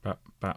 Ba, ba.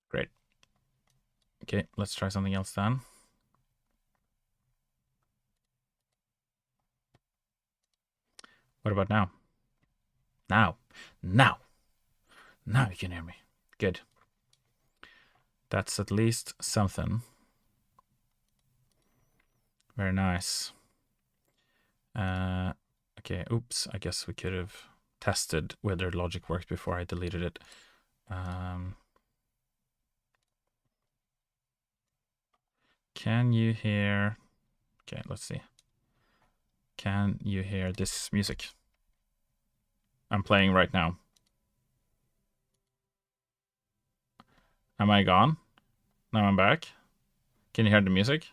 Great. Okay, let's try something else then. What about now? Now. Now. Now you can hear me. Good. That's at least something. Very nice. Okay, oops. I guess we could have tested whether logic worked before I deleted it. Can you hear... Okay, let's see. Can you hear this music? I'm playing right now. Am I gone? Now I'm back. Can you hear the music?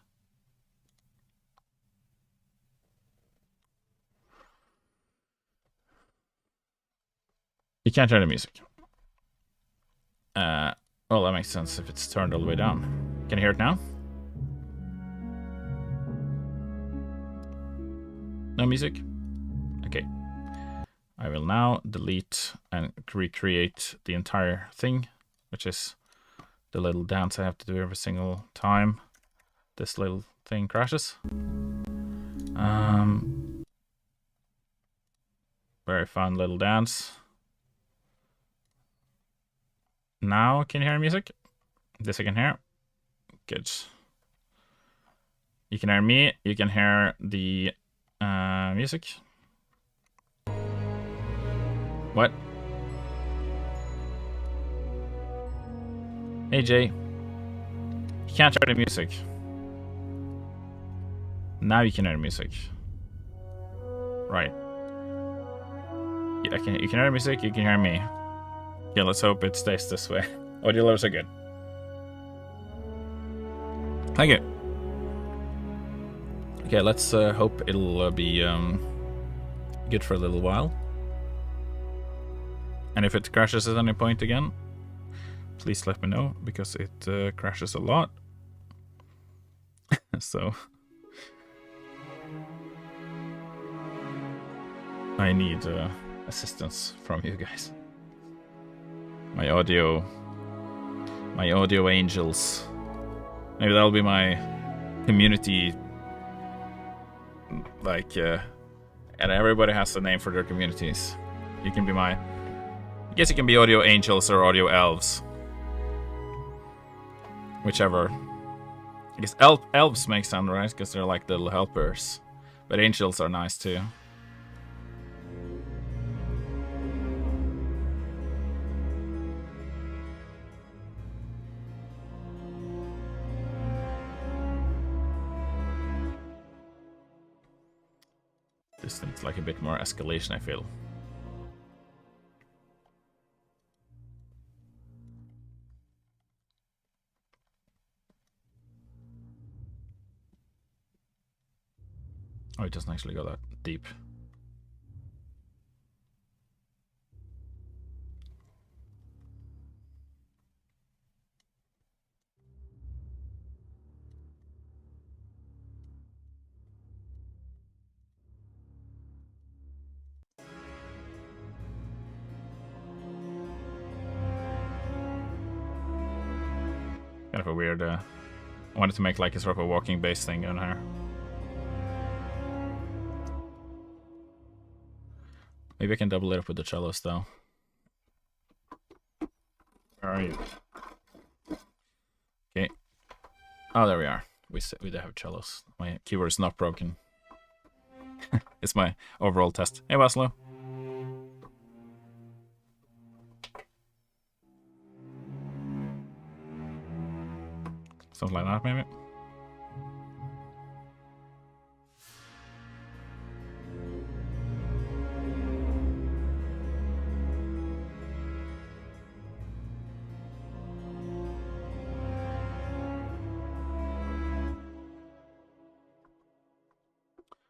You can't hear the music. Well, that makes sense if it's turned all the way down. Can you hear it now? No music? Okay. I will now delete and recreate the entire thing, which is the little dance I have to do every single time this little thing crashes. Very fun little dance. Now, can you hear music? This I can hear. Good. You can hear me. You can hear the music. What? Hey, Jay. You can't hear the music. Now you can hear the music. Right. Yeah, you can hear the music, you can hear me. Yeah, let's hope it stays this way. Audio levels are good. Thank you. Okay, let's hope it'll be good for a little while. And if it crashes at any point again, please let me know, because it crashes a lot. So I need assistance from you guys. My audio angels. Maybe that'll be my community. Like, and everybody has a name for their communities. You can be I guess you can be audio angels or audio elves. Whichever. I guess elves make sense, right? Because they're like little helpers. But angels are nice too. This needs like a bit more escalation, I feel. Oh, it doesn't actually go that deep. Kind of a weird. I wanted to make like a sort of a walking bass thing on her. Maybe I can double it up with the cellos though. Where are you? Okay. Oh, there we are. We do have cellos. My keyboard is not broken. It's my overall test. Hey, Waslo. Something like that, maybe.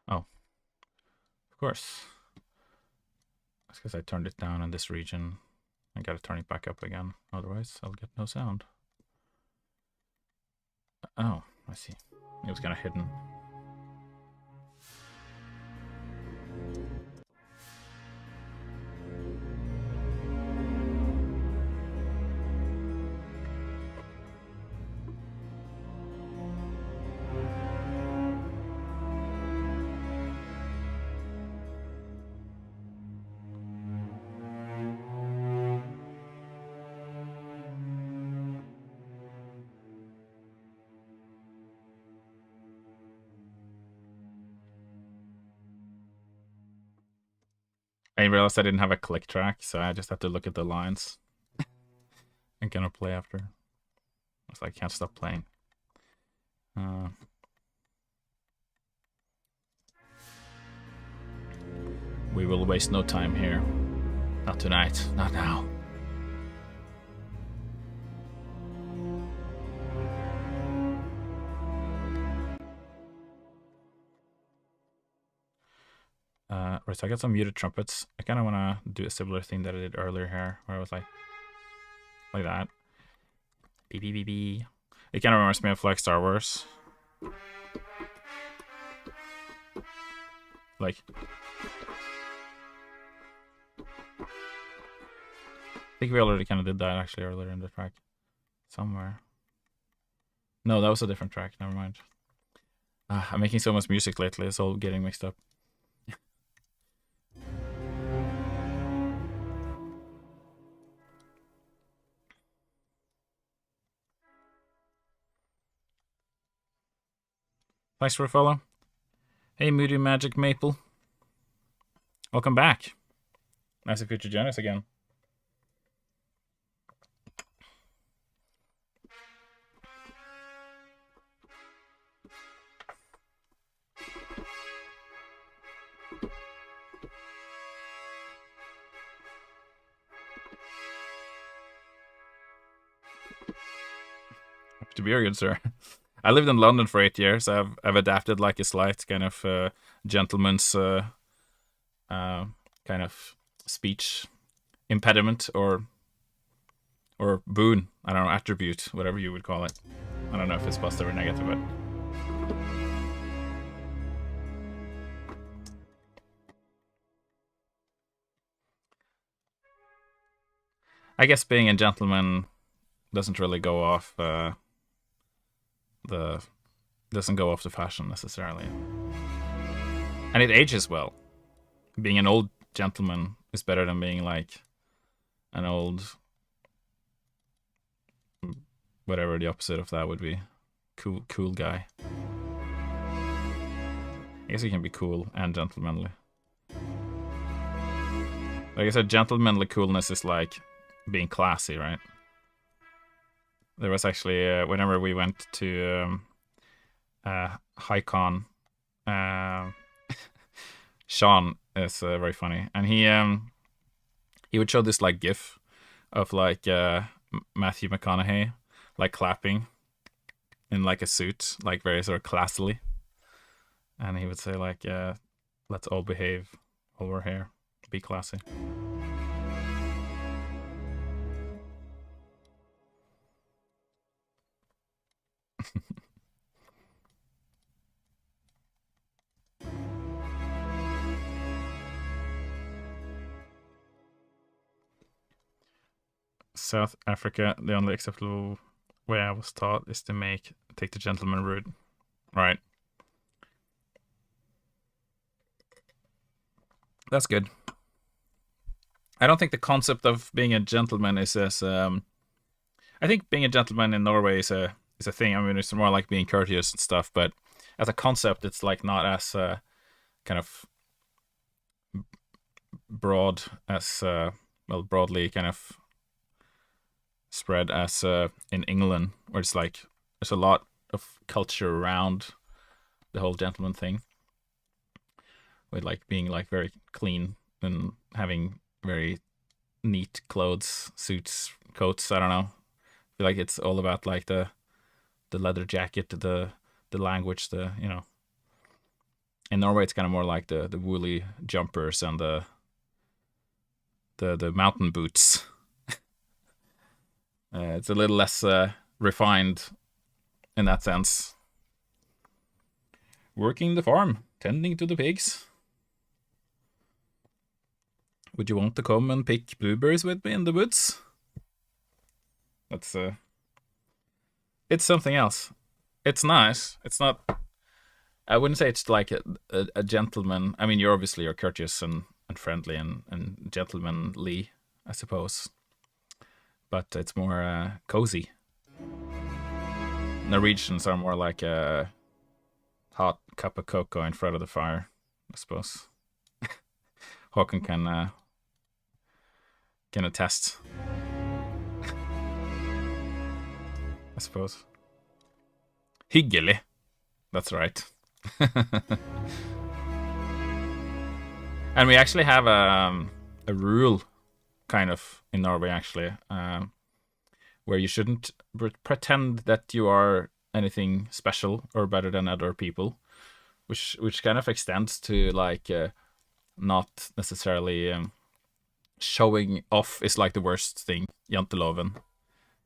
Oh, of course. That's because I turned it down in this region. I gotta turn it back up again, otherwise I'll get no sound. Oh, I see. It was kind of hidden. I realized I didn't have a click track, so I just had to look at the lines and kind of play after. I was like, I can't stop playing. We will waste no time here. Not tonight, not now. Right, so I got some muted trumpets. I kind of want to do a similar thing that I did earlier here, where I was like that. Beep, beep, beep, beep. It kind of reminds me of like Star Wars. Like, I think we already kind of did that actually earlier in the track. Somewhere. No, that was a different track. Never mind. I'm making so much music lately, it's all getting mixed up. Thanks for a follow. Hey, Moody Magic Maple. Welcome back. Nice of you to join us again. To be very good, sir. I lived in London for 8 years. I've adapted like a slight kind of gentleman's kind of speech impediment or boon. I don't know, attribute, whatever you would call it. I don't know if it's positive or negative, but I guess being a gentleman doesn't really go off doesn't go off the fashion necessarily, and it ages well. Being an old gentleman is better than being like an old, whatever the opposite of that would be, cool guy. I guess you can be cool and gentlemanly. Like I said, gentlemanly coolness is like being classy, right? There was actually whenever we went to HighCon, Sean is very funny, and he would show this like GIF of like Matthew McConaughey like clapping in like a suit, like very sort of classily, And he would say like, let's all behave while we're here. Be classy. South Africa, the only acceptable way I was taught is to take the gentleman route. Right. That's good. I don't think the concept of being a gentleman is as I think being a gentleman in Norway is a thing. I mean, it's more like being courteous and stuff, but as a concept, it's like not as kind of broad as broadly kind of spread as in England, where it's like there's a lot of culture around the whole gentleman thing, with like being like very clean and having very neat clothes, suits, coats. I don't know. I feel like it's all about like the leather jacket, the language, In Norway, it's kind of more like the woolly jumpers and the mountain boots. It's a little less refined in that sense. Working the farm, tending to the pigs. Would you want to come and pick blueberries with me in the woods? That's it's something else. It's nice. It's not. I wouldn't say it's like a gentleman. I mean, you're courteous and friendly and gentlemanly, I suppose. But it's more cozy. Norwegians are more like a hot cup of cocoa in front of the fire, I suppose. Håkon can attest. I suppose. Hyggelig. That's right. And we actually have a rule, kind of, in Norway, actually, where you shouldn't pretend that you are anything special or better than other people, which kind of extends to, like, not necessarily showing off is, like, the worst thing, janteloven.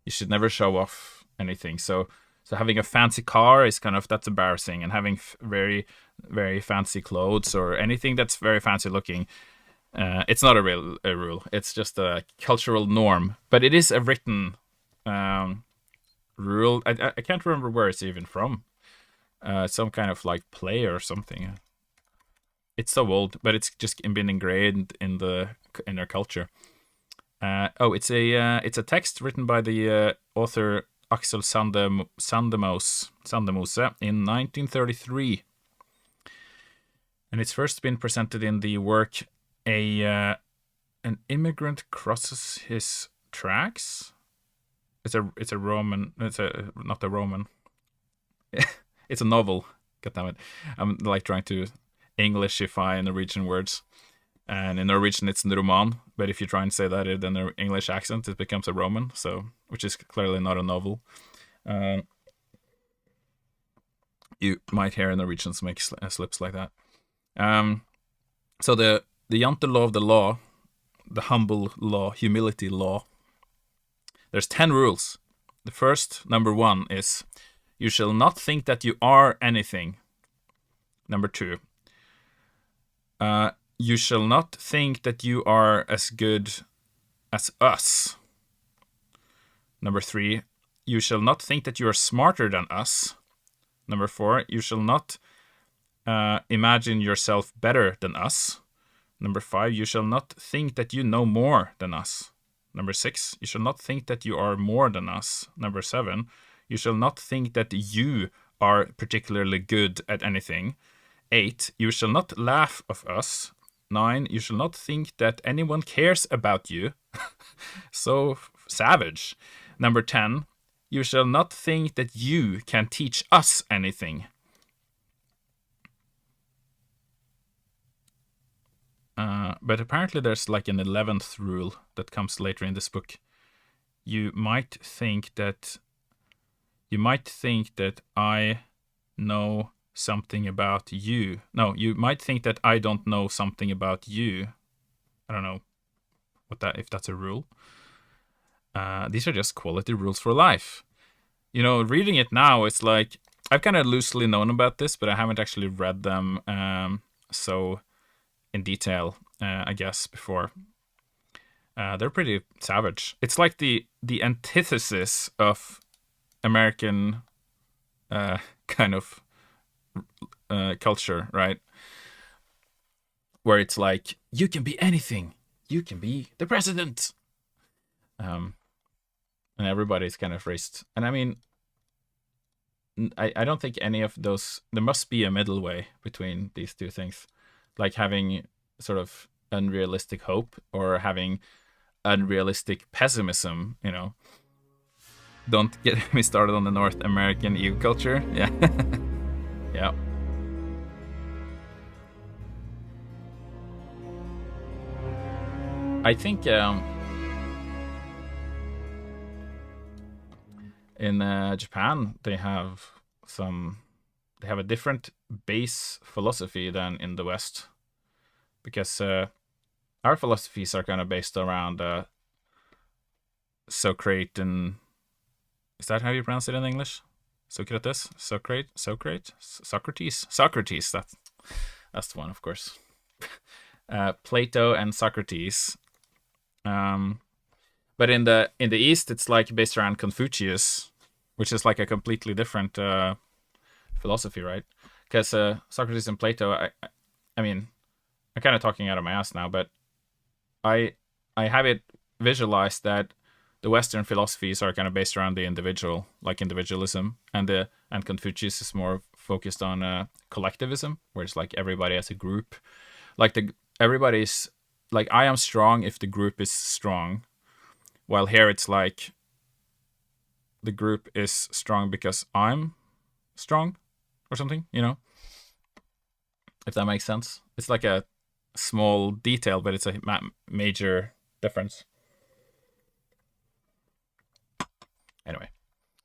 You should never show off anything, so having a fancy car is kind of, that's embarrassing, and having very, very fancy clothes or anything that's very fancy looking, it's not a rule. It's just a cultural norm, but it is a written rule. I can't remember where it's even from. Some kind of like play or something. It's so old, but it's just been ingrained in their culture. It's a text written by the author Axel Sandemose in 1933, and it's first been presented in the work an immigrant crosses his tracks. It's a Roman. It's not a Roman. It's a novel. God damn it! I'm like trying to Englishify Norwegian words, and in Norwegian it's roman. But if you try and say that in an English accent, it becomes a Roman. So, which is clearly not a novel. You might hear Norwegians make slips like that. So the jantelov, the law, the humble law, humility law. There's 10 rules. The first, number 1, is you shall not think that you are anything. Number 2, you shall not think that you are as good as us. Number 3, you shall not think that you are smarter than us. Number 4, you shall not imagine yourself better than us. Number 5, you shall not think that you know more than us. Number 6, you shall not think that you are more than us. Number 7, you shall not think that you are particularly good at anything. 8, you shall not laugh of us. 9, you shall not think that anyone cares about you. So savage. Number 10, you shall not think that you can teach us anything. But apparently there's like an 11th rule that comes later in this book. You might think that I know something about you. No, you might think that I don't know something about you. I don't know if that's a rule. These are just quality rules for life. You know, reading it now, it's like I've kind of loosely known about this, but I haven't actually read them so in detail, I guess, before. They're pretty savage. It's like the antithesis of American kind of culture, right? Where it's like, you can be anything. You can be the president. And everybody's kind of raised. And I mean, I don't think any of those. There must be a middle way between these two things, like having sort of unrealistic hope or having unrealistic pessimism. You know, don't get me started on the North American EU culture. Yeah, yeah. I think in Japan they have a different base philosophy than in the West, because our philosophies are kind of based around Socrates, and is that how you pronounce it in English? Socrates, Socrates. That's the one, of course. Plato and Socrates. But in the East, it's like based around Confucius, which is like a completely different philosophy, right? Because Socrates and Plato, I mean, I'm kind of talking out of my ass now, but I have it visualized that the Western philosophies are kind of based around the individual, like individualism, and Confucius is more focused on collectivism, where it's like everybody as a group, like everybody's like, I am strong if the group is strong, while here it's like the group is strong because I'm strong or something, you know, if that makes sense. It's like a small detail, but it's a major difference. Anyway,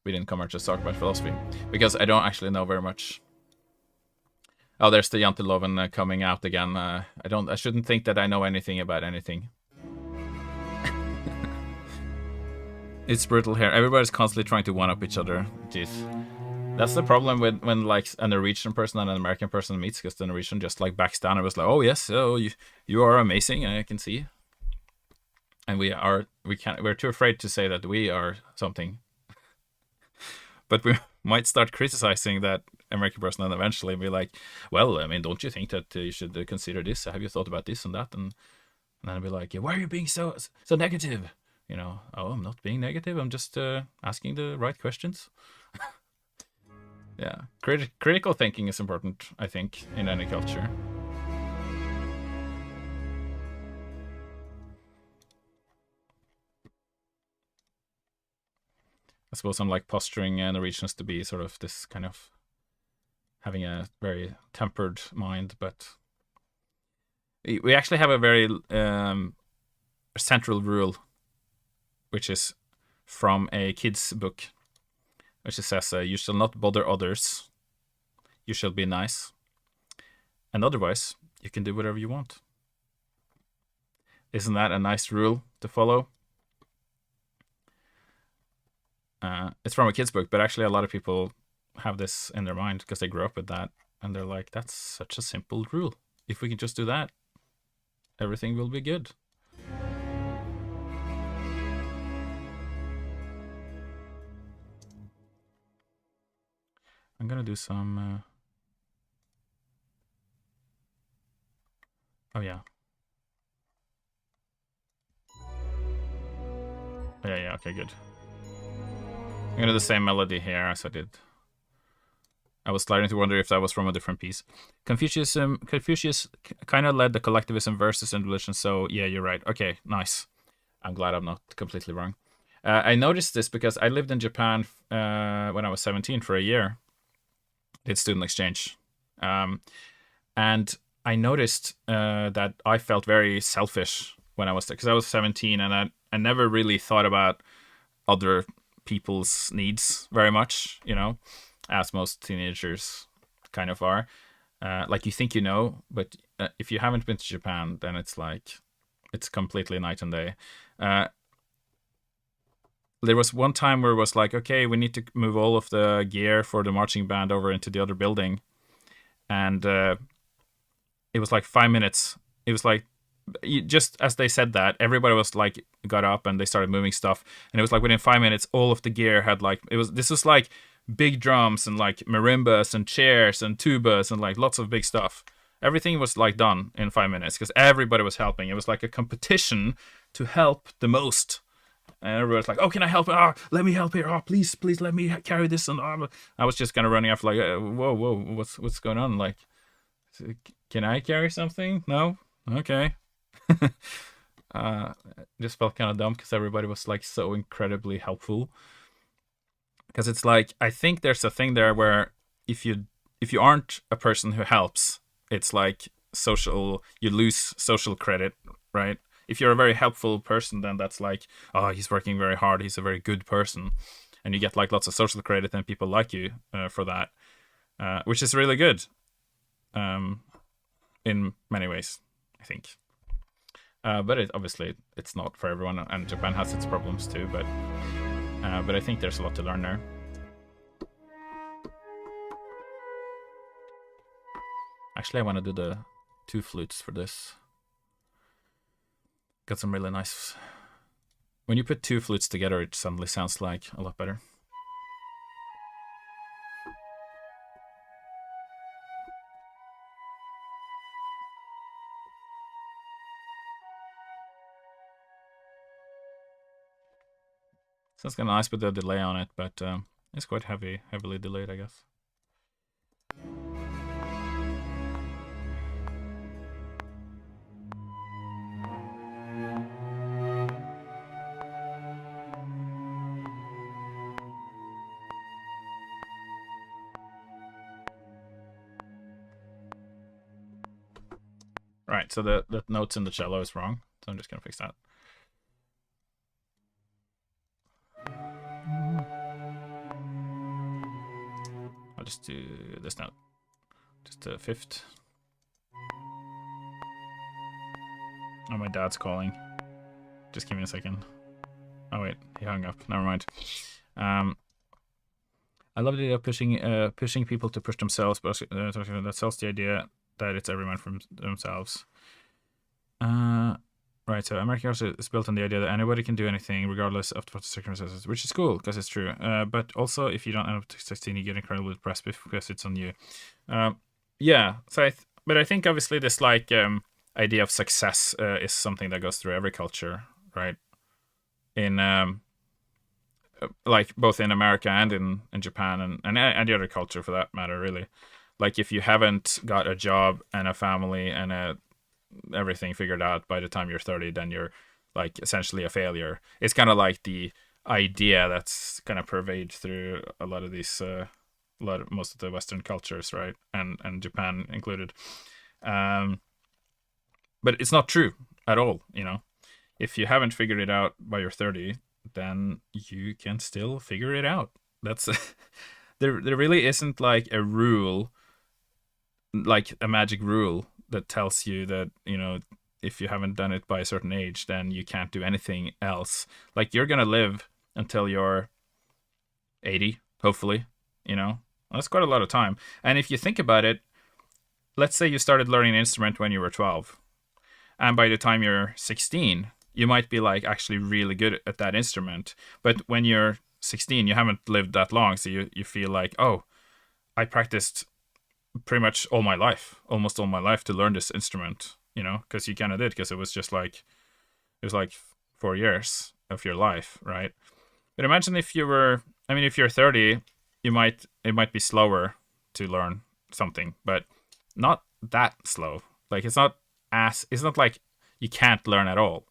we didn't come here to talk about philosophy, because I don't actually know very much. Oh, there's the Janteloven coming out again. I shouldn't think that I know anything about anything. It's brutal here. Everybody's constantly trying to one-up each other. Jeez. That's the problem when like a Norwegian person and an American person meets, because the Norwegian just like backs down and was like, oh yes, oh you are amazing, I can see. And we're too afraid to say that we are something. But we might start criticizing that American person and eventually be like, well, I mean, don't you think that you should consider this? Have you thought about this and that? And then I'll be like, yeah, why are you being so negative? You know, oh, I'm not being negative. I'm just asking the right questions. Yeah, critical thinking is important, I think, in any culture. I suppose I'm like posturing Norwegians to be sort of this kind of having a very tempered mind, but we actually have a very central rule, which is from a kid's book, which says, you shall not bother others, you shall be nice, and otherwise you can do whatever you want. Isn't that a nice rule to follow? It's from a kid's book, but actually a lot of people have this in their mind because they grew up with that, and they're like, that's such a simple rule. If we can just do that, everything will be good. I'm gonna do some oh yeah. Yeah, okay, good. I'm gonna do the same melody here as I did. I was starting to wonder if that was from a different piece. Confucius kind of led the collectivism versus individualism, so yeah, you're right. Okay, nice. I'm glad I'm not completely wrong. I noticed this because I lived in Japan when I was 17 for a year. Did student exchange. And I noticed that I felt very selfish when I was there, because I was 17 and I never really thought about other people's needs very much, you know, as most teenagers kind of are. Like you think you know, but if you haven't been to Japan, then it's like it's completely night and day. There was one time where it was like, okay, we need to move all of the gear for the marching band over into the other building, and it was like 5 minutes. It was like just as they said that, everybody was like got up and they started moving stuff, and it was like within 5 minutes, all of the gear had like this was like big drums and like marimbas and chairs and tubas and like lots of big stuff. Everything was like done in 5 minutes because everybody was helping. It was like a competition to help the most. And everybody was like, "Oh, can I help? Oh, let me help here. Oh, please, please let me carry this." And I was just kind of running after like, "Whoa, whoa, what's going on? Like, can I carry something? No, okay." Just felt kind of dumb because everybody was like so incredibly helpful. Because it's like I think there's a thing there where if you aren't a person who helps, it's like you lose social credit, right? If you're a very helpful person, then that's like, oh, he's working very hard, he's a very good person, and you get like lots of social credit and people like you for that, which is really good in many ways, I think. But obviously it's not for everyone, and Japan has its problems too. But I think there's a lot to learn there. Actually, I want to do the 2 flutes for this. Got some really nice. When you put 2 flutes together, it suddenly sounds like a lot better. Sounds kind of nice with the delay on it, but it's quite heavily delayed, I guess. Right, so the notes in the cello is wrong, so I'm just gonna fix that. I'll just do this note, just a 5th. Oh, my dad's calling. Just give me a second. Oh wait, he hung up. Never mind. I love the idea of pushing people to push themselves, but that sells the idea that it's everyone from themselves. Right, so American culture is built on the idea that anybody can do anything regardless of what the circumstances, which is cool because it's true. But also, if you don't end up succeeding, you get incredibly depressed because it's on you. Yeah, so but I think obviously this like idea of success is something that goes through every culture, right? In like both in America and in Japan and any other culture for that matter, really. Like if you haven't got a job and a family and everything figured out by the time you're 30, then you're like essentially a failure. It's kind of like the idea that's kind of pervade through a lot of these most of the Western cultures, right, and Japan included. But it's not true at all. You know, if you haven't figured it out by your 30, then you can still figure it out. That's there really isn't like a rule, like a magic rule that tells you that, you know, if you haven't done it by a certain age, then you can't do anything else. Like you're gonna live until you're 80, hopefully, you know. That's quite a lot of time. And if you think about it, let's say you started learning an instrument when you were 12, and by the time you're 16, you might be like actually really good at that instrument. But when you're 16, you haven't lived that long, so you feel like, oh, I practiced pretty much almost all my life to learn this instrument, you know, because you kind of did, because it was like 4 years of your life, right? But imagine if you're 30, it might be slower to learn something, but not that slow. Like it's not like you can't learn at all.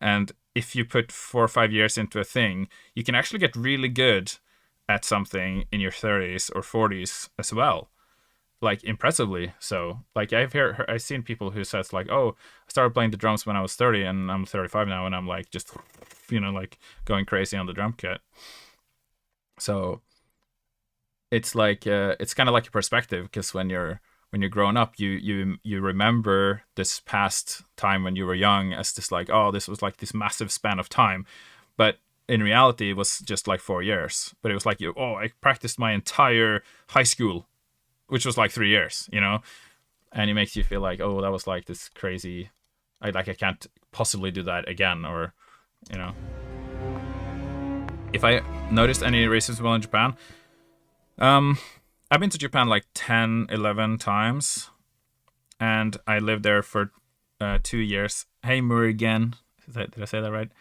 And if you put 4 or 5 years into a thing, you can actually get really good at something in your 30s or 40s as well, like impressively so. Like I've seen people who says like, oh, I started playing the drums when I was 30 and I'm 35 now and I'm like just, you know, like going crazy on the drum kit. So it's like it's kind of like a perspective, because when you're growing up, you remember this past time when you were young as this like, oh, this was like this massive span of time, but in reality it was just like 4 years. But it was like, I practiced my entire high school, which was like 3 years, and it makes you feel like, oh, that was like this crazy. I can't possibly do that again, or if I noticed any racism while in Japan. I've been to Japan like 10, 11 times, and I lived there for 2 years. Hey, Muir. Did I say that right?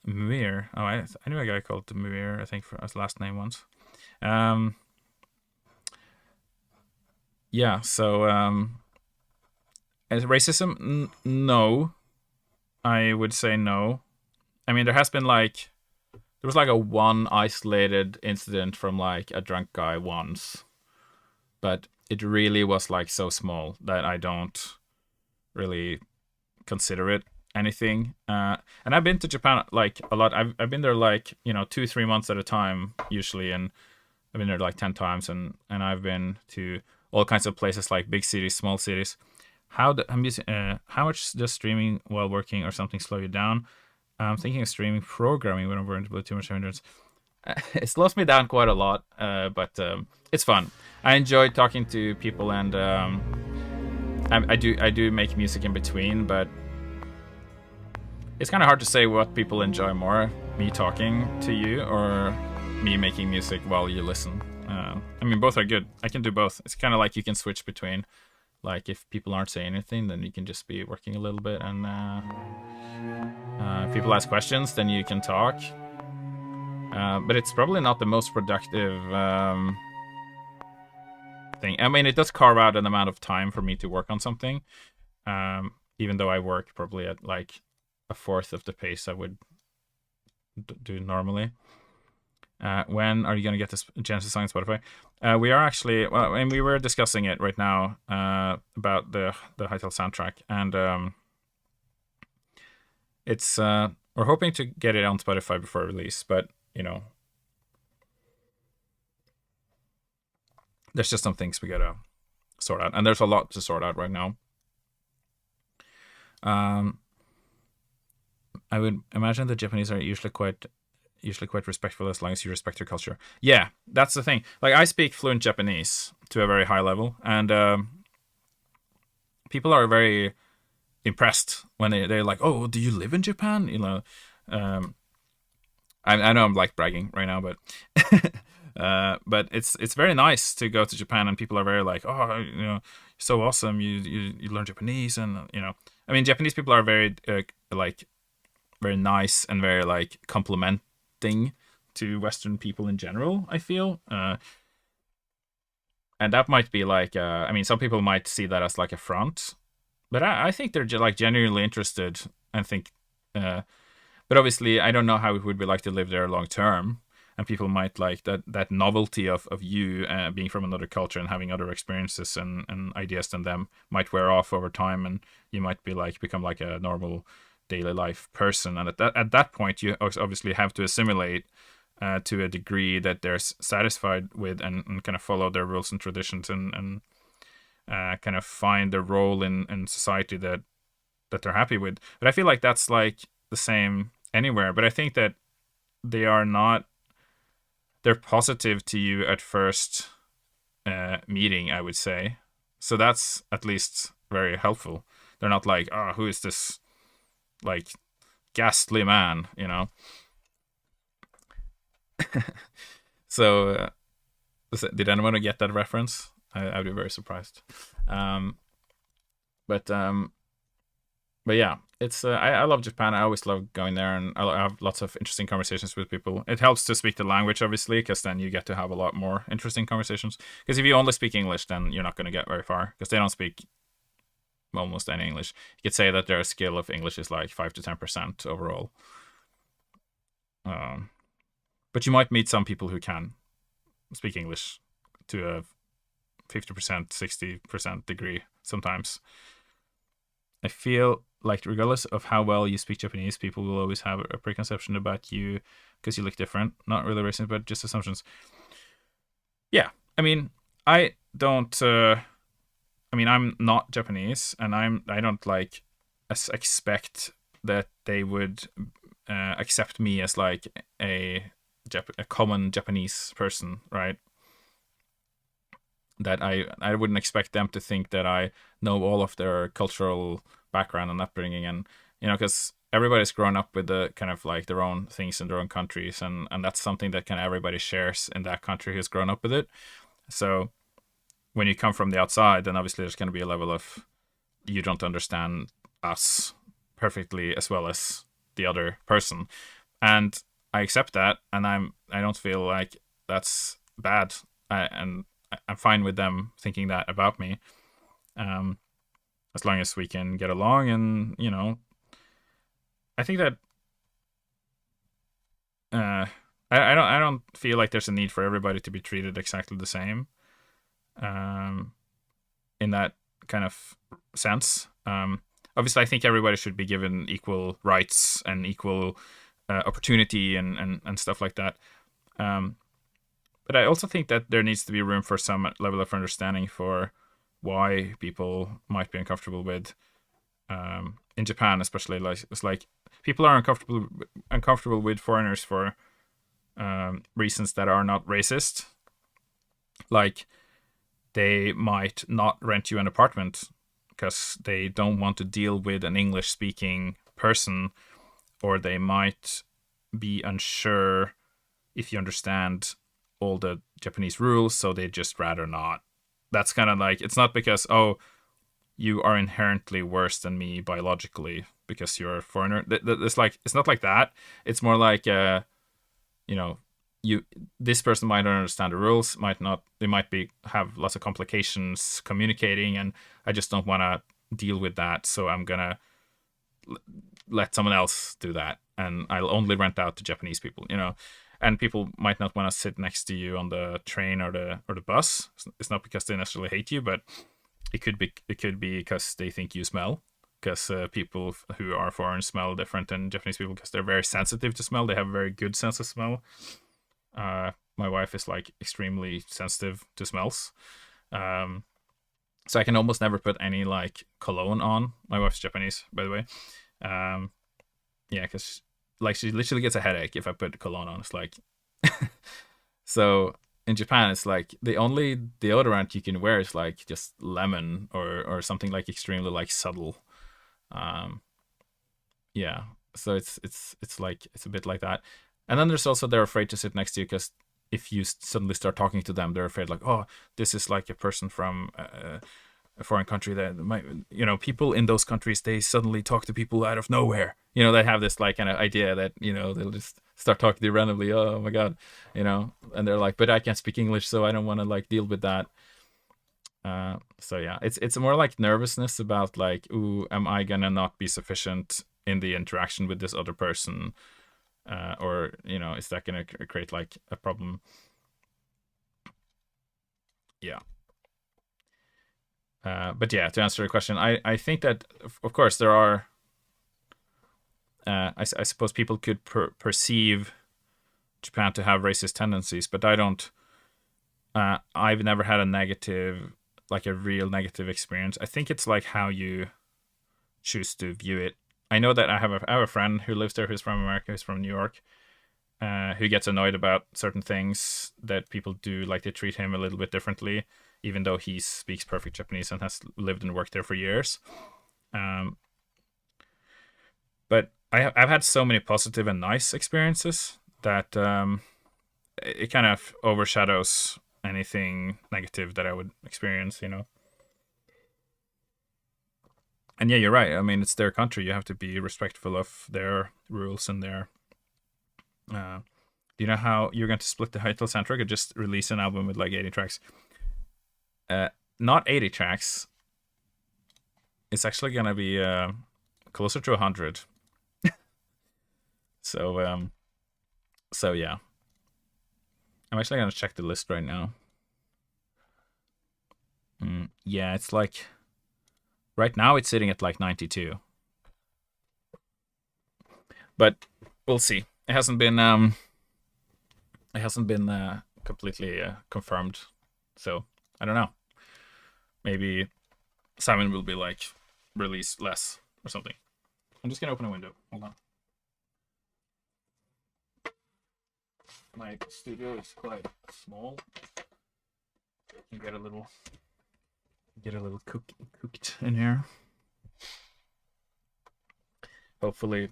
Muir. Oh, I knew a guy called Muir, I think, for his last name once. Yeah, so as racism, no. I would say no. I mean, there was like a one isolated incident from like a drunk guy once, but it really was like so small that I don't really consider it anything. And I've been to Japan like a lot. I've been there like 2-3 months at a time usually, and I've been there like 10 times, and I've been to all kinds of places like big cities, small cities. How much does streaming while working or something slow you down? I'm thinking of streaming programming when I'm worried about too much hindrance. It slows me down quite a lot, but it's fun. I enjoy talking to people, and I do make music in between, but it's kind of hard to say what people enjoy more: me talking to you or me making music while you listen. I mean, both are good. I can do both. It's kind of like you can switch between. Like, if people aren't saying anything, then you can just be working a little bit, and if people ask questions, then you can talk. But it's probably not the most productive thing. I mean, it does carve out an amount of time for me to work on something, even though I work probably at like a fourth of the pace I would do normally. When are you going to get this Genesis song on Spotify? We are actually, and we were discussing it right now about the Hytale soundtrack, and it's we're hoping to get it on Spotify before release, but there's just some things we gotta sort out, and there's a lot to sort out right now. I would imagine the Japanese are usually quite respectful as long as you respect their culture. Yeah, that's the thing. Like, I speak fluent Japanese to a very high level, and people are very impressed when they're like, "Oh, do you live in Japan?" I know I'm like bragging right now, but but it's very nice to go to Japan, and people are very like, "Oh, so awesome! You learn Japanese," and I mean, Japanese people are very like very nice and very like complimenting to Western people in general, I feel. And that might be like, I mean, some people might see that as like a front, but I think they're like genuinely interested, and think. But obviously, I don't know how it would be like to live there long term, and people might like that novelty of you being from another culture and having other experiences and ideas than them might wear off over time, and you might be like become like a normal daily life person, and at that point you obviously have to assimilate to a degree that they're satisfied with, and kind of follow their rules and traditions, and kind of find their role in society that they're happy with. But I feel like that's like the same anywhere, but I think that they're positive to you at first meeting, I would say. So that's at least very helpful. They're not like, oh, who is this like ghastly man, So did anyone get that reference? I'd be very surprised. But yeah, it's I love Japan. I always love going there, and I have lots of interesting conversations with people. It helps to speak the language, obviously, because then you get to have a lot more interesting conversations. Because if you only speak English, then you're not going to get very far, because they don't speak almost any English. You could say that their skill of English is like 5 to 10% overall. But you might meet some people who can speak English to a 50%, 60% degree sometimes. I feel like regardless of how well you speak Japanese, people will always have a preconception about you because you look different. Not really racist, but just assumptions. Yeah, I mean, I don't. I mean, I'm not Japanese, and I don't like expect that they would accept me as like a a common Japanese person, right? That I wouldn't expect them to think that I know all of their cultural background and upbringing, and because everybody's grown up with the kind of like their own things in their own countries, and that's something that kind of everybody shares in that country who's grown up with it. So when you come from the outside, then obviously there's going to be a level of you don't understand us perfectly as well as the other person, and I accept that, and I don't feel like that's bad, and I'm fine with them thinking that about me, um, as long as we can get along, and I think that uh, I don't feel like there's a need for everybody to be treated exactly the same, um, in that kind of sense. Obviously, I think everybody should be given equal rights and equal opportunity and stuff like that. Um, but I also think that there needs to be room for some level of understanding for why people might be uncomfortable with. In Japan, especially, like it's like people are uncomfortable with foreigners for reasons that are not racist. Like they might not rent you an apartment because they don't want to deal with an English speaking person, or they might be unsure if you understand all the Japanese rules, so they just rather not. That's kind of like, it's not because, oh, you are inherently worse than me biologically because you're a foreigner. It's like, it's not like that. It's more like, you know, you this person might not understand the rules, might not. They might be have lots of complications communicating, and I just don't want to deal with that. So I'm gonna let someone else do that, and I'll only rent out to Japanese people. And people might not want to sit next to you on the train or the bus. It's not because they necessarily hate you, but it could be because they think you smell. Because people who are foreign smell different than Japanese people because they're very sensitive to smell. They have a very good sense of smell. My wife is like extremely sensitive to smells. Um, so I can almost never put any like cologne on. My wife's Japanese, by the way. Um, yeah, because like she literally gets a headache if I put cologne on. It's like so in Japan, it's like the only deodorant you can wear is like just lemon or something like extremely like subtle. Um, yeah, so it's like it's a bit like that. And then there's also they're afraid to sit next to you because if you suddenly start talking to them, they're afraid like, oh, this is like a person from a foreign country that might, people in those countries, they suddenly talk to people out of nowhere. They have this like kind of idea that they'll just start talking to you randomly. Oh my god, and they're like, but I can't speak English, so I don't want to like deal with that. So yeah, it's more like nervousness about like, ooh, am I gonna not be sufficient in the interaction with this other person, or is that gonna create like a problem? Yeah. But yeah, to answer your question, I think that of course there are. I suppose people could perceive Japan to have racist tendencies, but I don't. I've never had a negative, like a real negative experience. I think it's like how you choose to view it. I know that I have a friend who lives there who's from America, who's from New York, who gets annoyed about certain things that people do, like they treat him a little bit differently, even though he speaks perfect Japanese and has lived and worked there for years. Um, but I've had so many positive and nice experiences that it kind of overshadows anything negative that I would experience. And yeah, you're right. I mean, it's their country. You have to be respectful of their rules and their. Uh, do you know how you're going to split the Hytale soundtrack or just release an album with like 80 tracks? Uh, Not 80 tracks. It's actually going to be closer to 100. So yeah, I'm actually gonna check the list right now. Yeah, it's like right now it's sitting at like 92, but we'll see. It hasn't been completely confirmed. So I don't know. Maybe Simon will be like release less or something. I'm just gonna open a window. Hold on. My studio is quite small. You get a little cooked in here. Hopefully,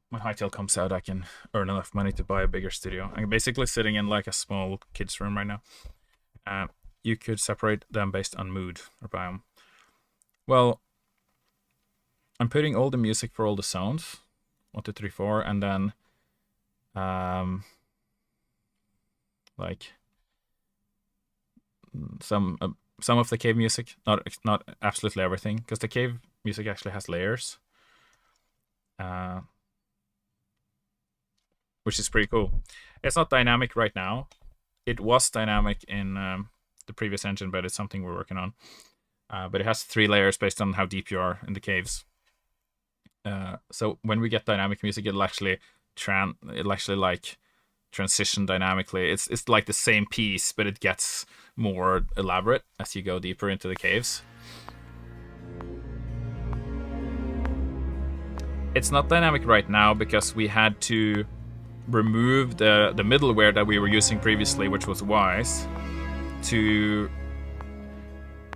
when Hytale comes out, I can earn enough money to buy a bigger studio. I'm basically sitting in like a small kid's room right now. You could separate them based on mood or biome. Well, I'm putting all the music for all the sounds, 1, 2, 3, 4, and then like some of the cave music, not absolutely everything, because the cave music actually has layers, which is pretty cool. It's not dynamic right now. It was dynamic in the previous engine, but it's something we're working on. But it has 3 layers based on how deep you are in the caves. So when we get dynamic music, it'll actually like transition dynamically. It's like the same piece, but it gets more elaborate as you go deeper into the caves. It's not dynamic right now because we had to remove the middleware that we were using previously, which was Wise, to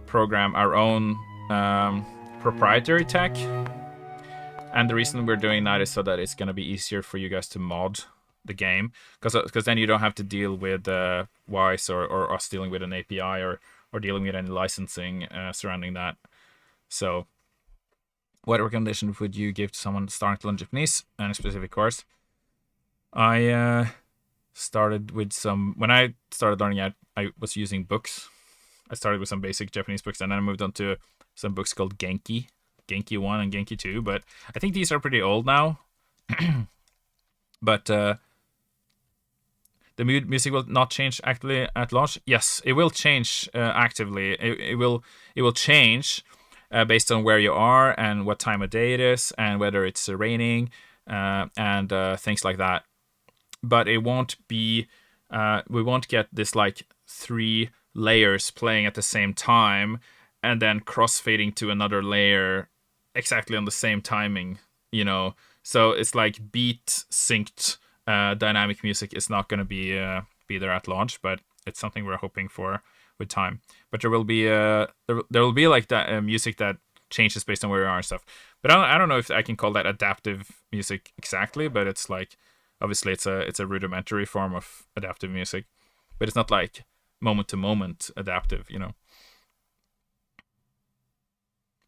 program our own proprietary tech. And the reason we're doing that is so that it's going to be easier for you guys to mod the game, because then you don't have to deal with Wise or us dealing with an API or dealing with any licensing surrounding that. So what recommendation would you give to someone starting to learn Japanese in a specific course? I started with when I started learning it, I was using books. I started with some basic Japanese books, and then I moved on to some books called Genki 1 and Genki 2, but I think these are pretty old now. But the music will not change actively at launch. Yes, it will change actively. It will change based on where you are and what time of day it is and whether it's raining and things like that. But it won't be. We won't get this like 3 layers playing at the same time and then crossfading to another layer exactly on the same timing, you know. So it's like beat synced dynamic music is not going to be there at launch, but it's something we're hoping for with time. But there will be there will be like that music that changes based on where you are and stuff. But I don't know if I can call that adaptive music exactly, but it's like obviously it's a rudimentary form of adaptive music, but it's not like moment to moment adaptive, you know.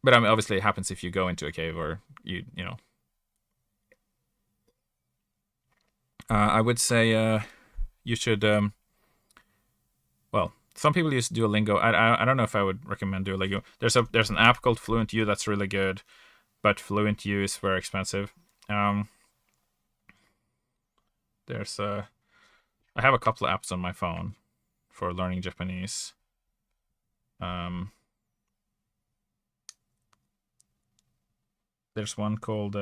But I mean, obviously it happens if you go into a cave or you know. I would say you should. Well, some people use Duolingo. I don't know if I would recommend Duolingo. There's an app called Fluent U that's really good, but Fluent U is very expensive. There's I have a couple of apps on my phone for learning Japanese. There's one called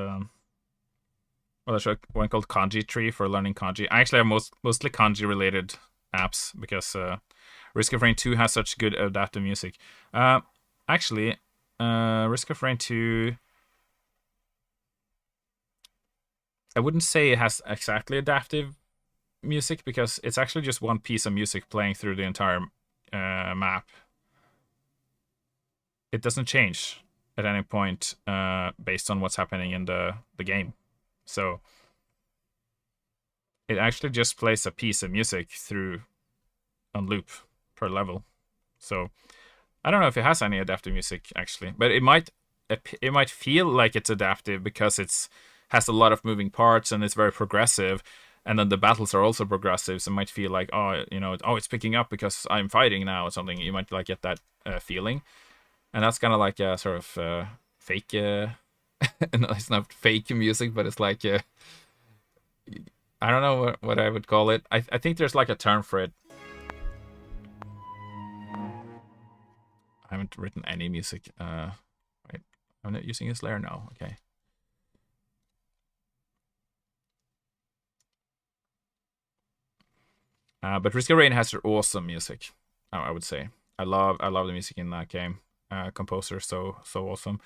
there's one called Kanji Tree for learning kanji. I actually have mostly kanji related apps because Risk of Rain 2 has such good adaptive music. Actually, Risk of Rain 2, I wouldn't say it has exactly adaptive music because it's actually just one piece of music playing through the entire map. It doesn't change at any point based on what's happening in the game. So it actually just plays a piece of music through on loop per level. So I don't know if it has any adaptive music actually, but it might feel like it's adaptive because it's has a lot of moving parts and it's very progressive, and then the battles are also progressive, so it might feel like it's picking up because I'm fighting now or something. You might like get that feeling, and that's kind of like a sort of fake. No, it's not fake music, but it's like I don't know what I would call it. I think there's like a term for it. I haven't written any music. Wait, I'm not using this layer now. Okay. But Risk of Rain has awesome music, I would say. I love the music in that game. Composer so awesome.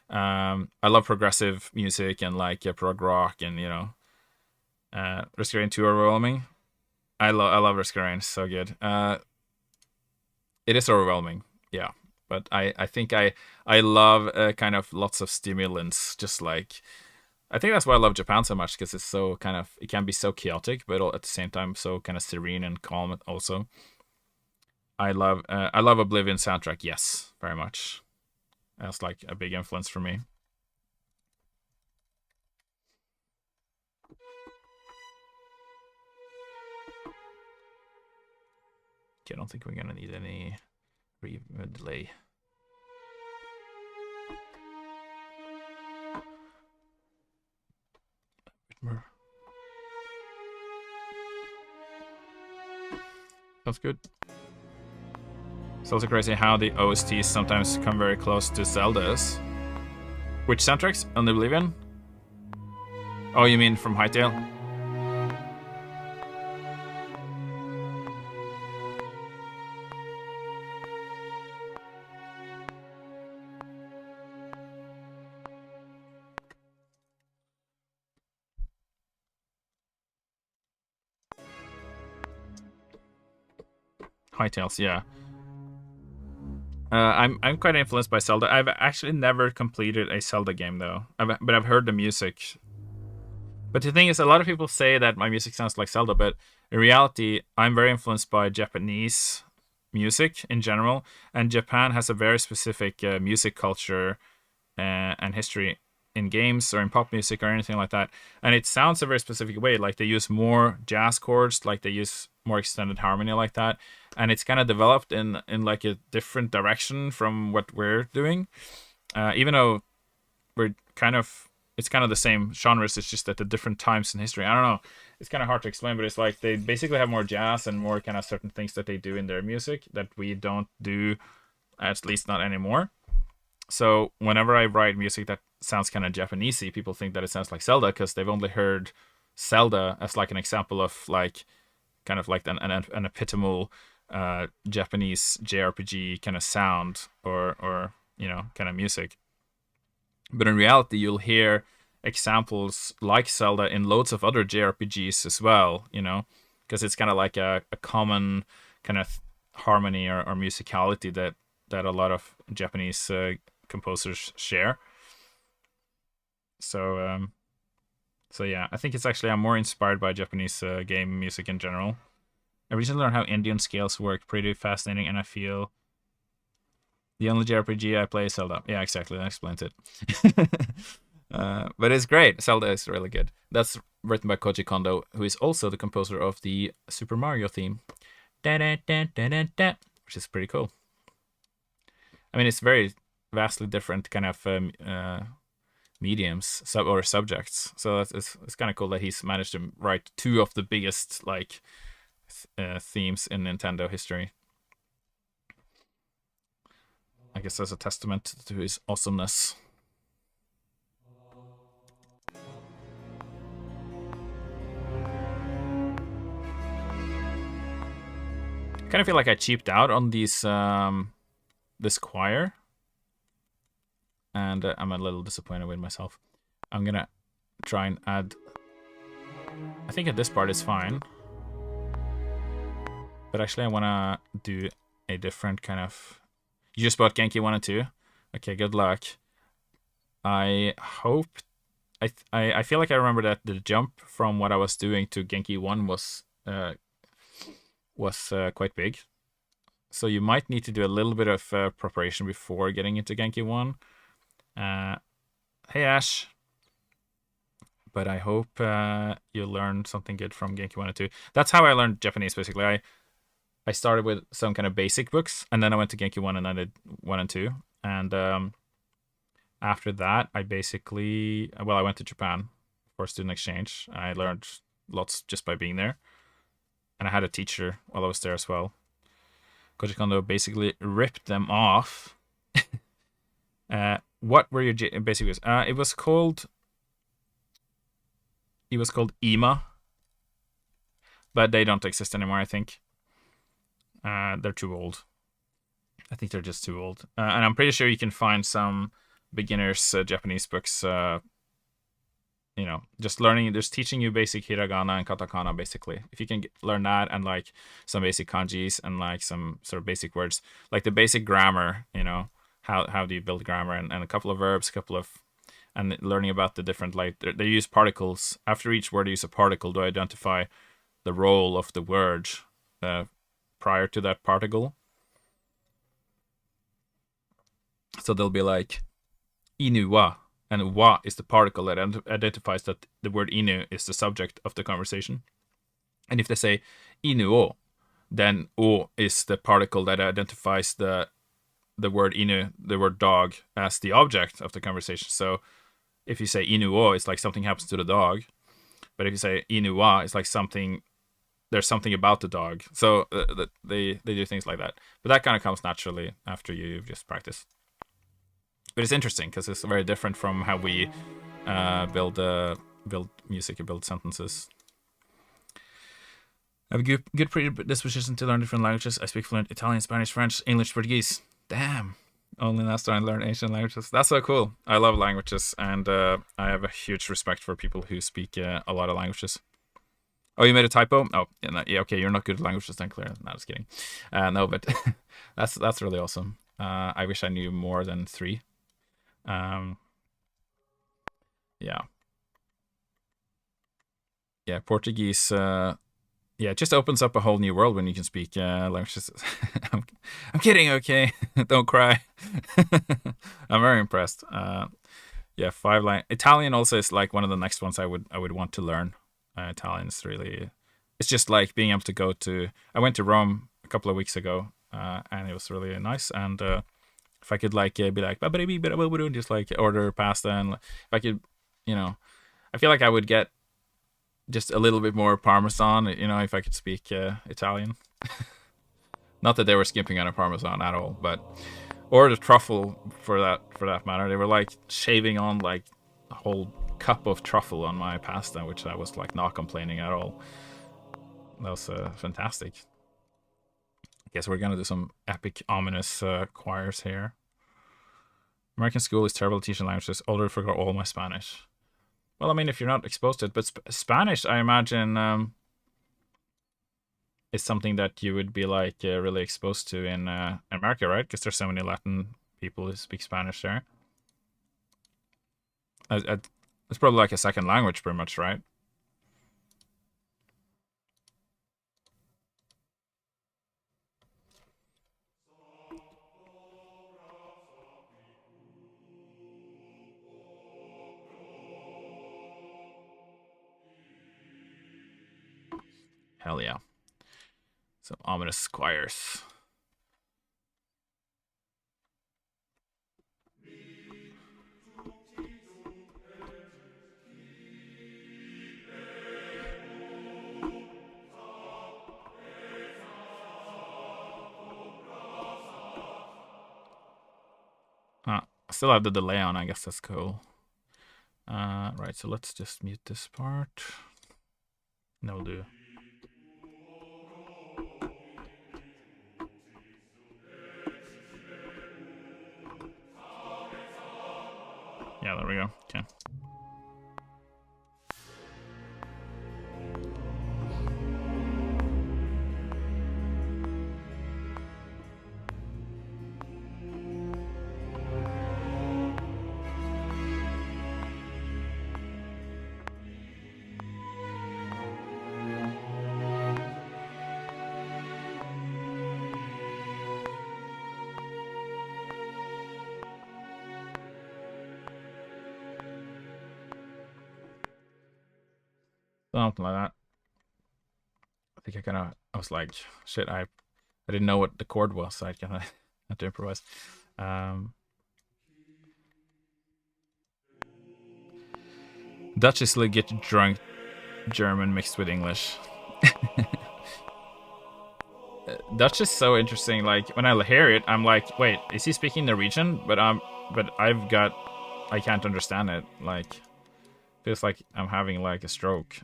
I love progressive music and like prog rock and Risk of Rain 2 overwhelming. I love Risk of Rain, so good. It is overwhelming, yeah. But I think I love kind of lots of stimulants, just like I think that's why I love Japan so much, because it's so kind of, it can be so chaotic, but at the same time so kind of serene and calm also. I love Oblivion soundtrack, yes, very much. That's like a big influence for me. Okay, I don't think we're gonna need any delay. Sounds good. It's also crazy how the OSTs sometimes come very close to Zelda's. Which soundtracks on Oblivion? Oh, you mean from Hytale? Hytales, yeah. I'm quite influenced by Zelda. I've actually never completed a Zelda game though, but I've heard the music. But the thing is, a lot of people say that my music sounds like Zelda, but in reality, I'm very influenced by Japanese music in general, and Japan has a very specific music culture and history in games or in pop music or anything like that. And it sounds a very specific way. Like they use more jazz chords, like they use more extended harmony like that. And it's kind of developed in like a different direction from what we're doing. Even though we're kind of, it's kind of the same genres, it's just at the different times in history. I don't know. It's kind of hard to explain, but it's like they basically have more jazz and more kind of certain things that they do in their music that we don't do, at least not anymore. So whenever I write music that sounds kind of Japanesey, people think that it sounds like Zelda because they've only heard Zelda as like an example of like kind of like an epitomal Japanese JRPG kind of sound or kind of music. But in reality, you'll hear examples like Zelda in loads of other JRPGs as well, because it's kind of like a common kind of harmony or musicality that a lot of Japanese composers share. So yeah, I think it's actually, I'm more inspired by Japanese game music in general. I recently learned how Indian scales work, pretty fascinating, and I feel the only JRPG I play is Zelda. Yeah, exactly, that explains it. But it's great. Zelda is really good. That's written by Koji Kondo, who is also the composer of the Super Mario theme. Da, da, da, da, da, da, which is pretty cool. I mean, it's very vastly different kind of mediums or subjects. So it's kind of cool that he's managed to write two of the biggest like themes in Nintendo history. I guess that's a testament to his awesomeness. I kind of feel like I cheaped out on these this choir, and I'm a little disappointed with myself. I'm gonna try and add. I think at this part is fine, but actually I wanna do a different kind of. You just bought Genki 1 and 2. Okay, good luck. I hope. I feel like I remember that the jump from what I was doing to Genki 1 was quite big. So you might need to do a little bit of preparation before getting into Genki 1. Hey, Ash. But I hope you learned something good from Genki 1 and 2. That's how I learned Japanese, basically. I started with some kind of basic books, and then I went to Genki 1 and I did 1 and 2. And after that, I went to Japan for student exchange. I learned lots just by being there. And I had a teacher while I was there as well. Koji Kondo basically ripped them off. What were your basic books? It was called IMA. but they don't exist anymore, I think. They're too old. I think they're just too old. And I'm pretty sure you can find some beginners Japanese books, just learning, just teaching you basic hiragana and katakana, basically. If you can learn that and like some basic kanjis and like some sort of basic words, like the basic grammar, how do you build grammar, and a couple of verbs, and learning about the different, like they use particles. After each word, they use a particle to identify the role of the word prior to that particle. So they'll be like inu wa, and wa is the particle that identifies that the word inu is the subject of the conversation. And if they say inu o, then o is the particle that identifies the word inu, the word dog, as the object of the conversation. So if you say inu o, it's like something happens to the dog. But if you say inu wa, it's like there's something about the dog. So they do things like that. But that kind of comes naturally after you just practice. But it's interesting because it's very different from how we build music and build sentences. I have a good predisposition to learn different languages. I speak fluent Italian, Spanish, French, English, Portuguese. Damn. Only last time I learned Asian languages. That's so cool. I love languages, and I have a huge respect for people who speak a lot of languages. Oh, you made a typo? Oh, yeah, okay, you're not good at languages then, Claire. No, just kidding. No, but that's really awesome. I wish I knew more than 3. Yeah, Portuguese. It just opens up a whole new world when you can speak languages. I'm kidding, okay? Don't cry. I'm very impressed. 5 languages. Italian also is like one of the next ones I would want to learn. Italian is really. It's just like being able to go to. I went to Rome a couple of weeks ago, and it was really nice. And if I could like be like just like order pasta, and if I could, I feel like I would get just a little bit more Parmesan, if I could speak Italian. Not that they were skimping on a Parmesan at all, or the truffle for that matter. They were like shaving on like a whole cup of truffle on my pasta, which I was like not complaining at all. That was fantastic. I guess we're gonna do some epic, ominous choirs here. American school is terrible at teaching languages. Already forgot all my Spanish. Well, I mean, if you're not exposed to it, but Spanish, I imagine, is something that you would be like really exposed to in America, right? Because there's so many Latin people who speak Spanish there. It's probably like a second language, pretty much, right? Hell yeah. Some ominous choirs. I still have the delay on, I guess that's cool. Right, so let's just mute this part. That'll do. Yeah, there we go. Okay. Something like that. I think I was like, shit, I didn't know what the chord was, so I kind of had to improvise. Dutch is legit drunk German mixed with English. Dutch is so interesting. Like when I hear it, I'm like, wait, is he speaking Norwegian? But I can't understand it. Like, feels like I'm having like a stroke.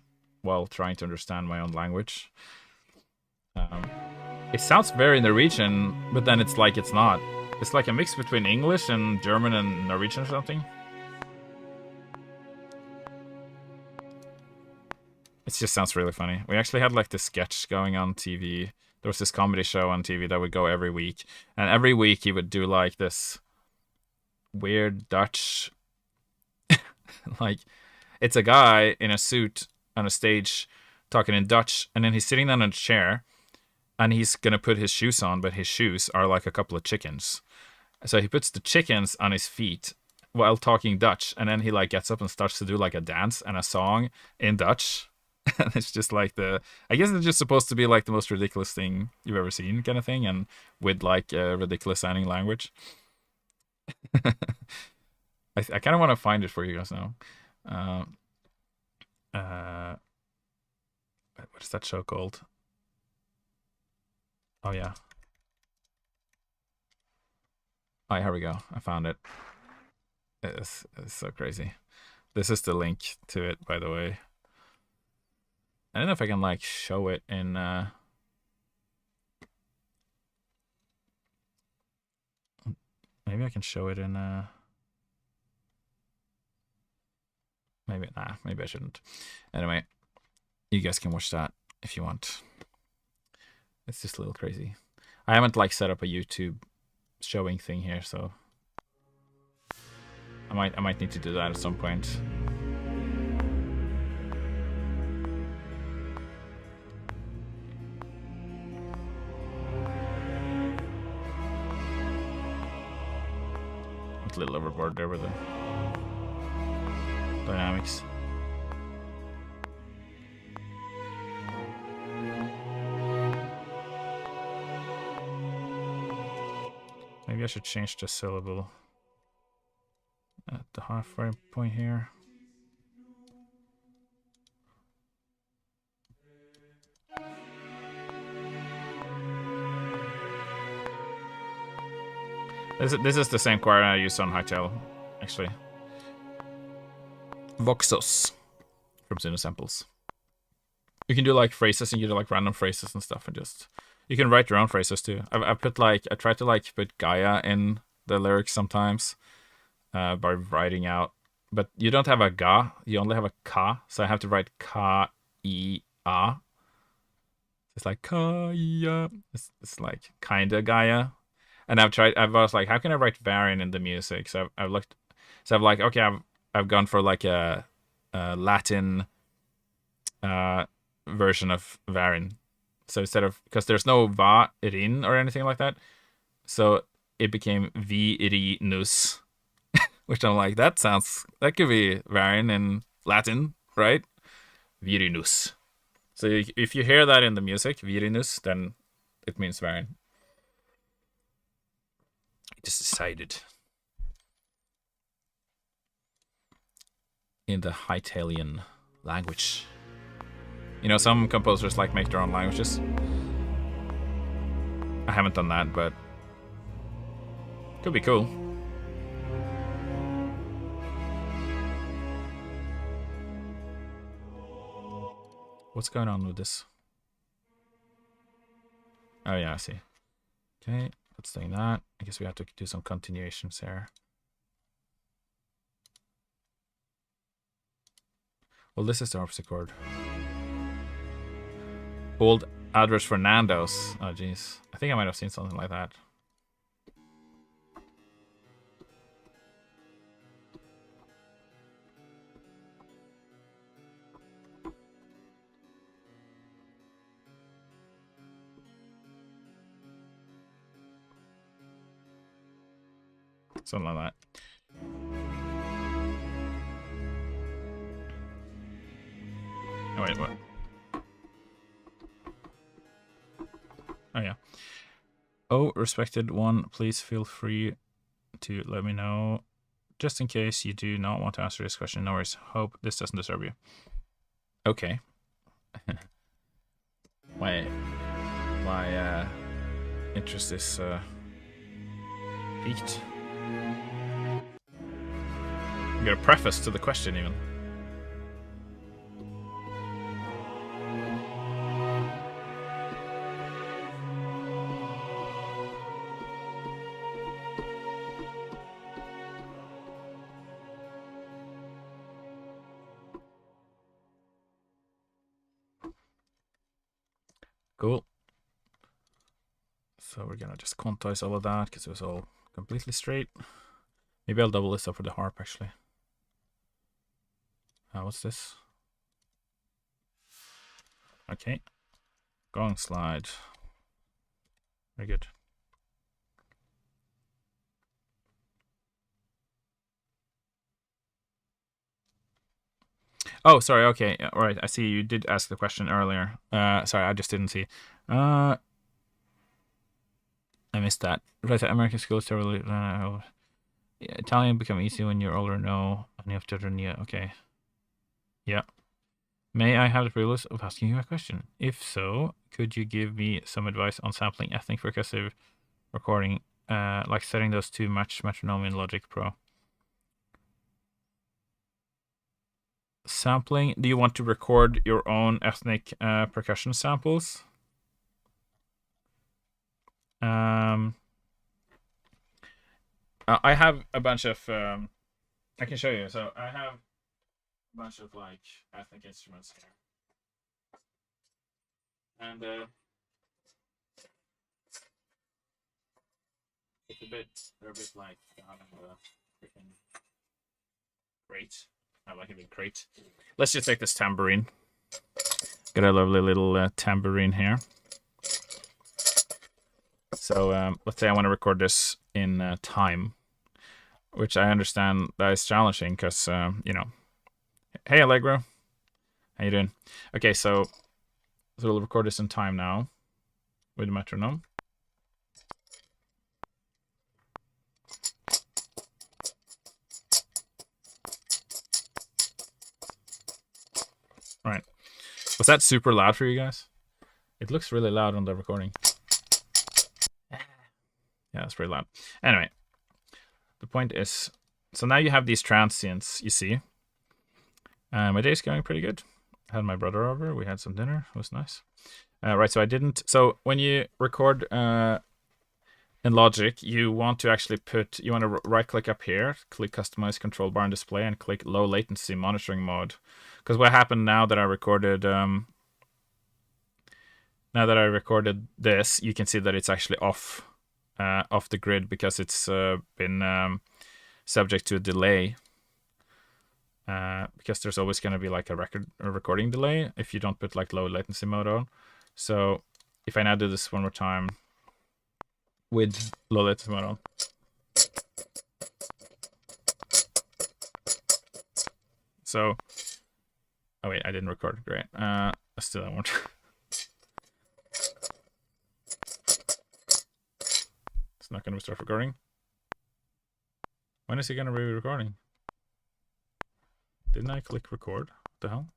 while trying to understand my own language. It sounds very Norwegian, but then it's like it's not. It's like a mix between English and German and Norwegian or something. It just sounds really funny. We actually had like this sketch going on TV. There was this comedy show on TV that would go every week. And every week he would do like this weird Dutch... like, it's a guy in a suit on a stage talking in Dutch. And then he's sitting down in a chair. And he's going to put his shoes on, but his shoes are like a couple of chickens. So he puts the chickens on his feet while talking Dutch. And then he like gets up and starts to do like a dance and a song in Dutch. And it's just like I guess it's just supposed to be like the most ridiculous thing you've ever seen kind of thing. And with like a ridiculous sounding language. I kind of want to find it for you guys now. What is that show called? Oh, yeah. Oh, here we go. I found it. It's so crazy. This is the link to it, by the way. I don't know if I can, like, show it in... Maybe I can show it in... Maybe I shouldn't. Anyway, you guys can watch that if you want. It's just a little crazy. I haven't like set up a YouTube showing thing here, so I might need to do that at some point. It's a little overboard there with the dynamics. Maybe I should change the syllable at the halfway point here. This is the same chord I used on Hightail, actually. Voxos from Suno Samples. You can do like phrases and you do like random phrases and stuff, and just you can write your own phrases too. I try to like put Gaia in the lyrics sometimes by writing out, but you don't have a ga, you only have a ka, so I have to write ka I a. It's like Kaya. It's like kinda Gaia. And I was like, how can I write variant in the music? So I've looked, so I'm like, okay, I've gone for like a Latin version of variant. So instead of, because there's no va rin or anything like that, so it became virinus, which I'm like, that could be variant in Latin, right? Virinus. So if you hear that in the music, virinus, then it means variant. I just decided. In the Hightailian language. You know, some composers like make their own languages. I haven't done that, but could be cool. What's going on with this? Oh yeah, I see. Okay, let's do that. I guess we have to do some continuations here. Well, this is the harpsichord. Old address for Nando's. Oh, jeez. I think I might have seen something like that. Something like that. Oh, wait, what? Oh, yeah. Oh, respected one, please feel free to let me know. Just in case you do not want to answer this question, no worries. Hope this doesn't disturb you. Okay. my interest is peaked. I got a preface to the question even. Cool. So we're gonna just quantize all of that because it was all completely straight. Maybe I'll double this up for the harp actually. What's this? Okay. Gong slide. Very good. Oh, sorry. Okay. Yeah, all right. I see you did ask the question earlier. Sorry, I just didn't see. I missed that. Right. American schools totally. Italian become easy when you're older. No, and you have children. Yeah. Okay. Yeah. May I have the privilege of asking you a question? If so, could you give me some advice on sampling ethnic percussive recording, like setting those to match metronome in Logic Pro? Sampling. Do you want to record your own ethnic percussion samples? I have a bunch of. I can show you. So I have a bunch of like ethnic instruments here, and it's a bit. They're a bit like out of the freaking crate. I like a big crate. Let's just take this tambourine. Got a lovely little tambourine here. So let's say I want to record this in time, which I understand that is challenging because, you know. Hey, Allegro. How you doing? Okay, so we'll record this in time now with the metronome. All right. Was that super loud for you guys? It looks really loud on the recording. Yeah, that's pretty loud. Anyway, the point is, so now you have these transients, you see. My day's going pretty good. I had my brother over. We had some dinner. It was nice. Right, so I didn't. So when you record in Logic, you want to actually put, you want to right-click up here, click Customize Control Bar and Display, and click Low Latency Monitoring Mode. Because what happened now that I recorded, this, you can see that it's actually off the grid because it's been subject to a delay. Because there's always going to be like a recording delay if you don't put like low latency mode on. So if I now do this one more time with low latency mode on. So, oh wait, I didn't record. Great. Still I won't. It's not going to start recording. When is it going to be recording? Didn't I click record? What the hell?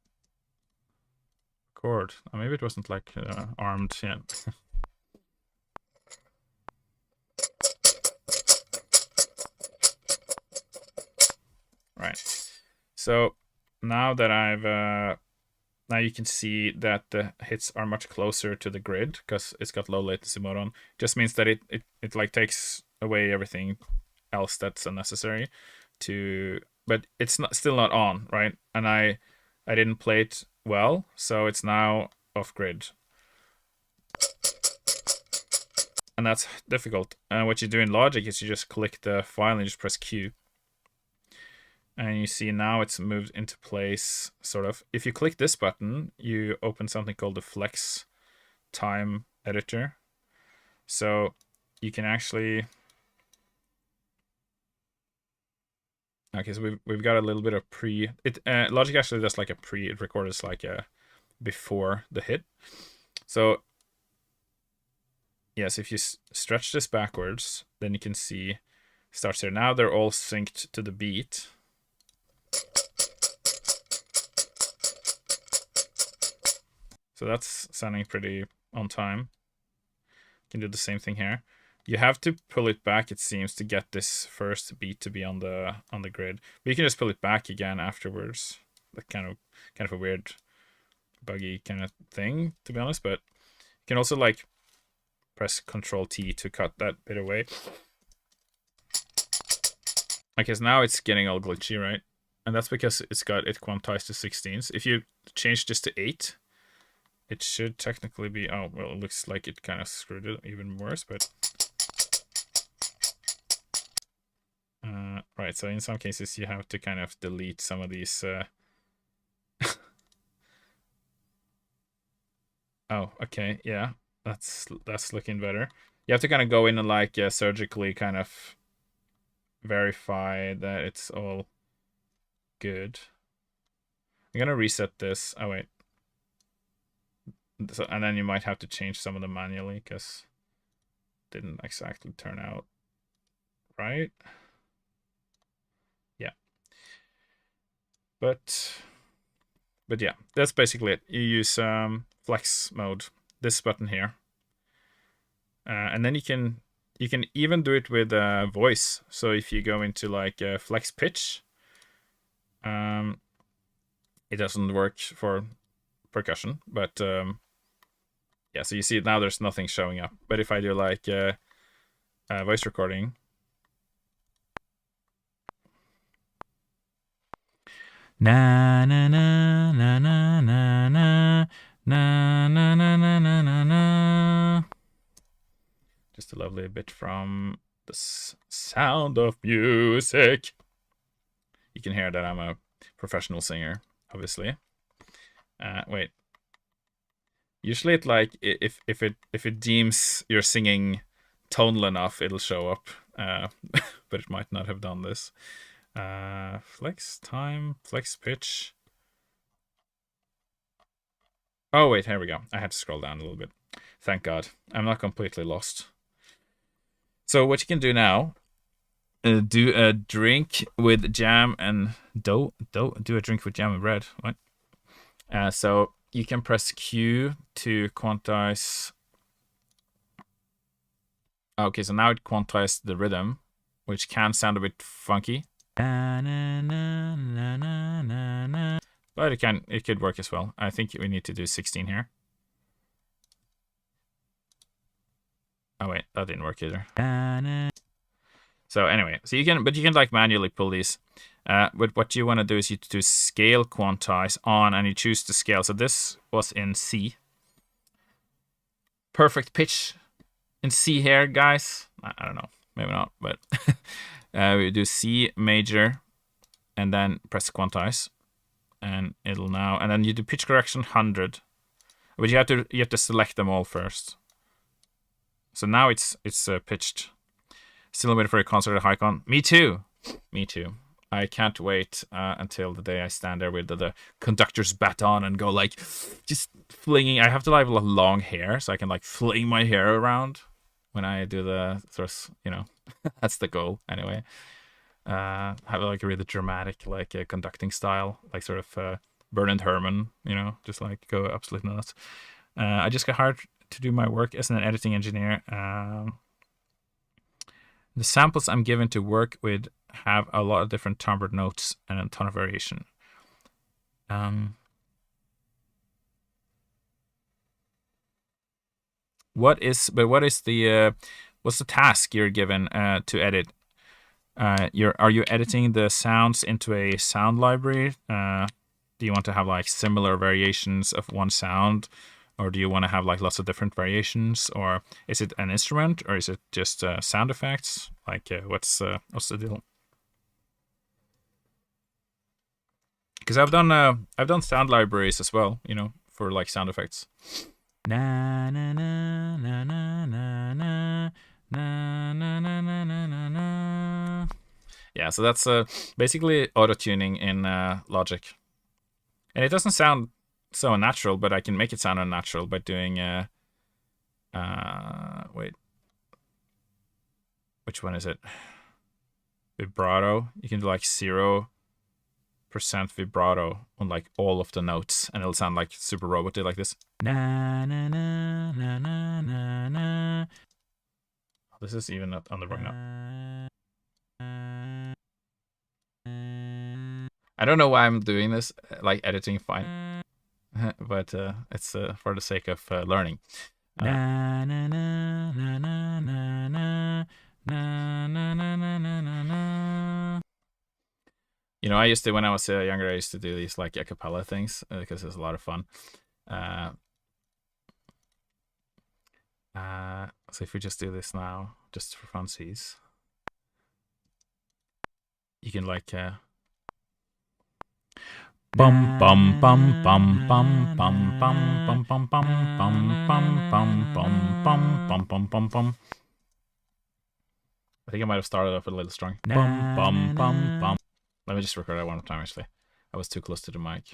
Record. Oh, maybe it wasn't like armed yet. Right. So now that I've now you can see that the hits are much closer to the grid because it's got low latency mode on. Just means that it like takes away everything else that's unnecessary to, but it's still not on, right? And I didn't play it well, so it's now off grid. And that's difficult. And what you do in Logic is you just click the file and you just press Q. And you see now it's moved into place, sort of. If you click this button, you open something called the Flex Time Editor. So you can actually... Okay, so we've got a little bit of pre... Logic actually does like a pre... It records like a before the hit. So, yes, if you stretch this backwards, then you can see starts here. Now they're all synced to the beat. So that's sounding pretty on time. You can do the same thing here. You have to pull it back, it seems, to get this first beat to be on the grid. But you can just pull it back again afterwards. Like kind of a weird, buggy kind of thing, to be honest. But you can also like press Control T to cut that bit away. Okay, so now it's getting all glitchy, right? And that's because it quantized to 16s. If you change this to 8, it should technically be, oh, well, it looks like it kind of screwed it even worse, but right, so in some cases you have to kind of delete some of these oh, okay, yeah, that's looking better. You have to kind of go in and like surgically kind of verify that it's all good. I'm gonna reset this. Oh wait, so, and then you might have to change some of them manually because it didn't exactly turn out right. Yeah, but yeah, that's basically it. You use flex mode, this button here, and then you can even do it with voice. So if you go into like flex pitch, it doesn't work for percussion, but yeah. So you see now there's nothing showing up. But if I do like voice recording, na na na na na na na na na na na na na. Just a lovely bit from the Sound of Music. You can hear that I'm a professional singer, obviously. Wait. Usually, it like if it deems you're singing tonal enough, it'll show up. But it might not have done this. Flex time, flex pitch. Oh wait, here we go. I had to scroll down a little bit. Thank God, I'm not completely lost. So what you can do now, do a drink with jam and dough. Do a drink with jam and bread. What? So you can press Q to quantize. Okay, so now it quantized the rhythm, which can sound a bit funky. But it could work as well. I think we need to do 16 here. Oh wait, that didn't work either. So anyway, so you can like manually pull these. But what you want to do is you do scale quantize on, and you choose the scale. So this was in C. Perfect pitch in C here, guys. I don't know, maybe not, but we do C major, and then press quantize, and it'll now, and then you do pitch correction 100, but you have to select them all first. So now it's pitched. Still waiting for a concert at Hycon. Me too. I can't wait until the day I stand there with the conductor's baton and go like, just flinging. I have to have long hair so I can like fling my hair around when I do the thrust. You know, that's the goal anyway. Have like a really dramatic like conducting style, like sort of Bernard Herrmann. You know, just like go absolutely nuts. I just got hired to do my work as an editing engineer. The samples I'm given to work with have a lot of different timbre notes and a ton of variation. What's the task you're given to edit? Are you editing the sounds into a sound library? Do you want to have like similar variations of one sound, or do you want to have like lots of different variations, or is it an instrument, or is it just sound effects? Like what's the deal? Because I've done sound libraries as well, you know, for like sound effects. Na na na na na na na na na na na na na. Yeah, so that's basically auto tuning in Logic, and it doesn't sound so unnatural, but I can make it sound unnatural by doing wait, which one is it? Vibrato. You can do like 0% vibrato on like all of the notes, and it'll sound like super roboty, like this. Na na na na na na na. This is even not on the wrong note. I don't know why I'm doing this, like editing fine, but it's for the sake of learning. Na na na na na na na na na na na na na. You know, I used to, when I was younger, I used to do these like a cappella things because it's a lot of fun. So if we just do this now, just for funsies, you can like bum bum bum bum bum bum bum bum bum bum bum bum bum bum bum bum bum bum. I think I might have started off a little strong. Bum bum bum bum. Let me just record that one more time. Actually, I was too close to the mic.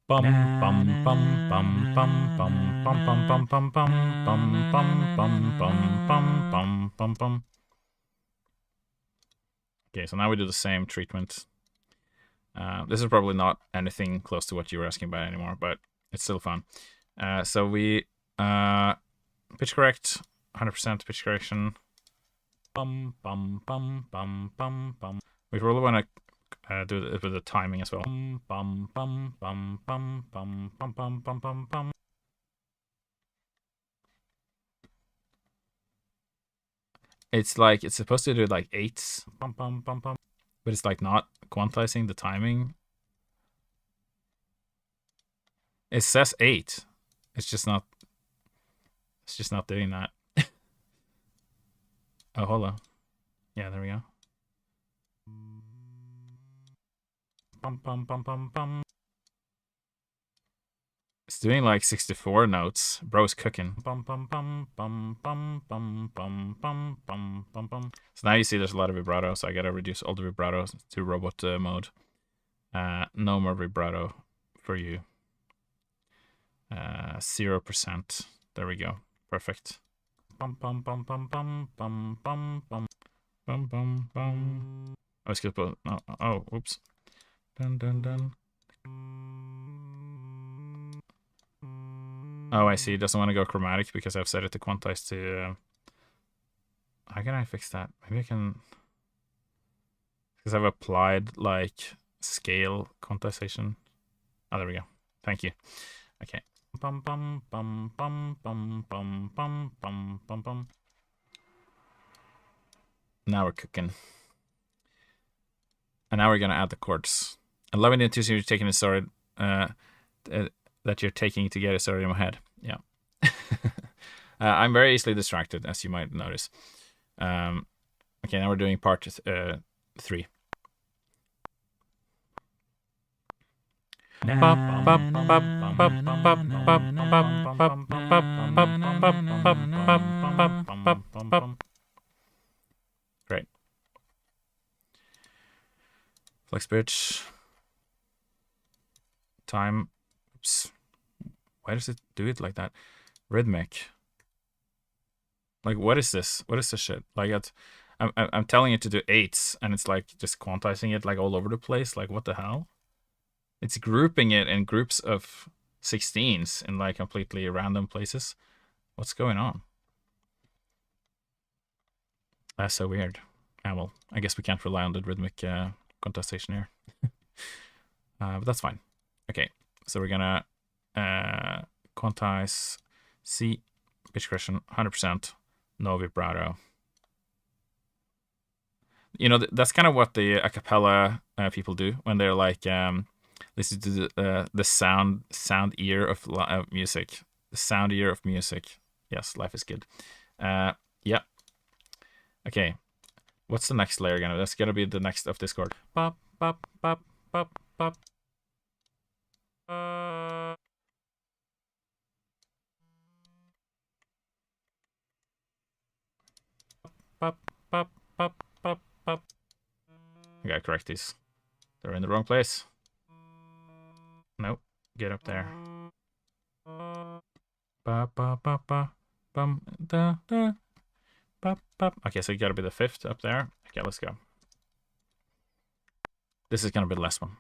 Bum bum bum bum bum bum bum bum bum bum bum bum bum bum bum bum bum bum. Okay, so now we do the same treatment. This is probably not anything close to what you were asking about anymore, but it's still fun. So we pitch correct, 100% pitch correction. Bum bum bum bum bum bum. We probably want to do it with the timing as well. Bum bum bum bum bum bum bum bum bum bum bum. It's like it's supposed to do like eights, bum bum bum bum, but it's like not quantizing the timing. It says 8. It's just not. It's just not doing that. Oh, hold on. Yeah, there we go. Bum bum bum bum bum. It's doing like 64 notes. Bro's cooking. Bum bum bum bum bum bum bum bum bum bum bum. So now you see there's a lot of vibrato, so I gotta reduce all the vibrato to robot mode. No more vibrato for you. 0%. There we go. Perfect. Bum bum bum bum bum bum bum bum bum bum bum. I was gonna put. Oh, oops. Dun dun dun. Oh, I see. It doesn't want to go chromatic because I've set it to quantize to. How can I fix that? Maybe I can. Because I've applied like scale quantization. Oh, there we go. Thank you. Okay. Bum bum bum bum bum bum bum bum bum bum. Now we're cooking. And now we're gonna add the chords. And loving the intuition you're taking it started. That you're taking to get it started in my head. Yeah. I'm very easily distracted, as you might notice. Okay, now we're doing part 3. Great. Flex pitch. Time. Oops. Why does it do it like that? Rhythmic. Like, what is this? What is this shit? Like, I'm telling it to do 8s, and it's like just quantizing it like all over the place. Like, what the hell? It's grouping it in groups of 16s in like completely random places. What's going on? That's so weird. Well, I guess we can't rely on the rhythmic quantization here. But that's fine. Okay, so we're gonna quantize C, pitch correction, 100%, no vibrato. You know, that's kind of what the a cappella people do when they're like listen to the sound ear of music. The sound ear of music. Yes, life is good. Yeah. Okay. What's the next layer gonna be? That's gonna be the next of Discord. Bop, bop, bop, bop, bop. Bop, bop, bop, bop, bop. I gotta correct these. They're in the wrong place. Nope. Get up there. Ba ba ba ba bum da da ba ba. Okay, so you gotta be the 5th up there. Okay, let's go. This is gonna be the last one.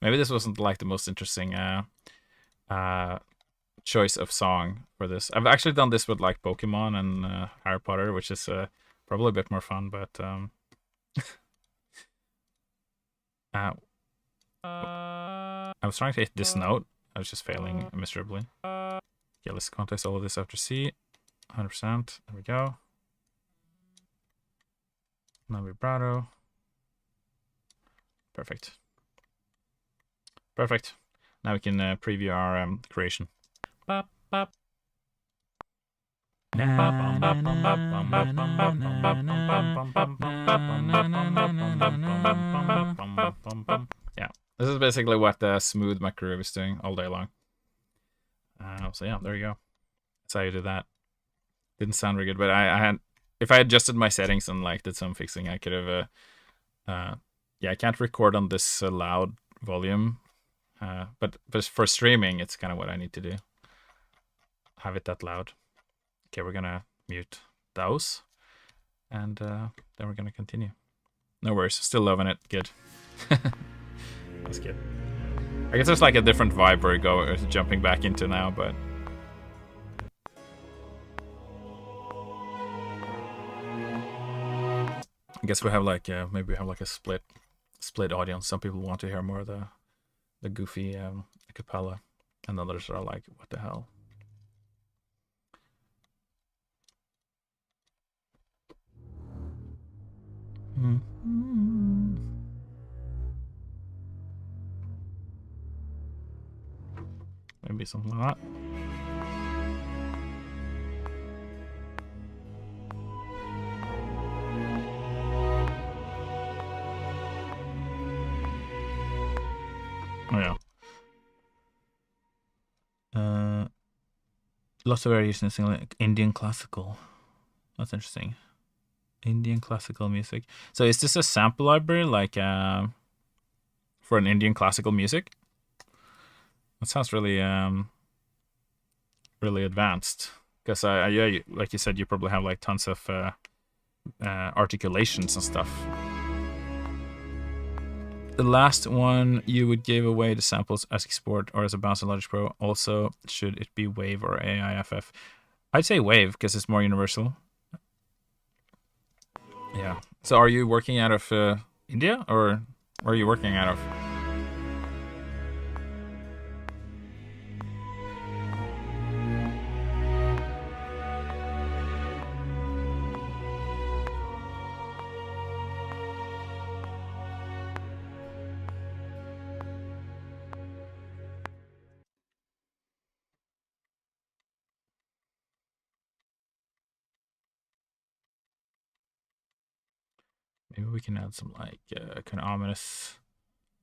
Maybe this wasn't like the most interesting choice of song for this. I've actually done this with like Pokemon and Harry Potter, which is probably a bit more fun, but I was trying to hit this note. I was just failing miserably. Okay, let's quantize all of this after C. 100%. There we go. No vibrato. Perfect. Perfect. Now we can preview our creation. Bop, bop. Yeah, this is basically what the smooth macro is doing all day long. So yeah, there you go. That's how you do that. Didn't sound very good, but I had, if I adjusted my settings and like did some fixing, I could have. Yeah, I can't record on this loud volume, but for streaming, it's kind of what I need to do. Have it that loud. Okay, we're gonna mute those, and then we're gonna continue. No worries, still loving it. Good. That's good. I guess there's like a different vibe where you go jumping back into now, but I guess we have like maybe we have like a split audience. Some people want to hear more of the goofy acapella, and others are like, what the hell. Maybe something like that. Oh yeah. Lots of variations in like Indian classical. That's interesting. Indian classical music. So is this a sample library like for an Indian classical music? That sounds really really advanced. Because yeah, like you said, you probably have like tons of articulations and stuff. The last one, you would give away the samples as export or as a bounce in Logic Pro. Also, should it be Wave or AIFF? I'd say Wave because it's more universal. Yeah. So are you working out of India or where are you working out of? Maybe we can add some like kind of ominous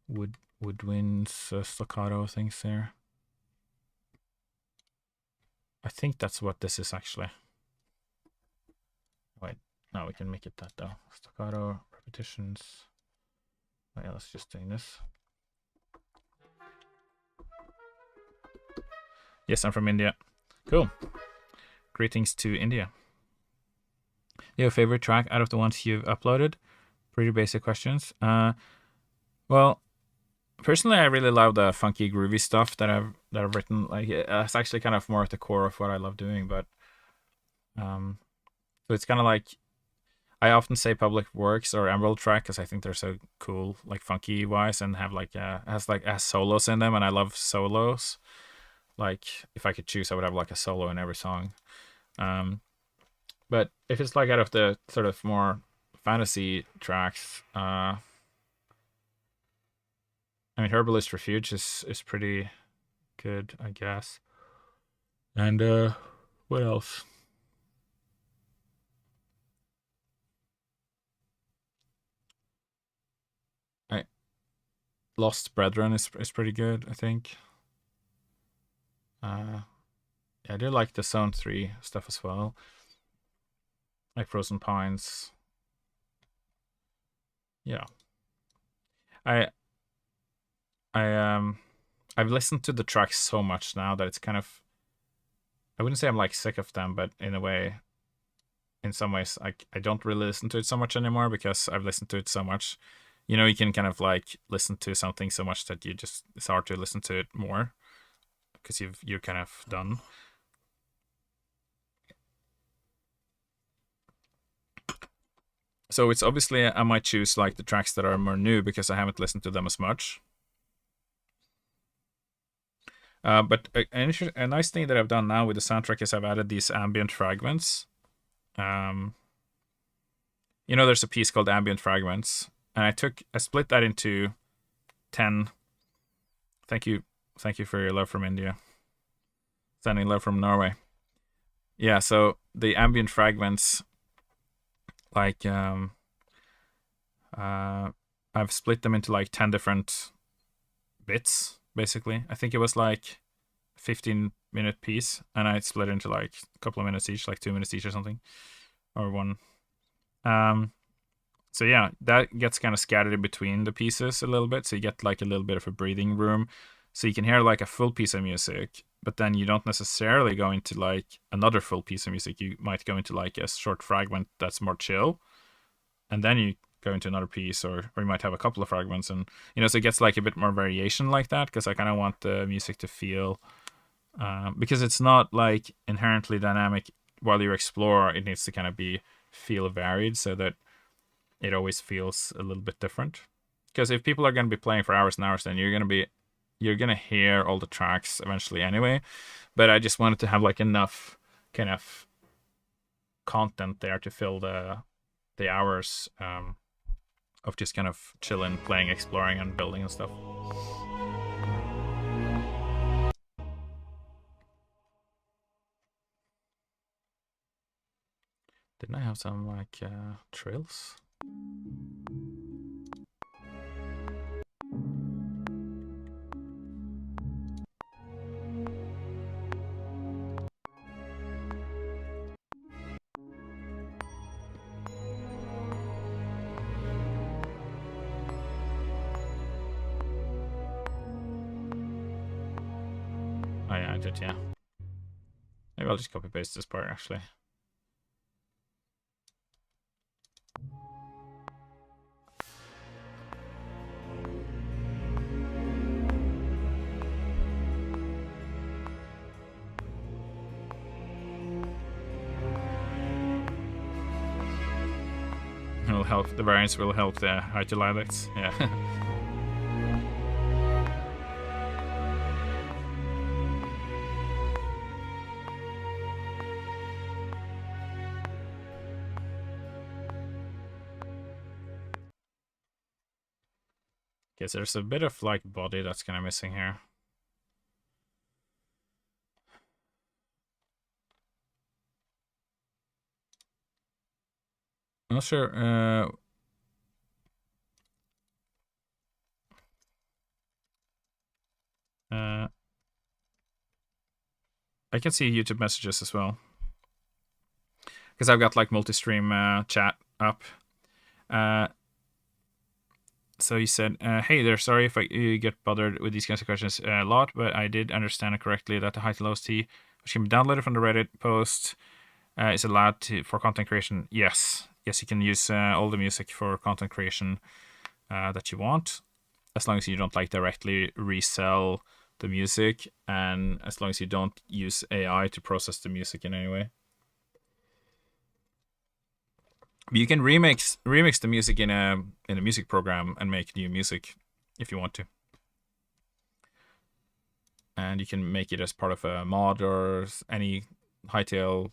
woodwinds staccato things there. I think that's what this is actually. Wait, no, we can make it that though. Staccato repetitions. Oh, yeah, let's just doing this. Yes, I'm from India. Cool. Greetings to India. Your favorite track out of the ones you've uploaded? Pretty basic questions. Well, personally, I really love the funky, groovy stuff that I've written. Like, it's actually kind of more at the core of what I love doing. But so it's kind of like I often say Public Works or Emerald Track because I think they're so cool, like funky wise, and have like has solos in them, and I love solos. Like, if I could choose, I would have like a solo in every song. But if it's like out of the sort of more fantasy tracks, I mean, Herbalist Refuge is pretty good, I guess. And what else? Lost Brethren is pretty good, I think. Yeah, I do like the Zone 3 stuff as well. Like Frozen Pines. Yeah. I've listened to the tracks so much now that it's kind of, I wouldn't say I'm like sick of them, but in a way, in some ways, I don't really listen to it so much anymore because I've listened to it so much. You know, you can kind of like listen to something so much that it's hard to listen to it more because you're kind of done. So it's obviously I might choose like the tracks that are more new because I haven't listened to them as much. But a nice thing that I've done now with the soundtrack is I've added these ambient fragments. You know, there's a piece called ambient fragments, and I split that into 10. Thank you for your love from India. Sending love from Norway. Yeah, so the ambient fragments, like I've split them into like 10 different bits, basically. I think it was like 15-minute piece, and I split it into like a couple of minutes each, like 2 minutes each or something, or one. So yeah, that gets kind of scattered in between the pieces a little bit, so you get like a little bit of a breathing room, so you can hear like a full piece of music, but then you don't necessarily go into like another full piece of music. You might go into like a short fragment that's more chill, and then you go into another piece, or you might have a couple of fragments, and so it gets like a bit more variation like that, because I kind of want the music to feel, because it's not like inherently dynamic while you explore. It needs to kind of feel varied, so that it always feels a little bit different. Because if people are going to be playing for hours and hours, then you're going to hear all the tracks eventually anyway. But I just wanted to have like enough kind of content there to fill the hours of just kind of chilling, playing, exploring, and building and stuff. Didn't I have some like trills? Oh yeah, I did, yeah. Maybe I'll just copy paste this part actually. It'll help, the variance will help the highlights, yeah. Okay, so there's a bit of like body that's kind of missing here. I'm not sure. I can see YouTube messages as well, because I've got like multi-stream chat up. So he said, hey there, sorry if you get bothered with these kinds of questions a lot, but I did understand it correctly that the Heightel OST, which can be downloaded from the Reddit post, is allowed for content creation. Yes, you can use all the music for content creation that you want, as long as you don't like directly resell the music, and as long as you don't use AI to process the music in any way. You can remix the music in a music program and make new music if you want to. And you can make it as part of a mod or any Hytale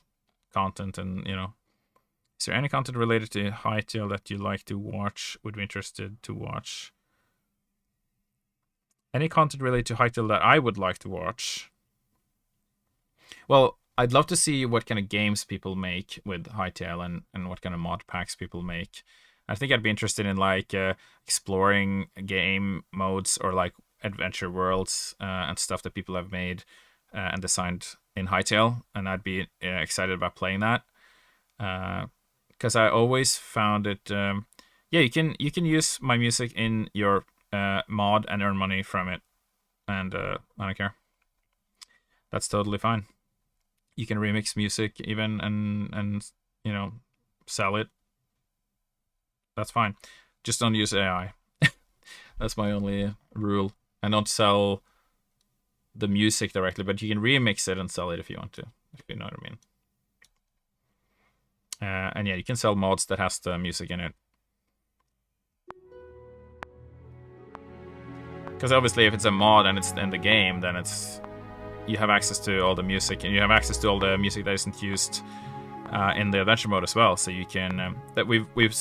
content, and is there any content related to Hytale that you like to watch, would be interested to watch? Any content related to Hytale that I would like to watch? Well, I'd love to see what kind of games people make with Hytale, and what kind of mod packs people make. I think I'd be interested in like exploring game modes, or like adventure worlds and stuff that people have made and designed in Hytale, and I'd be excited about playing that. Because I always found it, yeah, you can use my music in your mod and earn money from it, and I don't care. That's totally fine. You can remix music even, and sell it. That's fine. Just don't use AI. That's my only rule. And don't sell the music directly, but you can remix it and sell it if you want to, if you know what I mean. And yeah, you can sell mods that has the music in it. Because obviously if it's a mod and it's in the game, then it's you have access to all the music, and you have access to all the music that isn't used in the adventure mode as well. So you can that we've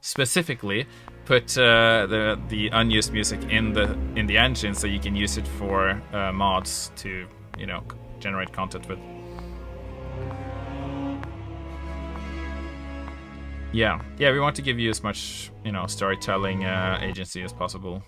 specifically put the unused music in the engine, so you can use it for mods to generate content with. Yeah, we want to give you as much storytelling agency as possible.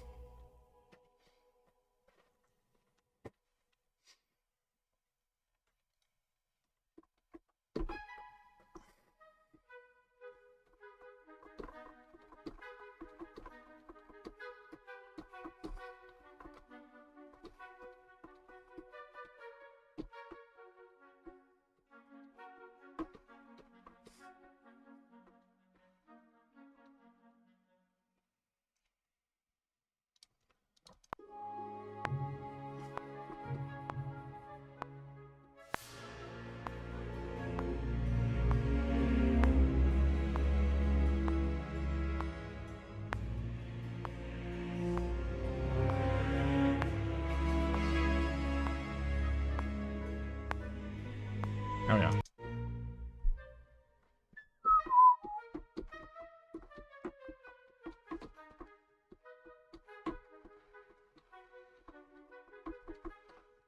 Oh yeah.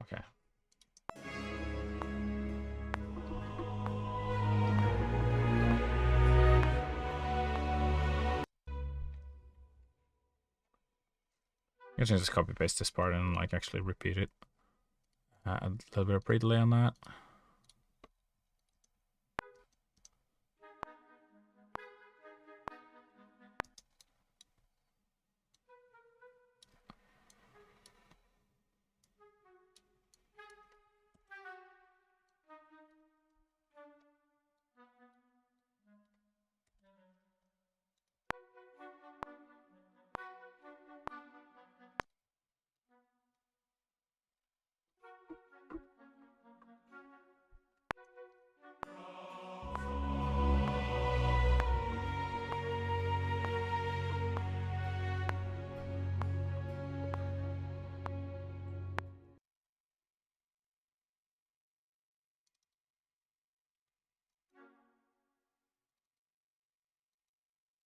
Okay. I can just copy paste this part and like actually repeat it. A little bit of pre-delay on that.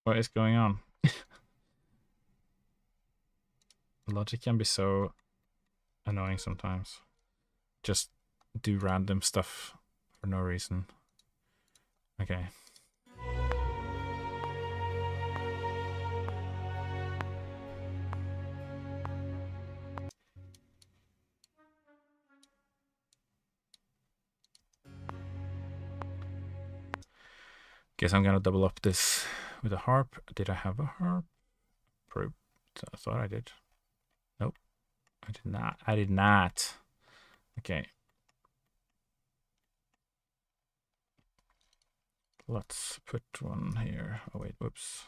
What is going on? Logic can be so annoying sometimes. Just do random stuff for no reason. Okay. Guess I'm gonna double up this with a harp. Did I have a harp? I thought I did. Nope. I did not. I did not. Okay. Let's put one here. Oh wait, whoops.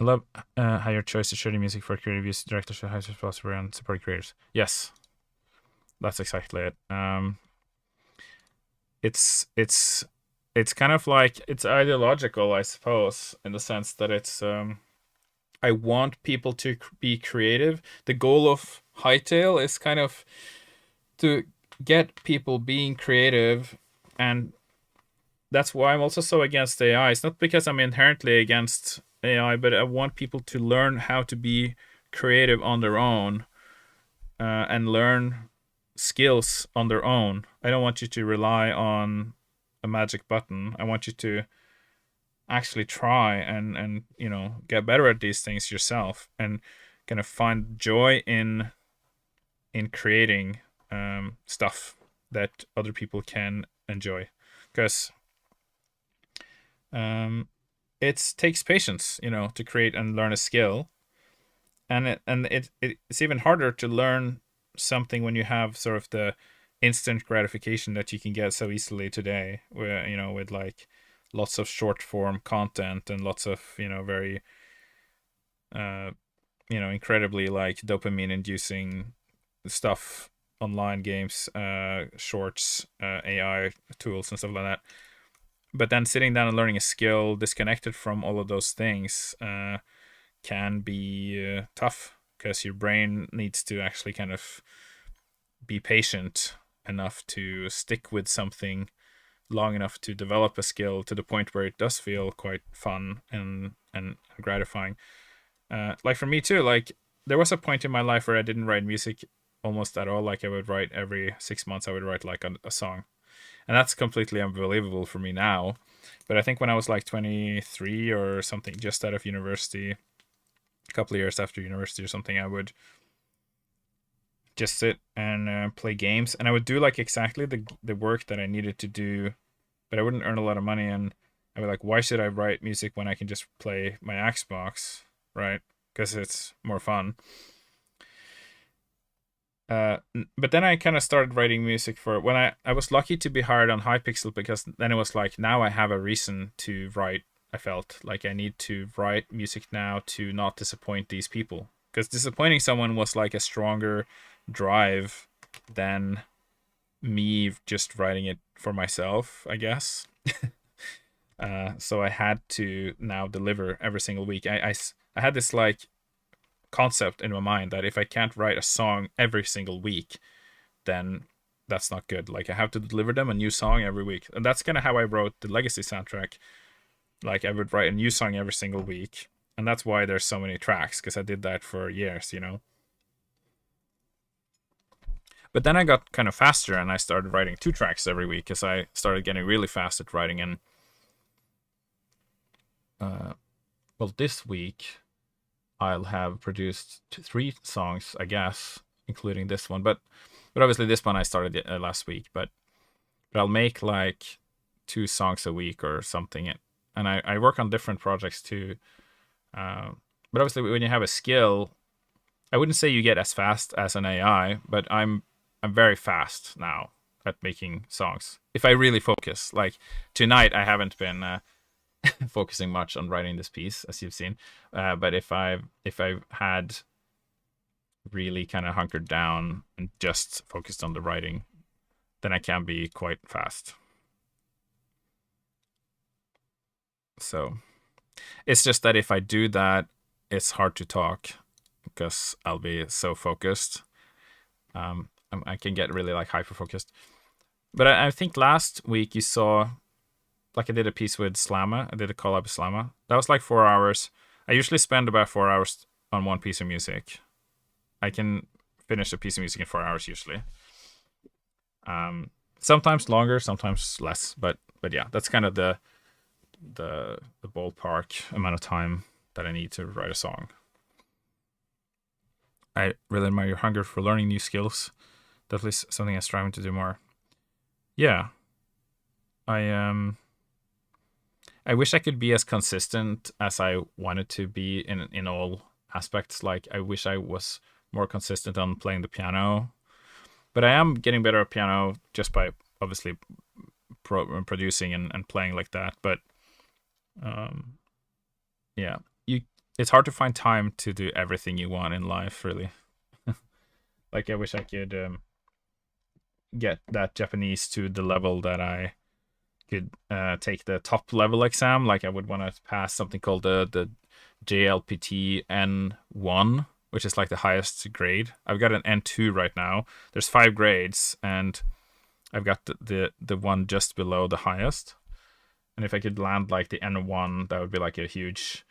I love how your choice to share the music for creative use directors to highest possible and support creators. Yes, that's exactly it. It's kind of like it's ideological, I suppose, in the sense that it's I want people to be creative. The goal of Hightail is kind of to get people being creative, and that's why I'm also so against AI. It's not because I'm inherently against AI, but I want people to learn how to be creative on their own and learn skills on their own. I don't want you to rely on a magic button. I want you to actually try and get better at these things yourself and kind of find joy in creating stuff that other people can enjoy, because it takes patience, to create and learn a skill, and it's even harder to learn something when you have sort of the instant gratification that you can get so easily today, where with like lots of short form content and lots of very incredibly like dopamine inducing stuff online games, shorts, AI tools, and stuff like that. But then sitting down and learning a skill disconnected from all of those things can be tough, because your brain needs to actually kind of be patient enough to stick with something long enough to develop a skill to the point where it does feel quite fun and gratifying. Like for me too, like there was a point in my life where I didn't write music almost at all. Like I would write every 6 months, I would write like a song, and that's completely unbelievable for me now. But I think when I was like 23 or something, just out of university, a couple of years after university or something, I would just sit and play games, and I would do like exactly the work that I needed to do, but I wouldn't earn a lot of money. And I would like, why should I write music when I can just play my Xbox, right? Because it's more fun. But then I kind of started writing music for when I was lucky to be hired on Hypixel, because then it was like, now I have a reason to write. I felt like I need to write music now to not disappoint these people, because disappointing someone was like a stronger drive than me just writing it for myself, I guess. So I had to now deliver every single week. I had this like concept in my mind that if I can't write a song every single week, then that's not good. Like I have to deliver them a new song every week. And that's kind of how I wrote the Legacy soundtrack. Like I would write a new song every single week. And that's why there's so many tracks, because I did that for years, you know. But then I got kind of faster and I started writing 2 tracks every week, because I started getting really fast at writing. And well, this week I'll have produced 3 songs, I guess, including this one. But obviously this one I started last week. But I'll make like 2 songs a week or something. And I work on different projects too. But obviously when you have a skill, I wouldn't say you get as fast as an AI, but I'm very fast now at making songs if I really focus. Like tonight I haven't been focusing much on writing this piece, as you've seen. But if I've had really kind of hunkered down and just focused on the writing, then I can be quite fast. So it's just that if I do that, it's hard to talk because I'll be so focused. I can get really like hyper focused. But I think last week you saw, like I did a piece with Slamma. I did a collab with Slamma. That was like 4 hours. I usually spend about 4 hours on one piece of music. I can finish a piece of music in 4 hours usually. Sometimes longer, sometimes less. But yeah, that's kind of the ballpark amount of time that I need to write a song. I really admire your hunger for learning new skills. Definitely something I'm striving to do more. Yeah. I wish I could be as consistent as I wanted to be in all aspects. Like I wish I was more consistent on playing the piano. But I am getting better at piano just by obviously producing and playing like that. But yeah, it's hard to find time to do everything you want in life, really. Like I wish I could get that Japanese to the level that I could take the top level exam. Like I would want to pass something called the JLPT N1, which is like the highest grade. I've got an N2 right now. There's 5 grades, and I've got the one just below the highest. And if I could land like the N1, that would be like a huge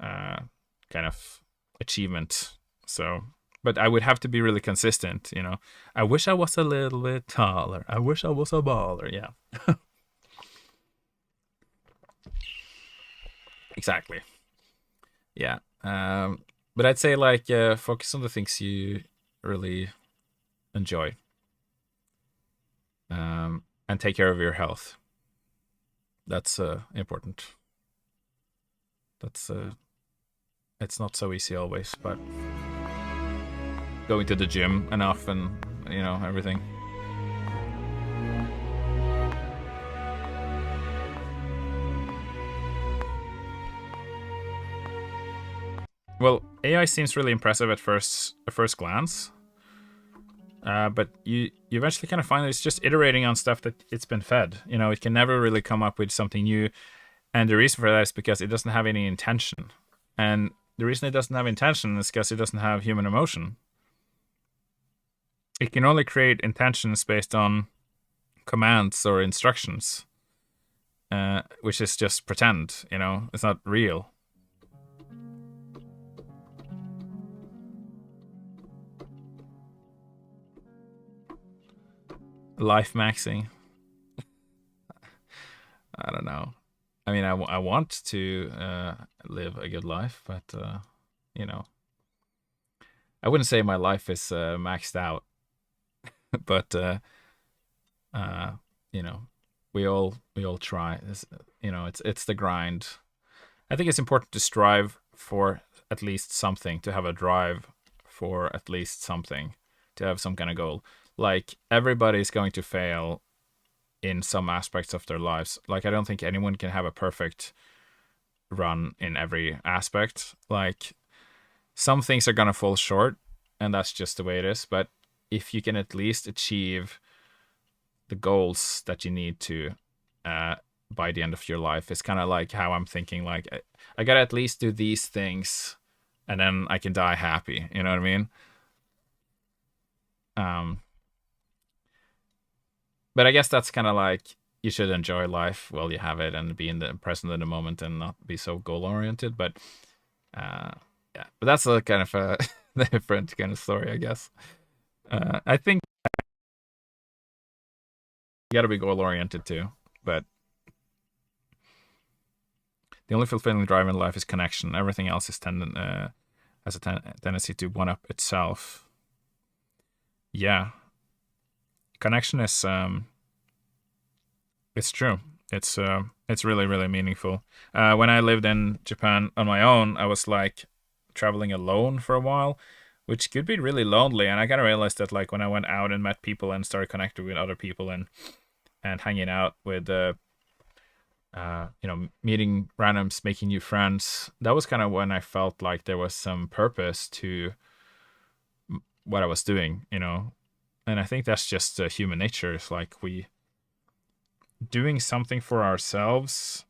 kind of achievement. So, but I would have to be really consistent, you know. I wish I was a little bit taller. I wish I was a baller. Yeah. Exactly. Yeah. But I'd say like focus on the things you really enjoy. And take care of your health. That's important. That's it's not so easy always, but going to the gym enough and everything. Well, AI seems really impressive at first glance. But you eventually kind of find that it's just iterating on stuff that it's been fed. You know, it can never really come up with something new. And the reason for that is because it doesn't have any intention. And the reason it doesn't have intention is because it doesn't have human emotion. It can only create intentions based on commands or instructions, which is just pretend, you know, it's not real. Life maxing. I don't know. I mean, I want to live a good life, but, you know, I wouldn't say my life is maxed out, but, you know, we all try. You know, it's the grind. I think it's important to strive for at least something, to have a drive for at least something, to have some kind of goal. Like, everybody's going to fail in some aspects of their lives. Like, I don't think anyone can have a perfect run in every aspect. Like, some things are gonna fall short, and that's just the way it is. But if you can at least achieve the goals that you need to by the end of your life, it's kind of like how I'm thinking. Like, I gotta at least do these things, and then I can die happy. You know what I mean? Um, but I guess that's kind of like, you should enjoy life while you have it and be in the present in the moment and not be so goal oriented. But yeah, but that's a kind of a different kind of story, I guess. I think you got to be goal oriented too, but the only fulfilling drive in life is connection. Everything else is has a tendency to one up itself. Yeah, connection is it's true. It's really really meaningful. When I lived in Japan on my own, I was like traveling alone for a while, which could be really lonely. And I kind of realized that, like, when I went out and met people and started connecting with other people and hanging out with you know, meeting randoms, making new friends, that was kind of when I felt like there was some purpose to what I was doing, you know. And I think that's just human nature. It's like, we doing something for ourselves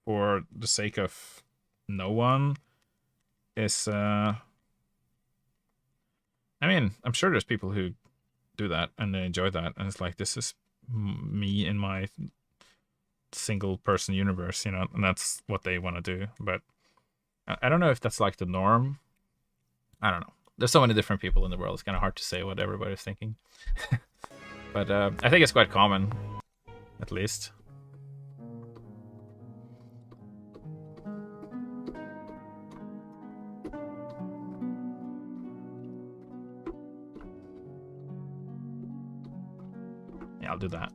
for the sake of no one is I mean, I'm sure there's people who do that and they enjoy that, and it's like, this is me in my single person universe, you know, and that's what they want to do. But I don't know if that's like the norm. I don't know. There's so many different people in the world. It's kind of hard to say what everybody's thinking. But I think it's quite common, at least. Yeah, I'll do that.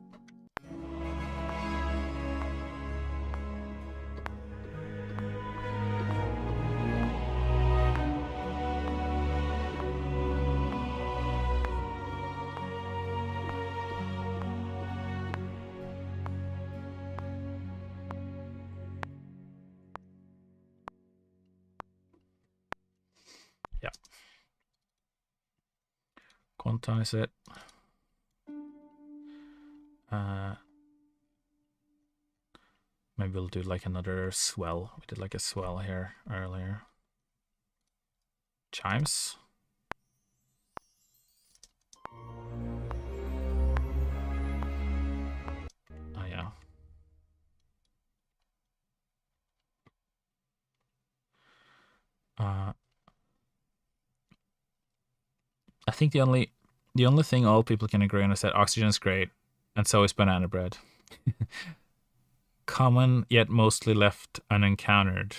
Yeah. Quantize it. Maybe we'll do like another swell. We did like a swell here earlier. Chimes. Oh yeah. I think the only thing all people can agree on is that oxygen is great, and so is banana bread. Common yet mostly left unencountered.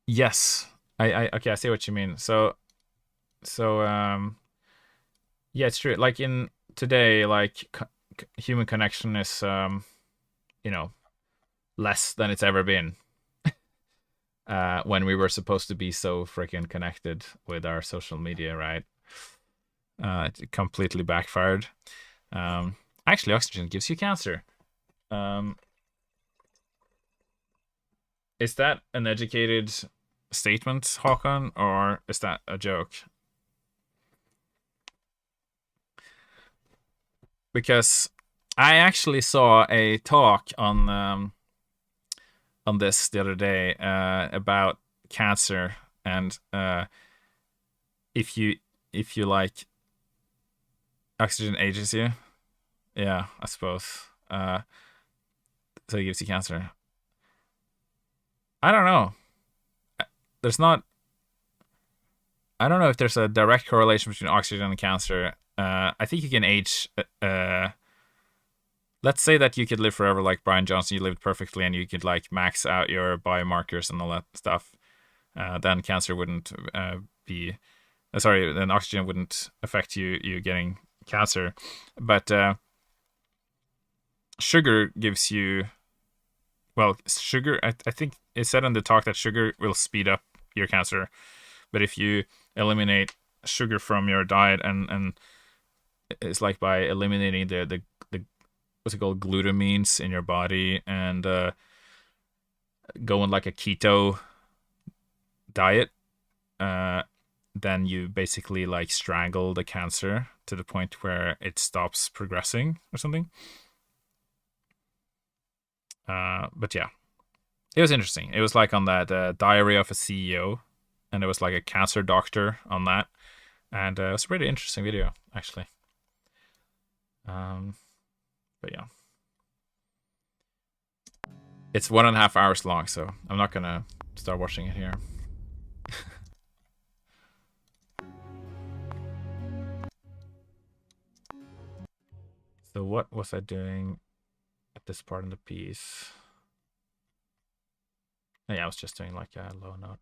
Yes, I okay, I see what you mean. So yeah, it's true. Like, in today, like, human connection is you know, less than it's ever been. When we were supposed to be so freaking connected with our social media, right? It completely backfired. Actually, oxygen gives you cancer. Is that an educated statement, Håkon, or is that a joke? Because I actually saw a talk on this the other day about cancer, and if you like, oxygen ages you. Yeah, I suppose. So it gives you cancer. I don't know. There's not. I don't know if there's a direct correlation between oxygen and cancer. I think you can age. Let's say that you could live forever like Brian Johnson. You lived perfectly, and you could like max out your biomarkers and all that stuff. Then cancer wouldn't be. Sorry, then oxygen wouldn't affect you getting cancer. But sugar gives you. Well, sugar. I think it said in the talk that sugar will speed up your cancer. But if you eliminate sugar from your diet, and it's like by eliminating the what's it called, glutamines in your body, and going like a keto diet, then you basically like strangle the cancer to the point where it stops progressing or something. But yeah, it was interesting. It was like on that Diary of a CEO, and it was like a cancer doctor on that, and it was a pretty interesting video actually. But yeah, it's 1.5 hours long, so I'm not gonna start watching it here. So what was I doing at this part in the piece? Oh, yeah, I was just doing like a low note.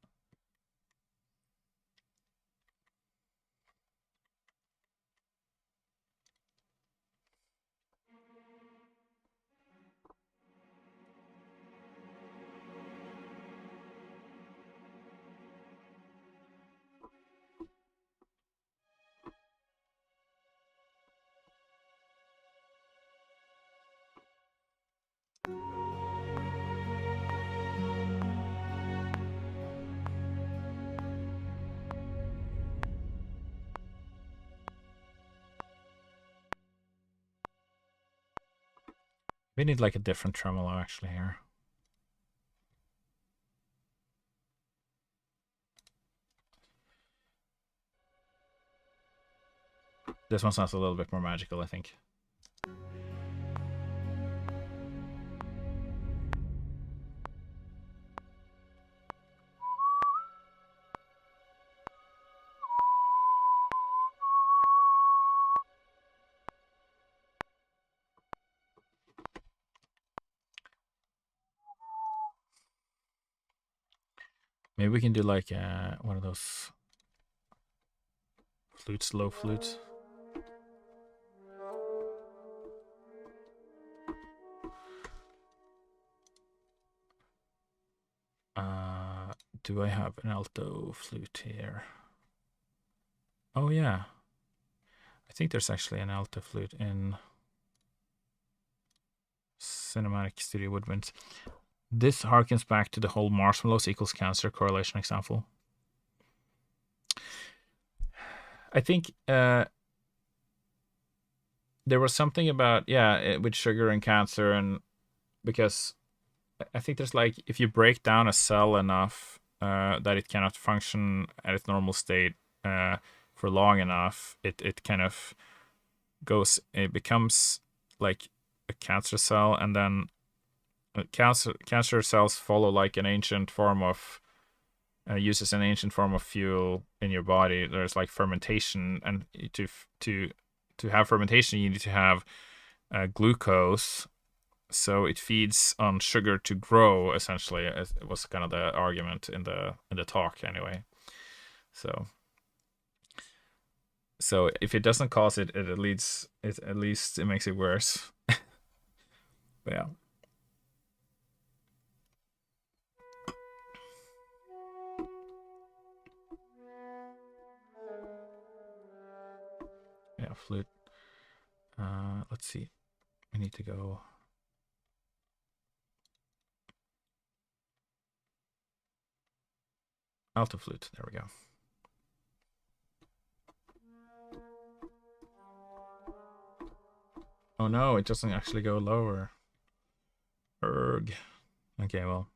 We need like a different tremolo actually here. This one sounds a little bit more magical, I think. Maybe we can do like one of those flutes, low flutes. Do I have an alto flute here? Oh yeah, I think there's actually an alto flute in Cinematic Studio Woodwinds. This harkens back to the whole marshmallows equals cancer correlation example. I think there was something about, with sugar and cancer, and because I think there's like, if you break down a cell enough that it cannot function at its normal state for long enough, it kind of it becomes like a cancer cell, and then cancer cells follow like an ancient form of uses an ancient form of fuel in your body. There's like fermentation, and to have fermentation, you need to have glucose. So it feeds on sugar to grow. Essentially, it was kind of the argument in the talk, anyway. So if it doesn't cause it, at least it makes it worse. But yeah. Yeah, flute. Let's see. We need to go. Alto flute. There we go. Oh no, it doesn't actually go lower. Erg. Okay, well,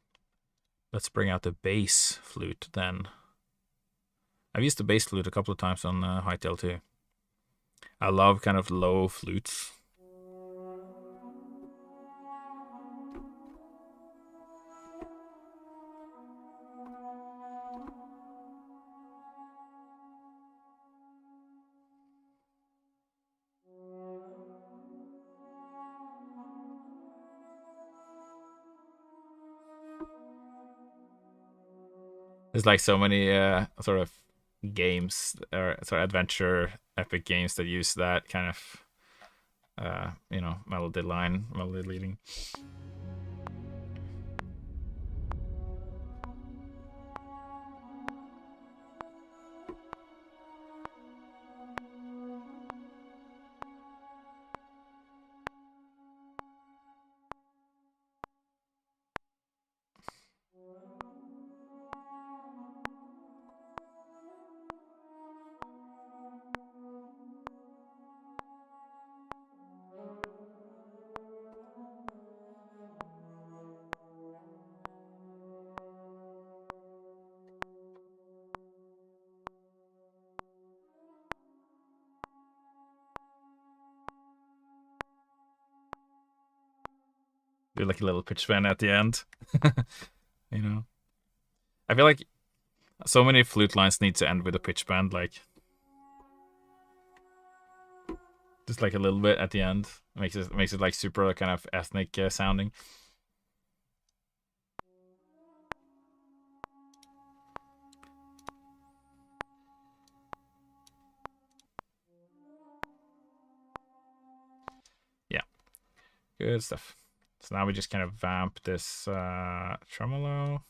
let's bring out the bass flute then. I've used the bass flute a couple of times on Hytale too. I love kind of low flutes. There's like so many sort of games or sort of adventure epic games that use that kind of melody leading. Do like a little pitch bend at the end. You know, I feel like so many flute lines need to end with a pitch bend, like just like a little bit at the end. Makes it like super kind of ethnic sounding. Yeah, good stuff. So now we just kind of vamp this tremolo.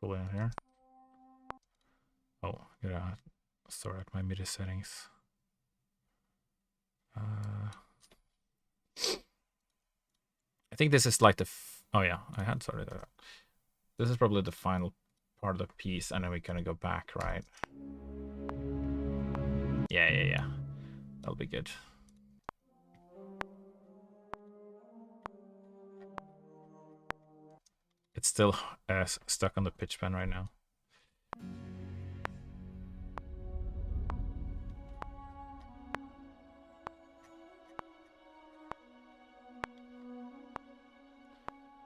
Pull in here. Oh, I gotta sort out my MIDI settings. I think this is like the. Oh yeah, I had sorted that out. This is probably the final part of the piece, and then we kind of go back, right? Yeah. That'll be good. It's still stuck on the pitch bend right now.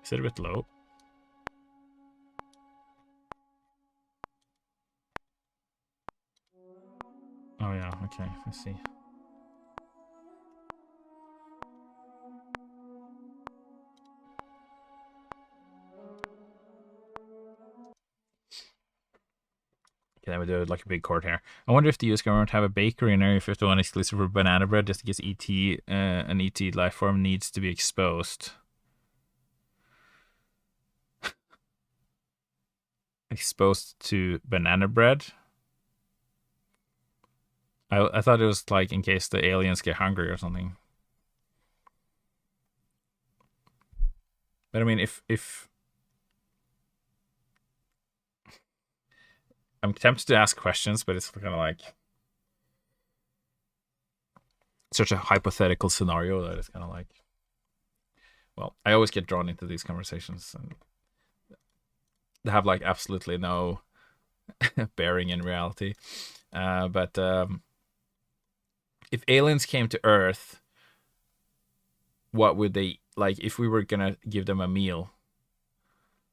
Is it a bit low? Oh yeah, okay, I see. Okay, then we do like a big chord here. I wonder if the US government have a bakery in Area 51 exclusive for banana bread, just in case an ET life form needs to be exposed. Exposed to banana bread? I thought it was like in case the aliens get hungry or something. But I mean, if I'm tempted to ask questions, but it's kind of like such a hypothetical scenario that it's kind of like, well, I always get drawn into these conversations and they have like absolutely no bearing in reality. But if aliens came to Earth, what would they like? If we were gonna give them a meal,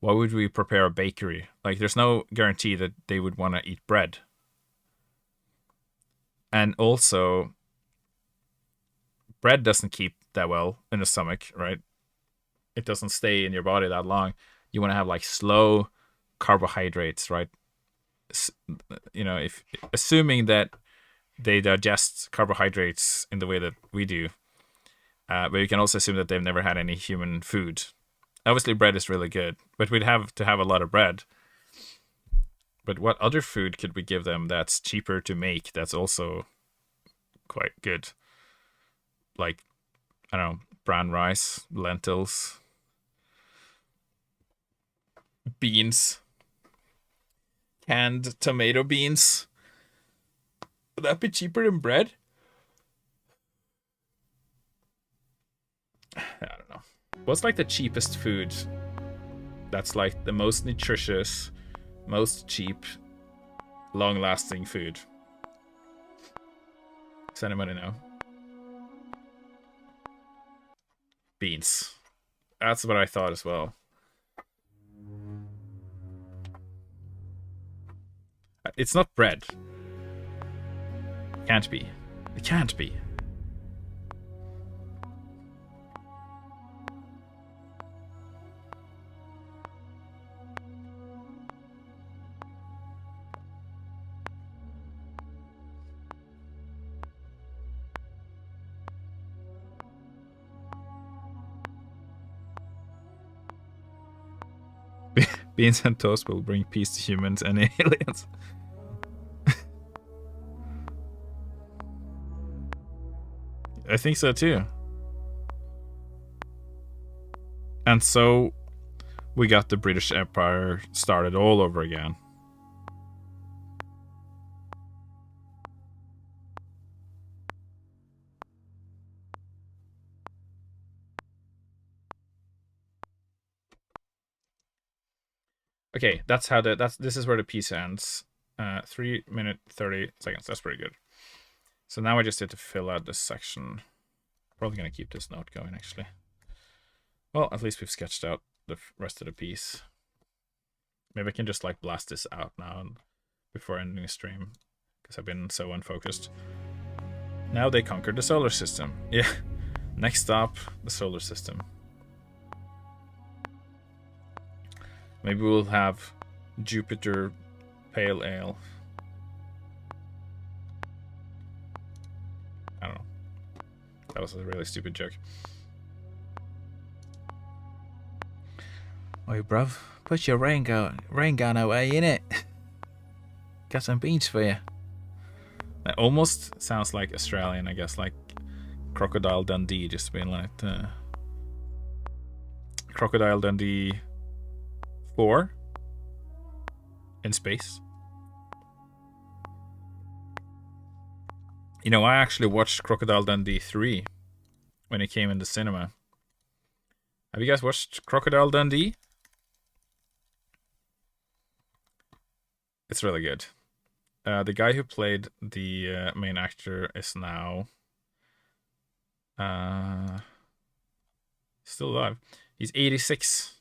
why would we prepare a bakery? Like, there's no guarantee that they would want to eat bread. And also, bread doesn't keep that well in the stomach, right? It doesn't stay in your body that long. You want to have like slow carbohydrates, right? You know, if assuming that they digest carbohydrates in the way that we do, but you can also assume that they've never had any human food. Obviously, bread is really good, but we'd have to have a lot of bread. But what other food could we give them that's cheaper to make that's also quite good? Like, I don't know, brown rice, lentils. Beans. Canned tomato beans. Would that be cheaper than bread? I don't know. What's like the cheapest food that's like the most nutritious, most cheap, long-lasting food? Does anybody know? Beans. That's what I thought as well. It's not bread. Can't be. It can't be. Beans and toast will bring peace to humans and aliens. I think so too. And so we got the British Empire started all over again. Okay, this is where the piece ends. 3 minutes 30 seconds. That's pretty good. So now I just need to fill out this section. Probably gonna keep this note going actually. Well, at least we've sketched out the rest of the piece. Maybe I can just like blast this out now before ending the stream, because I've been so unfocused. Now they conquered the solar system. Yeah. Next stop, the solar system. Maybe we'll have Jupiter Pale Ale. I don't know. That was a really stupid joke. Oi, bruv, put your rain gun away, innit? Got some beans for you. That almost sounds like Australian, I guess, like Crocodile Dundee, just being like Crocodile Dundee 4 in space. You know, I actually watched Crocodile Dundee 3 when it came in the cinema. Have you guys watched Crocodile Dundee? It's really good. The guy who played the main actor is now still alive. He's 86.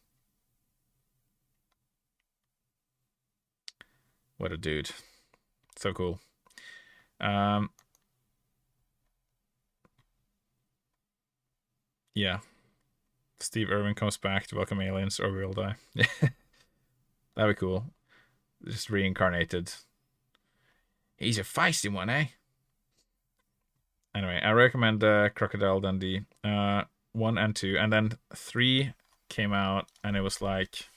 What a dude. So cool. Yeah. Steve Irwin comes back to welcome aliens or we'll die. That'd be cool. Just reincarnated. He's a feisty one, eh? Anyway, I recommend Crocodile Dundee 1 and 2, and then 3 came out, and it was like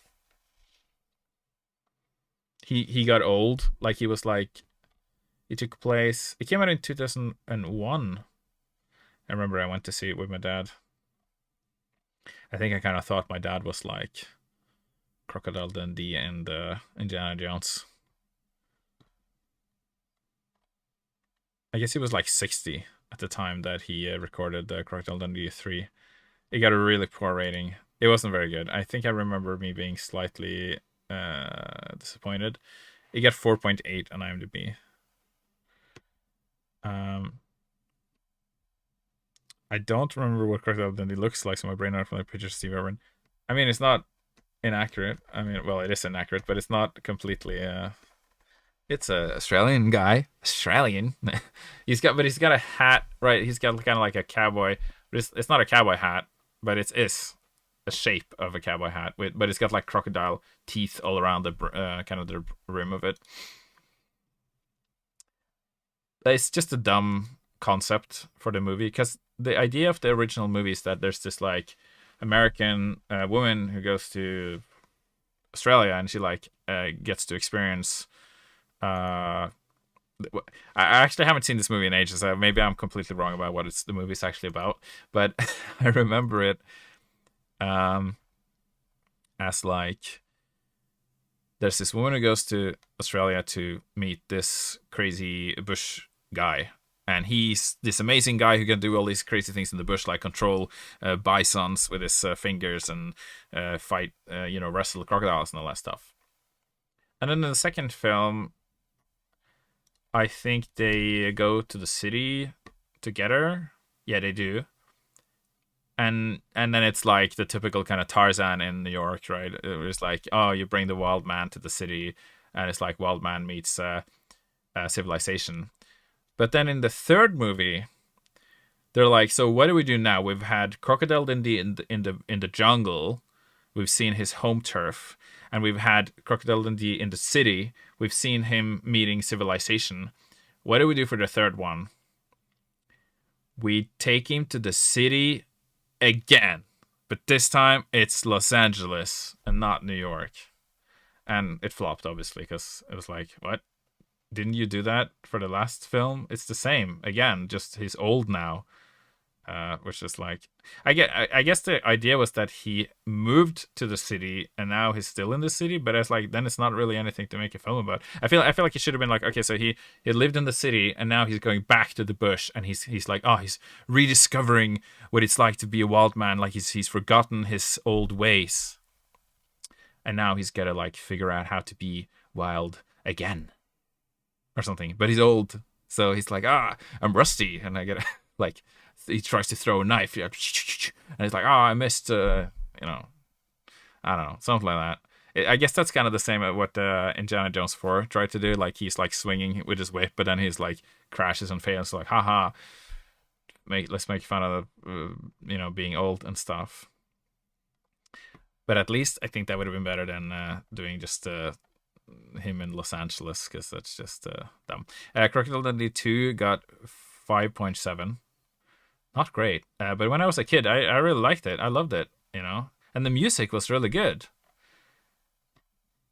he got old. Like he was like it took place. It came out in 2001. I remember I went to see it with my dad. I think I kind of thought my dad was like Crocodile Dundee and Indiana Jones. I guess he was like 60 at the time that he recorded Crocodile Dundee 3. It got a really poor rating. It wasn't very good. I think I remember me being slightly disappointed. It got 4.8 on IMDb. I don't remember what Crocodile Dundee looks like, so my brain automatically pictures Steve Irwin. I mean, it's not inaccurate. I mean, well, it is inaccurate, but it's not completely. It's a Australian guy. Australian. he's got a hat, right? He's got kind of like a cowboy. But it's not a cowboy hat, but it's a shape of a cowboy hat. But it's got like crocodile teeth all around the kind of the rim of it. It's just a dumb concept for the movie, because the idea of the original movie is that there's this like American woman who goes to Australia and she like gets to experience. I actually haven't seen this movie in ages. So maybe I'm completely wrong about what the movie's actually about, but I remember it as like there's this woman who goes to Australia to meet this crazy bush guy. And he's this amazing guy who can do all these crazy things in the bush, like control bisons with his fingers and fight, wrestle crocodiles and all that stuff. And then in the second film, I think they go to the city together. Yeah, they do. And then it's like the typical kind of Tarzan in New York, right? It's like, oh, you bring the wild man to the city, and it's like wild man meets civilization. But then in the third movie, they're like, so what do we do now? We've had Crocodile Dundee in the jungle. We've seen his home turf, and we've had Crocodile Dundee in the city. We've seen him meeting civilization. What do we do for the third one? We take him to the city again, but this time it's Los Angeles and not New York. And it flopped, obviously, because it was like, what? Didn't you do that for the last film? It's the same again, just he's old now, which is like, I guess the idea was that he moved to the city and now he's still in the city, but it's like, then it's not really anything to make a film about. I feel like it should have been like, okay, so he lived in the city and now he's going back to the bush, and he's like, oh, he's rediscovering what it's like to be a wild man, like he's forgotten his old ways, and now he's got to like figure out how to be wild again or something. But he's old, so he's like, I'm rusty, and I get like, he tries to throw a knife, and he's like, I missed, I don't know, something like that. I guess that's kind of the same at what Indiana Jones 4 tried to do. Like, he's like swinging with his whip, but then he's like crashes and fails. So like, haha, let's make fun of being old and stuff. But at least I think that would have been better than doing just him in Los Angeles, because that's just dumb. Crocodile Dundee 2 got 5.7. Not great, but when I was a kid, I really liked it. I loved it, and the music was really good.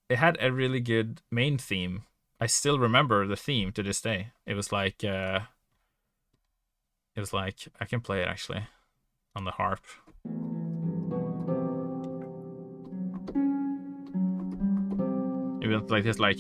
It had a really good main theme. I still remember the theme to this day. It was like I can play it actually on the harp. It was like this, like.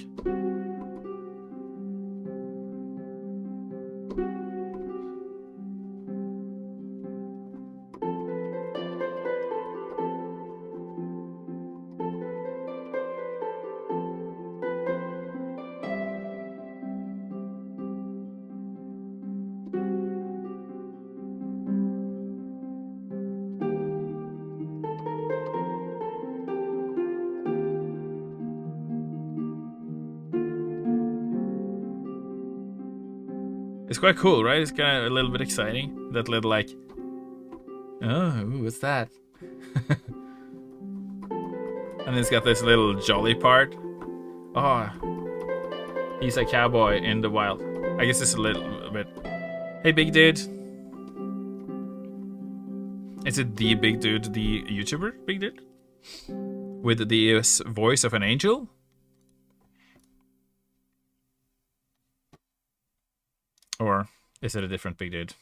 It's quite cool, right? It's kind of a little bit exciting. That little like, oh, what's that? And it's got this little jolly part. Oh, he's a cowboy in the wild. I guess it's a little bit. Hey, big dude. Is it the big dude, the YouTuber big dude? With the voice of an angel? Or is it a different big dude?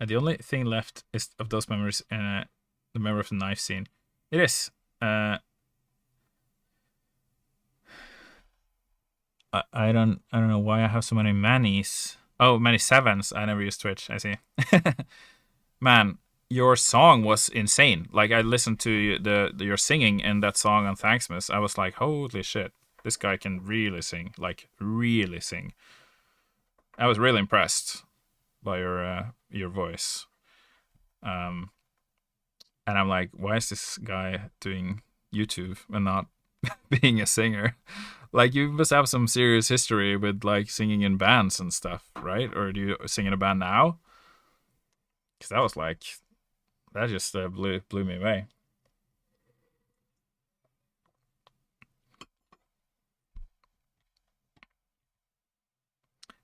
And the only thing left is of those memories the memory of the knife scene. It is. I don't know why I have so many Mannies. Oh, many sevens. I never used Twitch. I see. Man, your song was insane. Like, I listened to your singing in that song on Thanksmas. I was like, holy shit, this guy can really sing. Like, really sing. I was really impressed by your voice. And I'm like, why is this guy doing YouTube and not being a singer? Like, you must have some serious history with like singing in bands and stuff, right? Or do you sing in a band now? Because that was like, that just blew me away.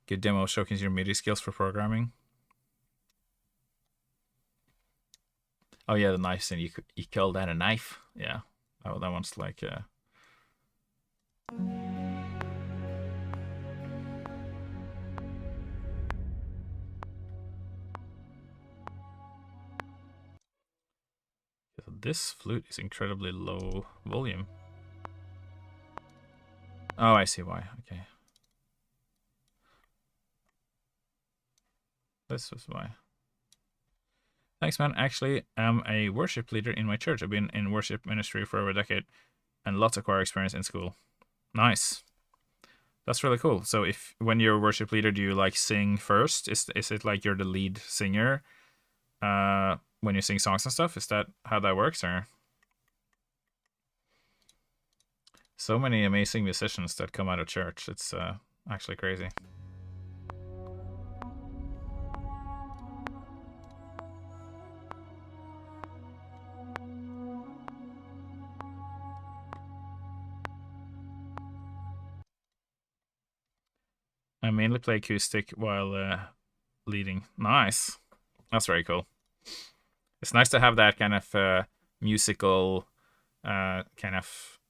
Good demo showcasing your MIDI skills for programming. Oh yeah, the knife scene. You call that a knife? Yeah. Oh, that one's like. So this flute is incredibly low volume. Oh, I see why. Okay. This was why. Thanks, man. Actually, I'm a worship leader in my church. I've been in worship ministry for over a decade and lots of choir experience in school. Nice. That's really cool. So when you're a worship leader, do you like sing first? Is it like you're the lead singer when you sing songs and stuff? Is that how that works? Or so many amazing musicians that come out of church. It's actually crazy. I mainly play acoustic while leading. Nice. That's very cool. It's nice to have that kind of musical kind of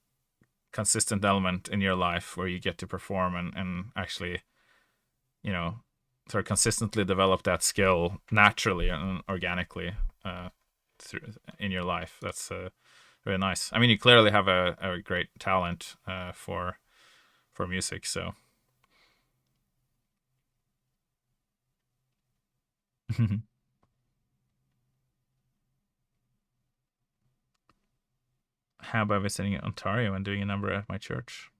consistent element in your life where you get to perform and actually, you know, sort of consistently develop that skill naturally and organically in your life. That's very nice. I mean, you clearly have a great talent for music, so. How about visiting Ontario and doing a number at my church?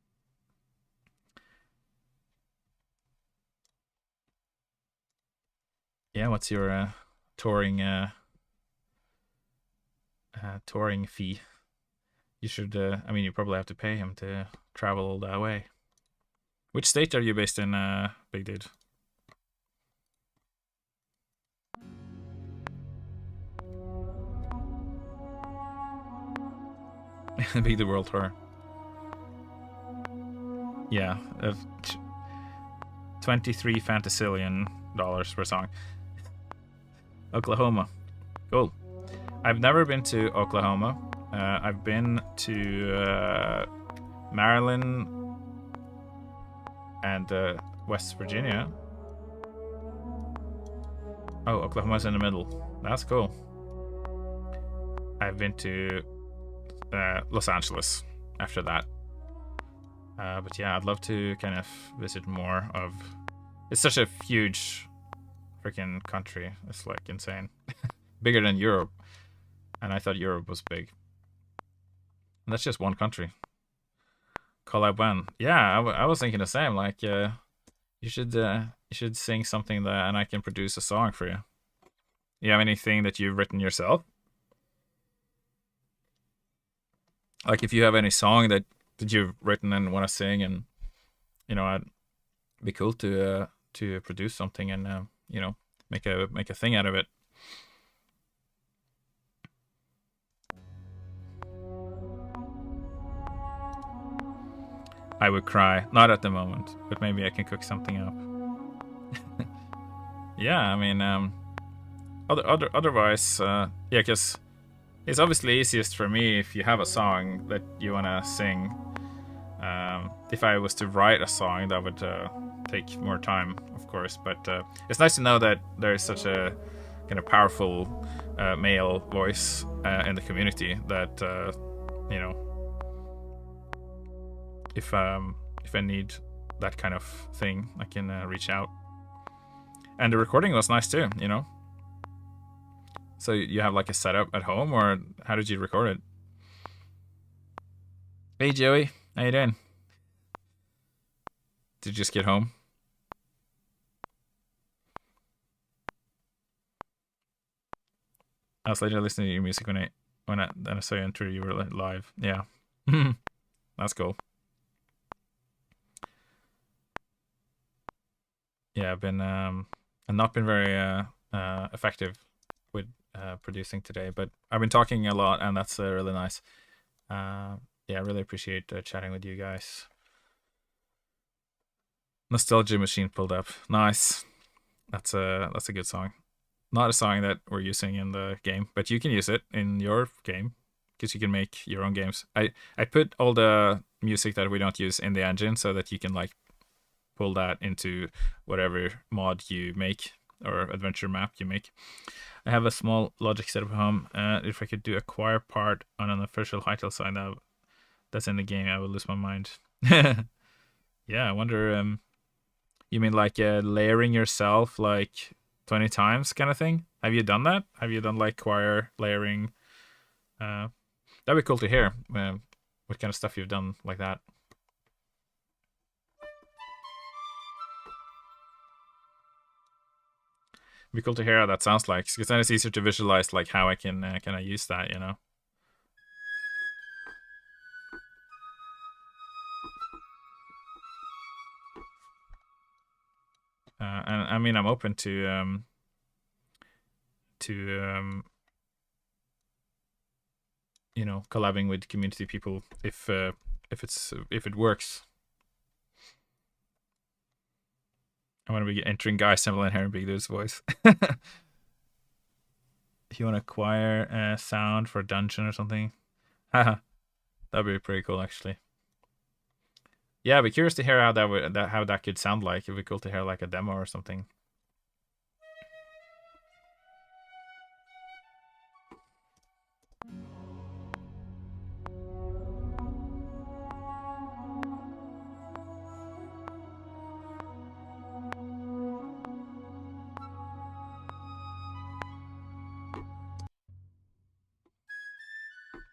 Yeah, what's your touring fee? You should. I mean, you probably have to pay him to travel all that way. Which state are you based in, Big Dude? Big Dude World Tour. Yeah, 23 fantasillion dollars per song. Oklahoma. Cool. I've never been to Oklahoma. I've been to Maryland and West Virginia. Oh, Oklahoma's in the middle. That's cool. I've been to Los Angeles after that. But yeah, I'd love to kind of visit more of. It's such a huge freaking country. It's like insane. Bigger than Europe. And I thought Europe was big. And that's just one country. Collab when? Yeah, I was thinking the same. Like, you should sing something that, and I can produce a song for you. You have anything that you've written yourself? Like, if you have any song that you've written and want to sing, and I'd be cool to produce something and make a thing out of it. I would cry. Not at the moment, but maybe I can cook something up. Yeah, I mean, otherwise, yeah, because it's obviously easiest for me if you have a song that you want to sing. If I was to write a song, that would take more time, of course, but it's nice to know that there is such a kind of powerful male voice in the community that, if I need that kind of thing, I can reach out. And the recording was nice too, So you have like a setup at home, or how did you record it? Hey Joey, how you doing? Did you just get home? I was later listening to your music when I saw you enter. You were live. Yeah, that's cool. Yeah, I've not been very effective with producing today, but I've been talking a lot, and that's really nice. Yeah, I really appreciate chatting with you guys. Nostalgia Machine pulled up. Nice. That's a good song. Not a song that we're using in the game, but you can use it in your game because you can make your own games. I put all the music that we don't use in the engine so that you can like pull that into whatever mod you make. or adventure map you make. I have a small logic setup at home. If I could do acquire part on an official title sign that's in the game, I would lose my mind. Yeah, I wonder. You mean like layering yourself like 20 times kind of thing? Have you done that? Have you done like choir layering? That'd be cool to hear. What kind of stuff you've done like that? It'd be cool to hear how that sounds like, because then it's easier to visualize like how I can I use that, you know. And I mean, I'm open to you know, collabing with community people if it works. I want to be entering Guy Symbol in here and Big Dude's voice. If you want to acquire a sound for a dungeon or something, haha, that'd be pretty cool actually. Yeah, I'd be curious to hear how how that could sound like. It'd be cool to hear like a demo or something.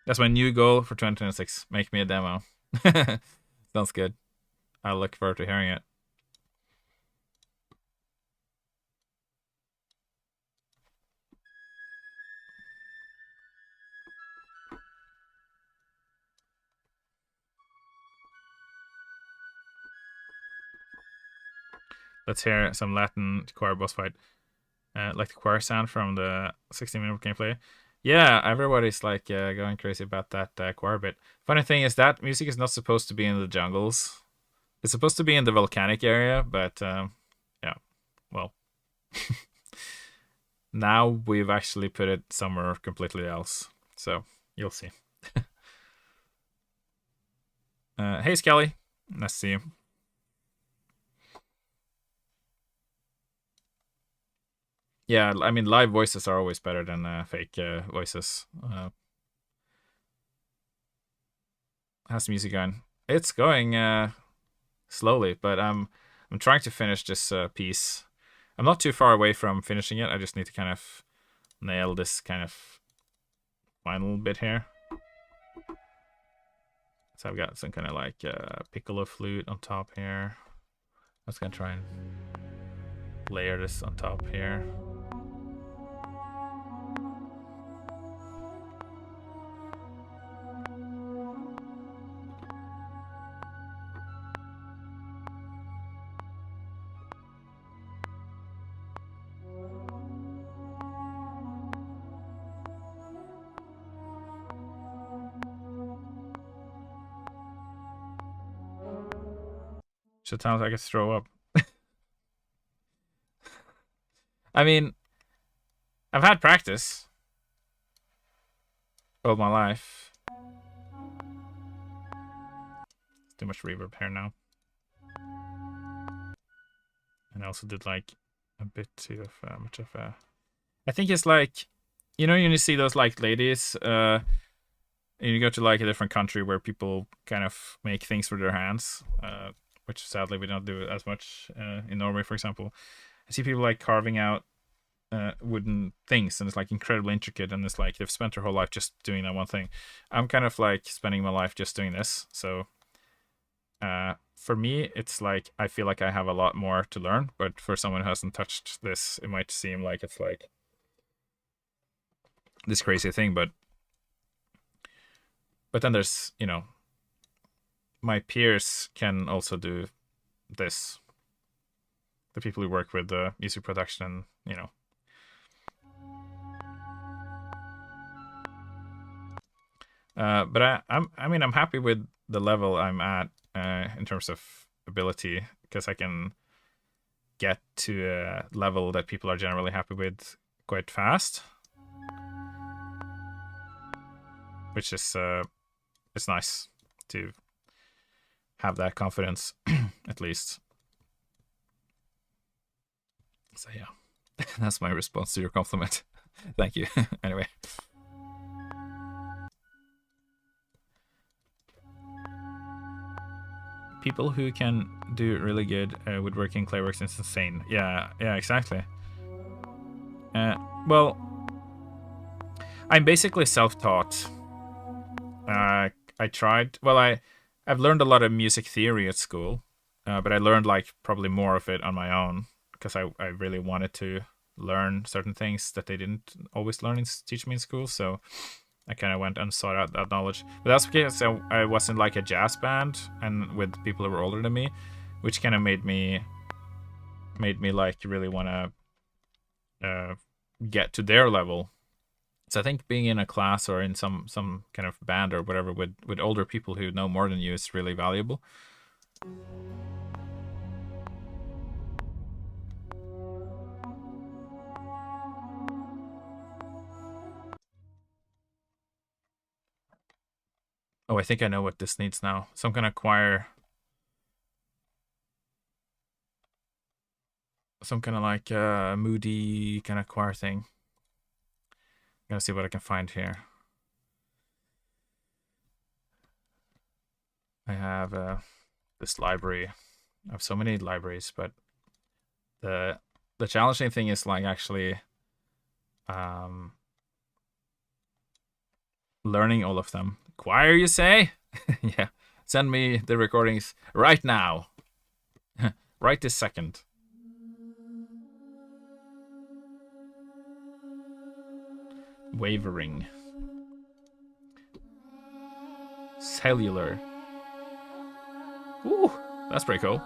That's my new goal for 2026. Make me a demo. Sounds good. I look forward to hearing it. Let's hear some Latin choir boss fight. Like the choir sound from the 16-minute gameplay. Yeah, everybody's like going crazy about that choir bit. Funny thing is that music is not supposed to be in the jungles. It's supposed to be in the volcanic area, but yeah, well. Now we've actually put it somewhere completely else. So you'll see. Hey, Skelly. Nice to see you. Yeah, I mean, live voices are always better than fake voices. How's the music going? It's going slowly, but I'm trying to finish this piece. I'm not too far away from finishing it. I just need to kind of nail this kind of final bit here. So I've got some kind of like piccolo flute on top here. I'm just gonna try and layer this on top here. So it sounds like I could throw up. I mean, I've had practice all my life. It's too much reverb here now. And I also did like a bit too of much of a. I think it's like, you know, you see those like ladies. And you go to like a different country where people kind of make things with their hands, which sadly we don't do as much in Norway, for example. I see people like carving out wooden things, and it's like incredibly intricate, and it's like they've spent their whole life just doing that one thing. I'm kind of like spending my life just doing this, so for me it's like I feel like I have a lot more to learn, but for someone who hasn't touched this, it might seem like it's like this crazy thing, but then there's, you know, my peers can also do this, the people who work with the music production, you know. But I mean, I'm happy with the level I'm at in terms of ability, because I can get to a level that people are generally happy with quite fast, which is it's nice to have that confidence at least. So yeah. That's my response to your compliment. Thank you. Anyway. People who can do really good woodworking clayworks is insane. Yeah, exactly. Well, I'm basically self-taught. I tried. Well, I've learned a lot of music theory at school, but I learned like probably more of it on my own because I really wanted to learn certain things that they didn't always teach me in school. So I kind of went and sought out that knowledge. But that's because I was in like a jazz band and with people who were older than me, which kind of made me like really want to get to their level. So I think being in a class or in some kind of band or whatever with older people who know more than you is really valuable. Oh, I think I know what this needs now. Some kind of choir. Some kind of like moody kind of choir thing. I'm gonna see what I can find here. I have this library. I have so many libraries, but the challenging thing is like actually learning all of them. Choir, you say? Yeah. Send me the recordings right now. Right this second. Wavering. Cellular. Ooh, that's pretty cool.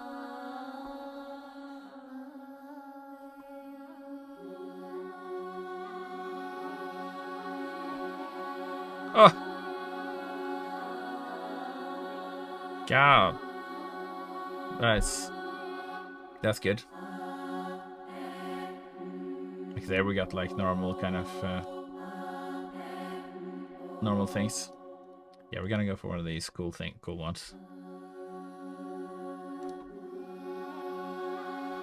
Oh. God. That's good. Like there we got like normal kind of normal things. Yeah, we're gonna go for one of these cool ones.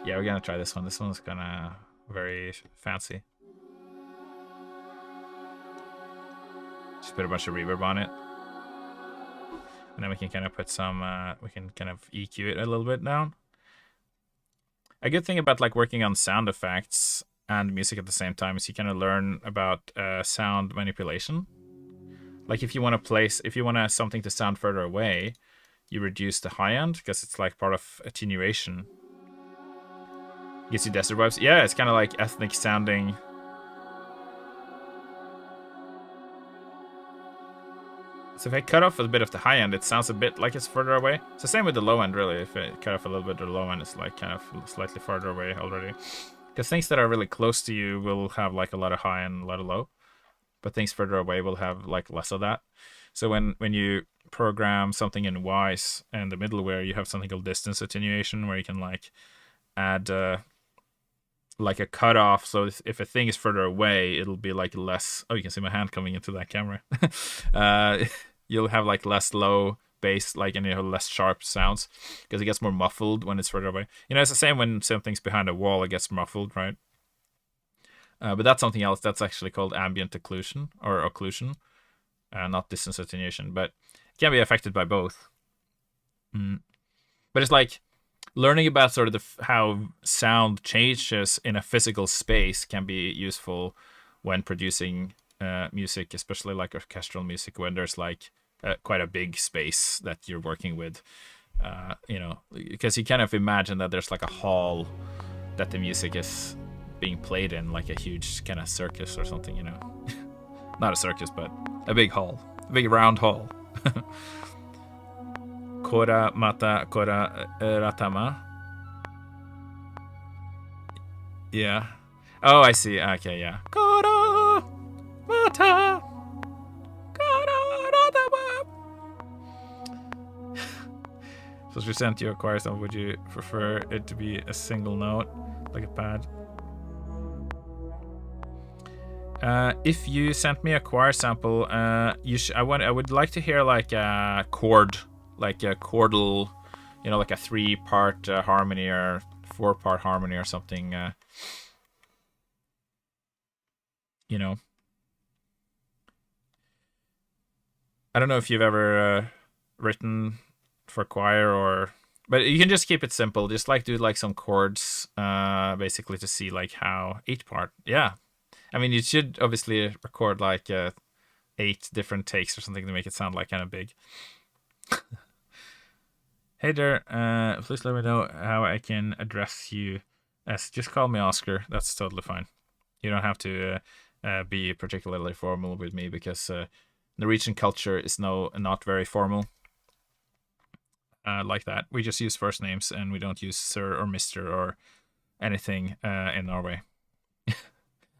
Yeah, we're gonna try this one. This one's kinda very fancy. Just put a bunch of reverb on it. And then we can kind of put some, we can kind of EQ it a little bit down. A good thing about like working on sound effects and music at the same time is you kind of learn about sound manipulation. Like if you want something to sound further away, you reduce the high end because it's like part of attenuation. Gives you desert vibes. Yeah, it's kind of like ethnic sounding. So if I cut off a bit of the high end, it sounds a bit like it's further away. It's the same with the low end, really. If I cut off a little bit of the low end, it's like kind of slightly farther away already. Because things that are really close to you will have like a lot of high and a lot of low. But things further away will have like less of that. So when you program something in Wise and the middleware, you have something called distance attenuation, where you can like add like a cutoff. So if a thing is further away, it'll be like less. Oh, you can see my hand coming into that camera. You'll have like less low bass, like, and you have less sharp sounds because it gets more muffled when it's further away. You know, it's the same when something's behind a wall, it gets muffled, right? But that's something else. That's actually called ambient occlusion or occlusion, not distance attenuation. But it can be affected by both. But it's like learning about sort of how sound changes in a physical space can be useful when producing music, especially like orchestral music, when there's like quite a big space that you're working with. You know, because you kind of imagine that there's like a hall that the music is being played in, like a huge kind of circus or something, you know. Not a circus, but a big hall, a big round hall. Kora mata kora ratama. Yeah. Oh, I see. Okay, yeah. Kora mata kora ratama. So if we sent you a choir song, would you prefer it to be a single note, like a pad? If you sent me a choir sample, I would like to hear like a chord, like a chordal, you know, like a 3-part harmony or 4-part harmony or something. you know, I don't know if you've ever written for choir or, but you can just keep it simple. Just like do like some chords, basically to see like how 8-part. Yeah, I mean you should obviously record like 8 different takes or something to make it sound like kind of big. Hey there, please let me know how I can address you. As just call me Oscar. That's totally fine. You don't have to be particularly formal with me because Norwegian culture is not very formal like that. We just use first names and we don't use sir or mister or anything in Norway,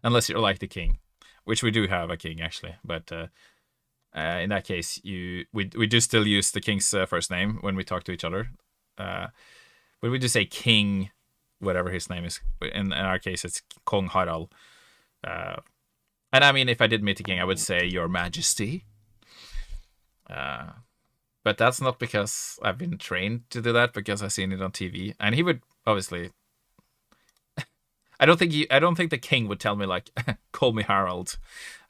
unless you're like the king, which we do have a king actually. But in that case, we do still use the king's first name when we talk to each other. But we do say king, whatever his name is. In our case, it's Kong Harald. And I mean, if I did meet the king, I would say Your Majesty. But that's not because I've been trained to do that, because I've seen it on TV. And he would obviously. I don't think the king would tell me like, call me Harold.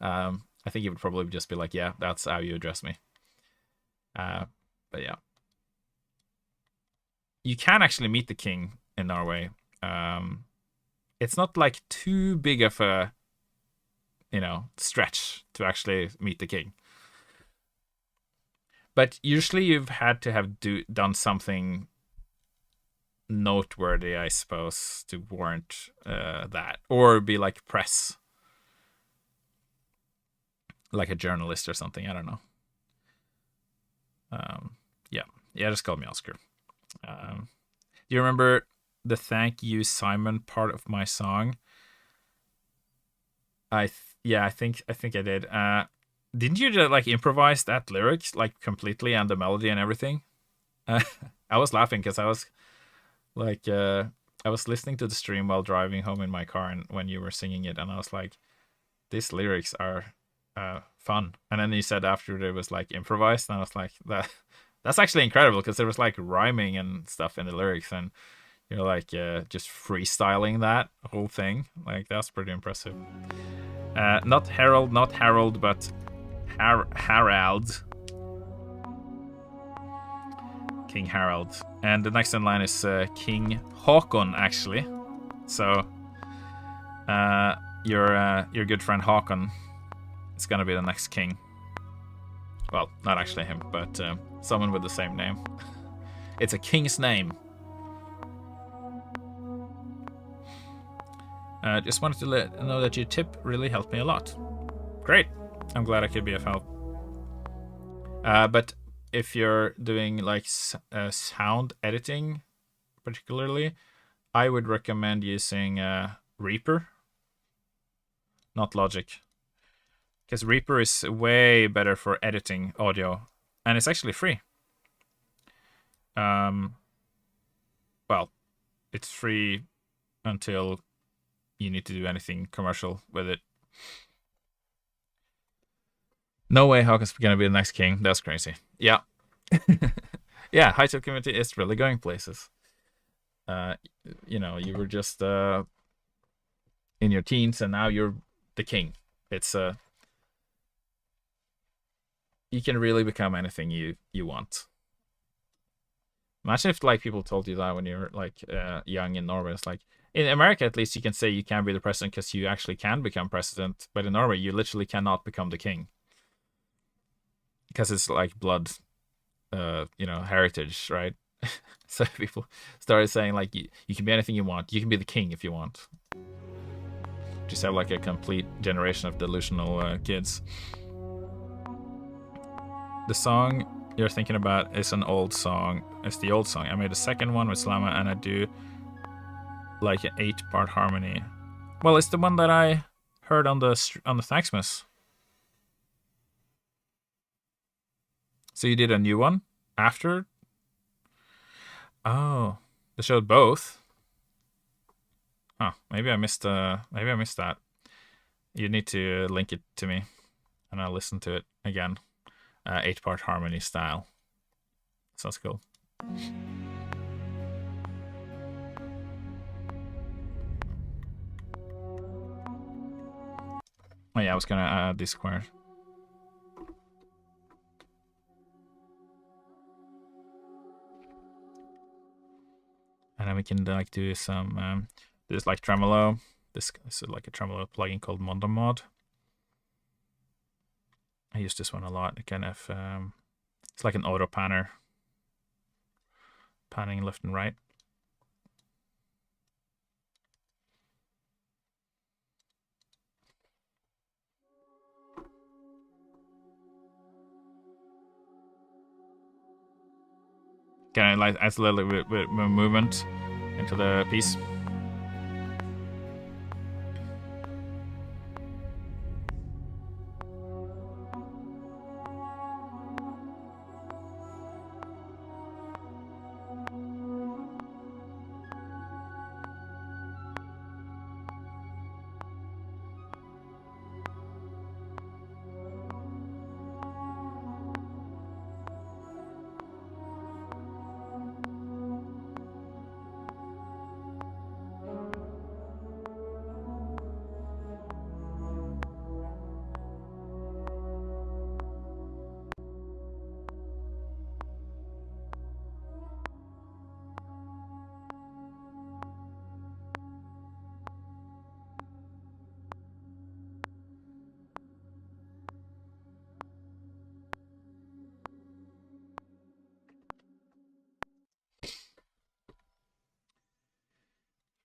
I think he would probably just be like, yeah, that's how you address me. But yeah, you can actually meet the king in Norway. It's not like too big of a, stretch to actually meet the king. But usually you've had to have done something noteworthy, I suppose, to warrant that, or be like press, like a journalist or something. I don't know. Yeah, just call me Oscar. Do you remember the "Thank You, Simon" part of my song? I think I did. Didn't you just like improvise that lyrics like completely and the melody and everything? I was laughing because I was like, I was listening to the stream while driving home in my car, and when you were singing it, and I was like, these lyrics are fun. And then you said after it was like improvised, and I was like, that's actually incredible because there was like rhyming and stuff in the lyrics, and you're like just freestyling that whole thing. Like that's pretty impressive. Not Harold, but Harald. King Harald. And the next in line is King Håkon, actually. So your good friend Håkon is gonna be the next king. Well, not actually him, but someone with the same name. It's a king's name. Just wanted to let know that your tip really helped me a lot. Great. I'm glad I could be of help. But if you're doing like sound editing, particularly, I would recommend using Reaper, not Logic, because Reaper is way better for editing audio, and it's actually free. Well, it's free until you need to do anything commercial with it. No way Hawk is gonna be the next king. That's crazy. Yeah. Yeah, high tech community is really going places. You were just in your teens and now you're the king. It's you can really become anything you want. Imagine if like people told you that when you're like young in Norway. It's like in America, at least, you can say you can be the president because you actually can become president. But in Norway, you literally cannot become the king because it's like blood, heritage, right? So people started saying like you can be anything you want. You can be the king if you want. Just have like a complete generation of delusional kids. The song you're thinking about is an old song. It's the old song. I made a second one with Slama, and I do like an 8-part harmony. Well, it's the one that I heard on the Thanksmas. So you did a new one after? Oh, they showed both. Huh? Maybe I missed. Maybe I missed that. You need to link it to me, and I'll listen to it again. 8-part harmony style. Sounds cool. Oh yeah, I was gonna add this square. And then we can like do some this like tremolo. This is like a tremolo plugin called Mod. I use this one a lot. It kind of it's like an auto panner, panning left and right. Can I like add a little bit more movement into the piece?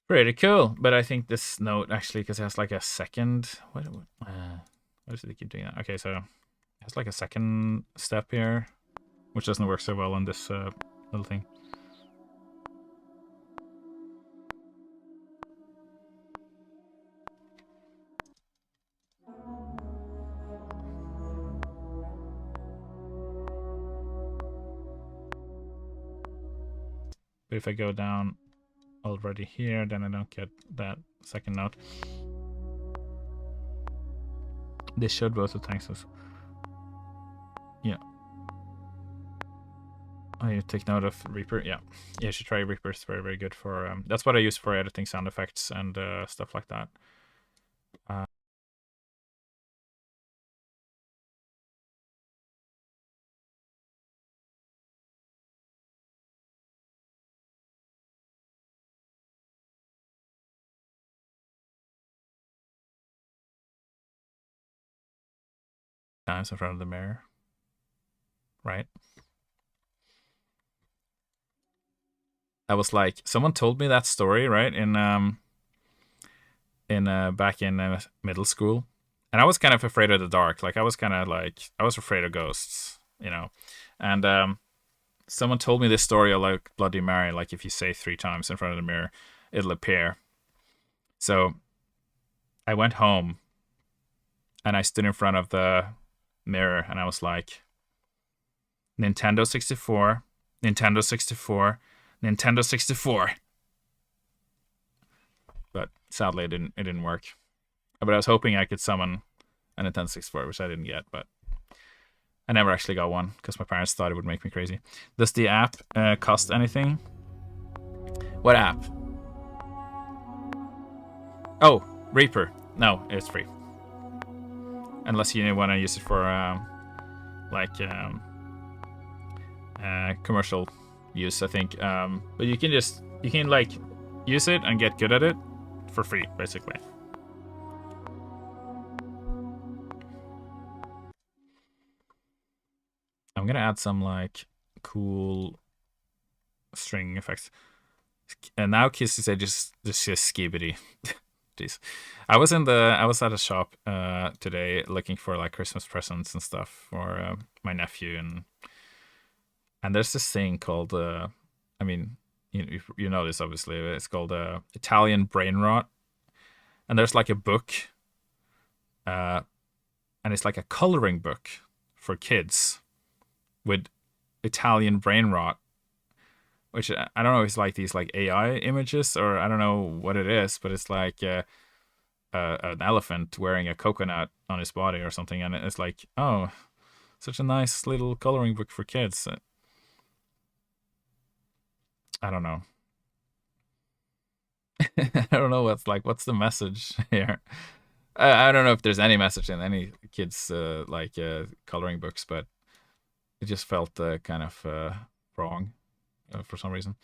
Pretty cool, but I think this note actually, because it has like a second. What does it keep doing that? Okay, so it has like a second step here, which doesn't work so well on this little thing. But if I go down already here, then I don't get that second note. This should both the tanks. Yeah. Oh, you take note of Reaper? Yeah. Yeah, you should try Reaper. It's very, very good for... that's what I use for editing sound effects and stuff like that. Times in front of the mirror. Right? I was like... Someone told me that story, right? In back in middle school. And I was kind of afraid of the dark. Like, I was kind of like... I was afraid of ghosts, you know? And someone told me this story of like Bloody Mary. Like, if you say 3 times in front of the mirror, it'll appear. So I went home and I stood in front of the mirror and I was like, Nintendo 64, Nintendo 64, Nintendo 64. But sadly, it didn't work. But I was hoping I could summon a Nintendo 64, which I didn't get. But I never actually got one because my parents thought it would make me crazy. Does the app cost anything? What app? Oh, Reaper. No, it's free. Unless you want to use it for commercial use, I think. But you can like use it and get good at it for free, basically. I'm gonna add some like cool string effects. And now Kissy said just skibidi. Jeez. I was at a shop today looking for like Christmas presents and stuff for my nephew, and there's this thing called I mean, you know this obviously. It's called Italian brain rot, and there's like a book, and it's like a coloring book for kids with Italian brain rot, which I don't know if it's like these like AI images or I don't know what it is, but it's like an elephant wearing a coconut on his body or something, and it's like, oh, such a nice little coloring book for kids. I don't know. I don't know what's the message here. I don't know if there's any message in any kids coloring books, but it just felt kind of wrong for some reason.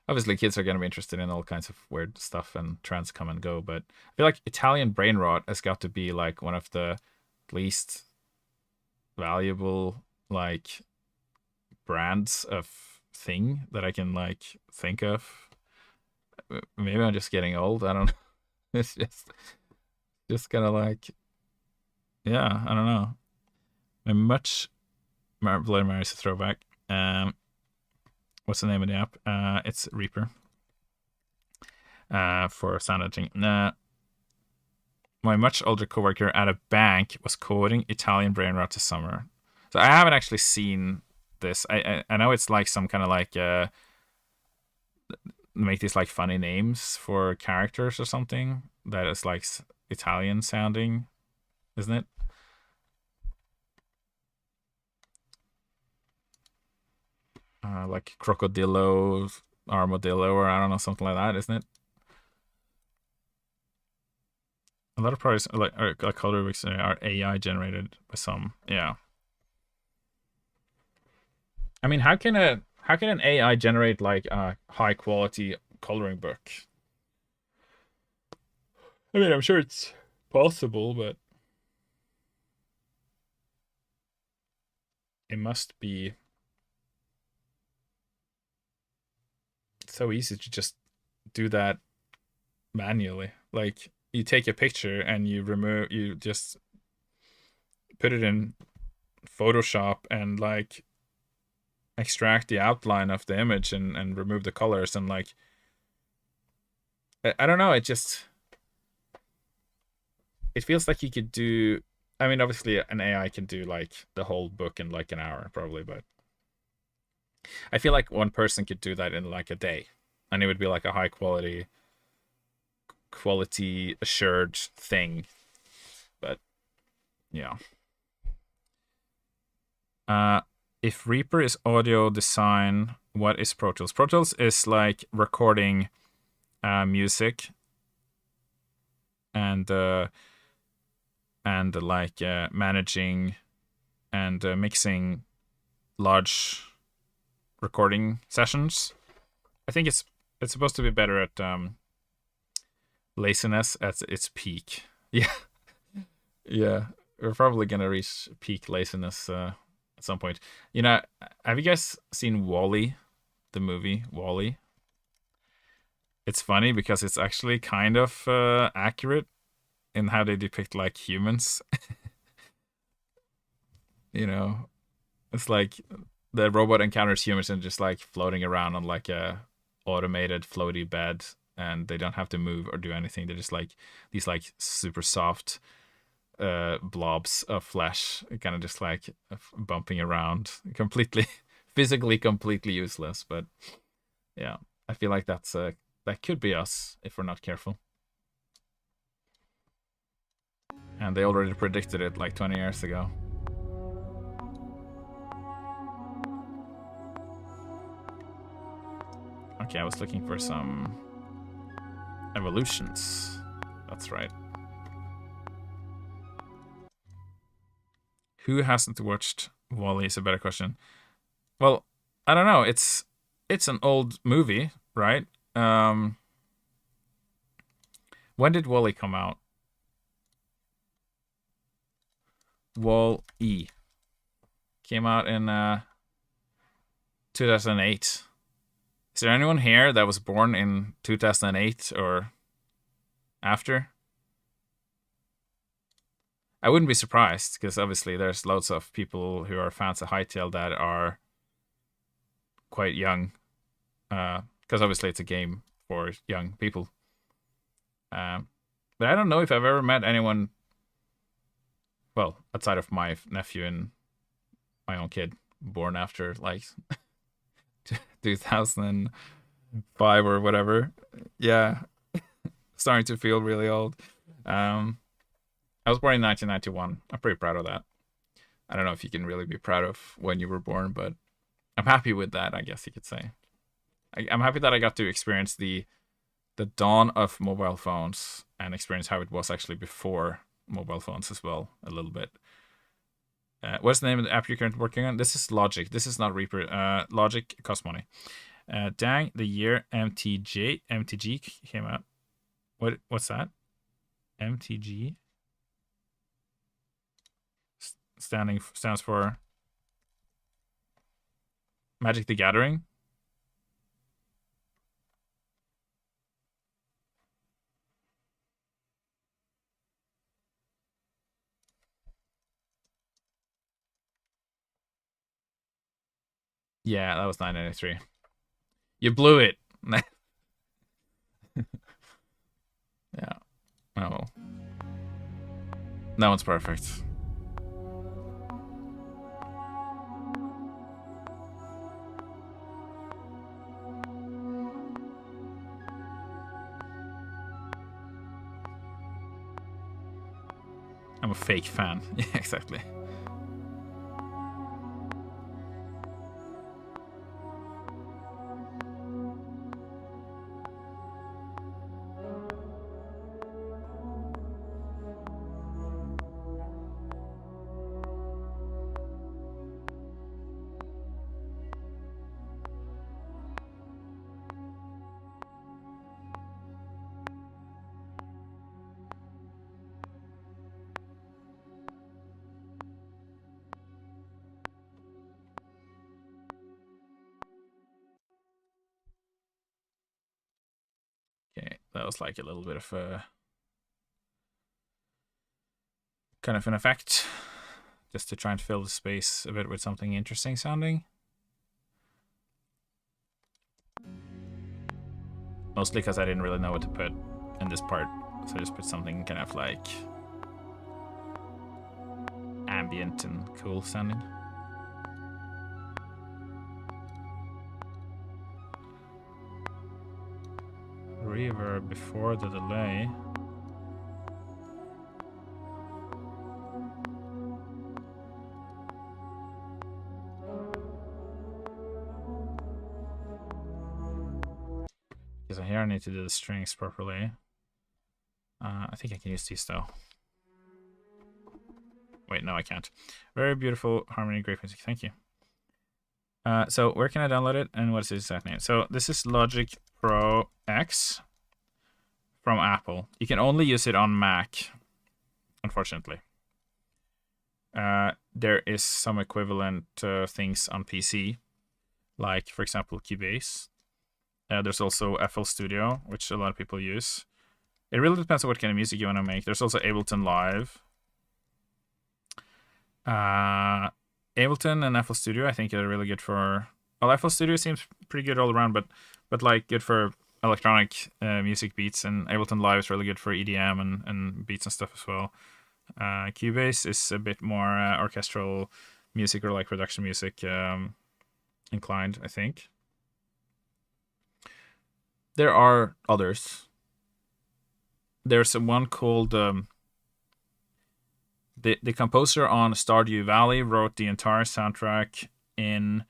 Obviously, kids are going to be interested in all kinds of weird stuff, and trends come and go. But I feel like Italian brain rot has got to be like one of the least valuable like brands of thing that I can like think of. Maybe I'm just getting old. I don't know. It's just kind of like, yeah, I don't know. I'm much Bloody Mary's a throwback. What's the name of the app? It's Reaper. For sound editing. My much older coworker at a bank was coding Italian brain rot this summer. So I haven't actually seen this. I know it's like some kind of like make these like funny names for characters or something that is like Italian sounding, isn't it? Like crocodillo, armadillo, or I don't know, something like that, isn't it? A lot of products like color books are AI generated by some. Yeah. I mean, how can an AI generate like a high quality coloring book? I mean, I'm sure it's possible, but it must be so easy to just do that manually. Like you take a picture and you just put it in Photoshop and like extract the outline of the image and remove the colors and like I don't know, it feels like you could do. I mean, obviously an AI can do like the whole book in like an hour probably, but I feel like one person could do that in like a day and it would be like a high quality assured thing. But yeah. If Reaper is audio design, what is Pro Tools? Pro Tools is like recording music and like managing and mixing large recording sessions. I think it's supposed to be better at laziness at its peak. Yeah. Yeah, we're probably gonna reach peak laziness at some point. You know, have you guys seen Wall-E, the movie Wall-E? It's funny because it's actually kind of accurate in how they depict like humans. You know, it's like the robot encounters humans and just like floating around on like a automated floaty bed, and they don't have to move or do anything. They're just like these like super soft blobs of flesh, kind of just like bumping around, completely physically completely useless. But yeah, I feel like that could be us if we're not careful. And they already predicted it like 20 years ago. Okay, I was looking for some evolutions. That's right. Who hasn't watched Wall-E is a better question. Well, I don't know. It's an old movie, right? When did Wall-E come out? Wall-E came out in 2008. Is there anyone here that was born in 2008 or after? I wouldn't be surprised, because obviously there's loads of people who are fans of Hytale that are quite young, because obviously it's a game for young people. But I don't know if I've ever met anyone, well, outside of my nephew and my own kid, born after like 2005 or whatever. Yeah, starting to feel really old. I was born in 1991. I'm pretty proud of that. I don't know if you can really be proud of when you were born, but I'm happy with that, I guess you could say. I'm happy that I got to experience the dawn of mobile phones and experience how it was actually before mobile phones as well a little bit. What's the name of the app you're currently working on? This is Logic. This is not Reaper. Logic costs money. Dang, the year MTG came out. What's that? MTG stands for Magic the Gathering. Yeah, that was 993. You blew it. Yeah. Oh. That one's perfect. I'm a fake fan. Yeah, exactly. Okay, that was like a little bit of a kind of an effect, just to try and fill the space a bit with something interesting sounding. Mostly because I didn't really know what to put in this part, so I just put something kind of like ambient and cool sounding. Reverb before the delay. Because here I need to do the strings properly. I think I can use these though. Wait, no, I can't. Very beautiful harmony, great music. Thank you. So where can I download it, and what is its exact name? So this is Logic Pro X from Apple. You can only use it on Mac, unfortunately. There is some equivalent things on PC, like, for example, Cubase. There's also FL Studio, which a lot of people use. It really depends on what kind of music you want to make. There's also Ableton Live. Ableton and FL Studio, I think, are really good for... Well, FL Studio seems pretty good all around, but like good for electronic music beats, and Ableton Live is really good for EDM and beats and stuff as well. Cubase is a bit more orchestral music or like production music inclined, I think. There are others. There's one called... The composer on Stardew Valley wrote the entire soundtrack in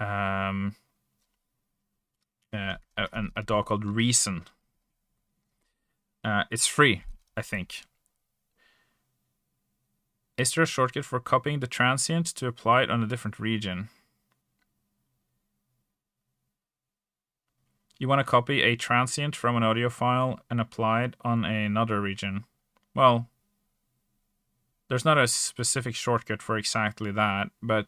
a DAW called Reason. It's free, I think. Is there a shortcut for copying the transient to apply it on a different region? You want to copy a transient from an audio file and apply it on another region. Well, there's not a specific shortcut for exactly that, but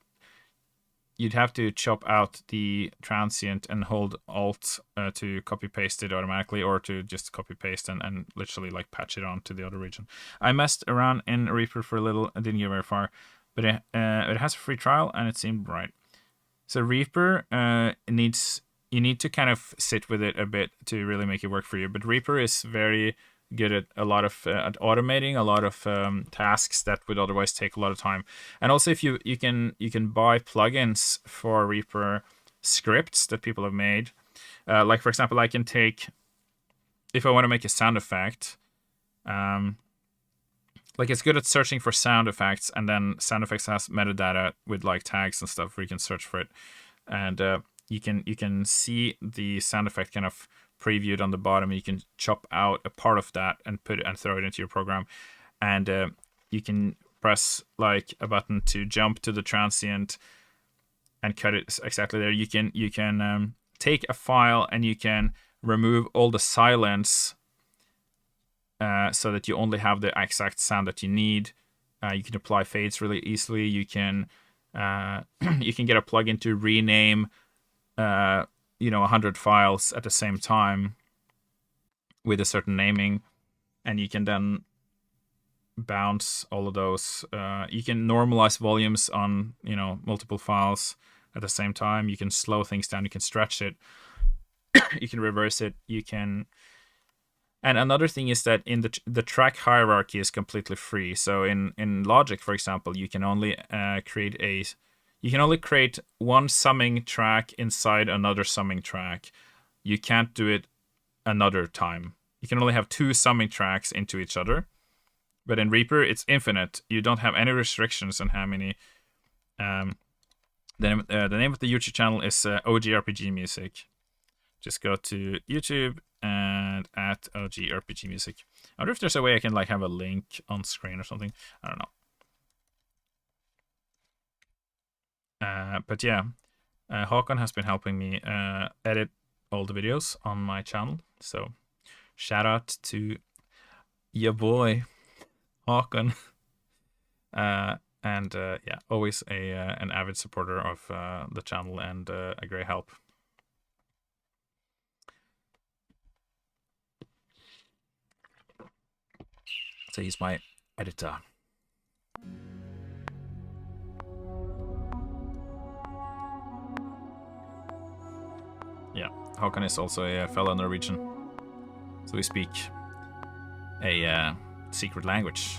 you'd have to chop out the transient and hold Alt to copy paste it automatically, or to just copy paste and literally like patch it onto the other region. I messed around in Reaper for a little. I didn't get very far, but it has a free trial and it seemed right. So Reaper you need to kind of sit with it a bit to really make it work for you. But Reaper is very good at a lot of at automating a lot of tasks that would otherwise take a lot of time. And also, if you can buy plugins for Reaper scripts that people have made. Like, for example, I can take, if I want to make a sound effect, like, it's good at searching for sound effects, and then sound effects has metadata with like tags and stuff where you can search for it, and you can see the sound effect kind of previewed on the bottom. You can chop out a part of that and put it and throw it into your program. and you can press like a button to jump to the transient and cut it exactly there. You can take a file and you can remove all the silence so that you only have the exact sound that you need. You can apply fades really easily. You can you can get a plugin to rename 100 files at the same time with a certain naming, and you can then bounce all of those. You can normalize volumes on multiple files at the same time. You can slow things down. You can stretch it. You can reverse it. You can. And another thing is that in the track hierarchy is completely free. So in Logic, for example, you can only create one summing track inside another summing track. You can't do it another time. You can only have 2 summing tracks into each other. But in Reaper, it's infinite. You don't have any restrictions on how many. The name of the YouTube channel is OG RPG Music. Just go to YouTube and at OG RPG Music. I wonder if there's a way I can like have a link on screen or something. I don't know. But yeah, Håkon has been helping me edit all the videos on my channel. So shout out to your boy Håkon. And yeah, always an avid supporter of the channel and a great help. So he's my editor. Yeah, Håkon is also a fellow Norwegian. So we speak a secret language.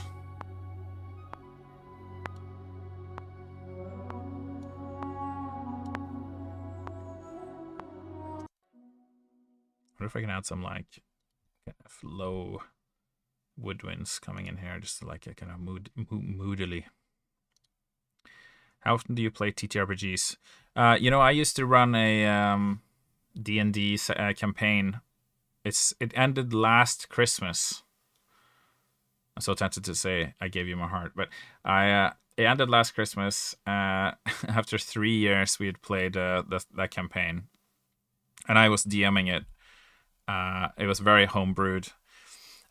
I wonder if I can add some like kind of low woodwinds coming in here, just like a kind of moodily. How often do you play TTRPGs? I used to run a D&D campaign. It ended last Christmas. I'm so tempted to say I gave you my heart, but it ended last Christmas. After 3 years, we had played that campaign, and I was DMing it. It was very homebrewed,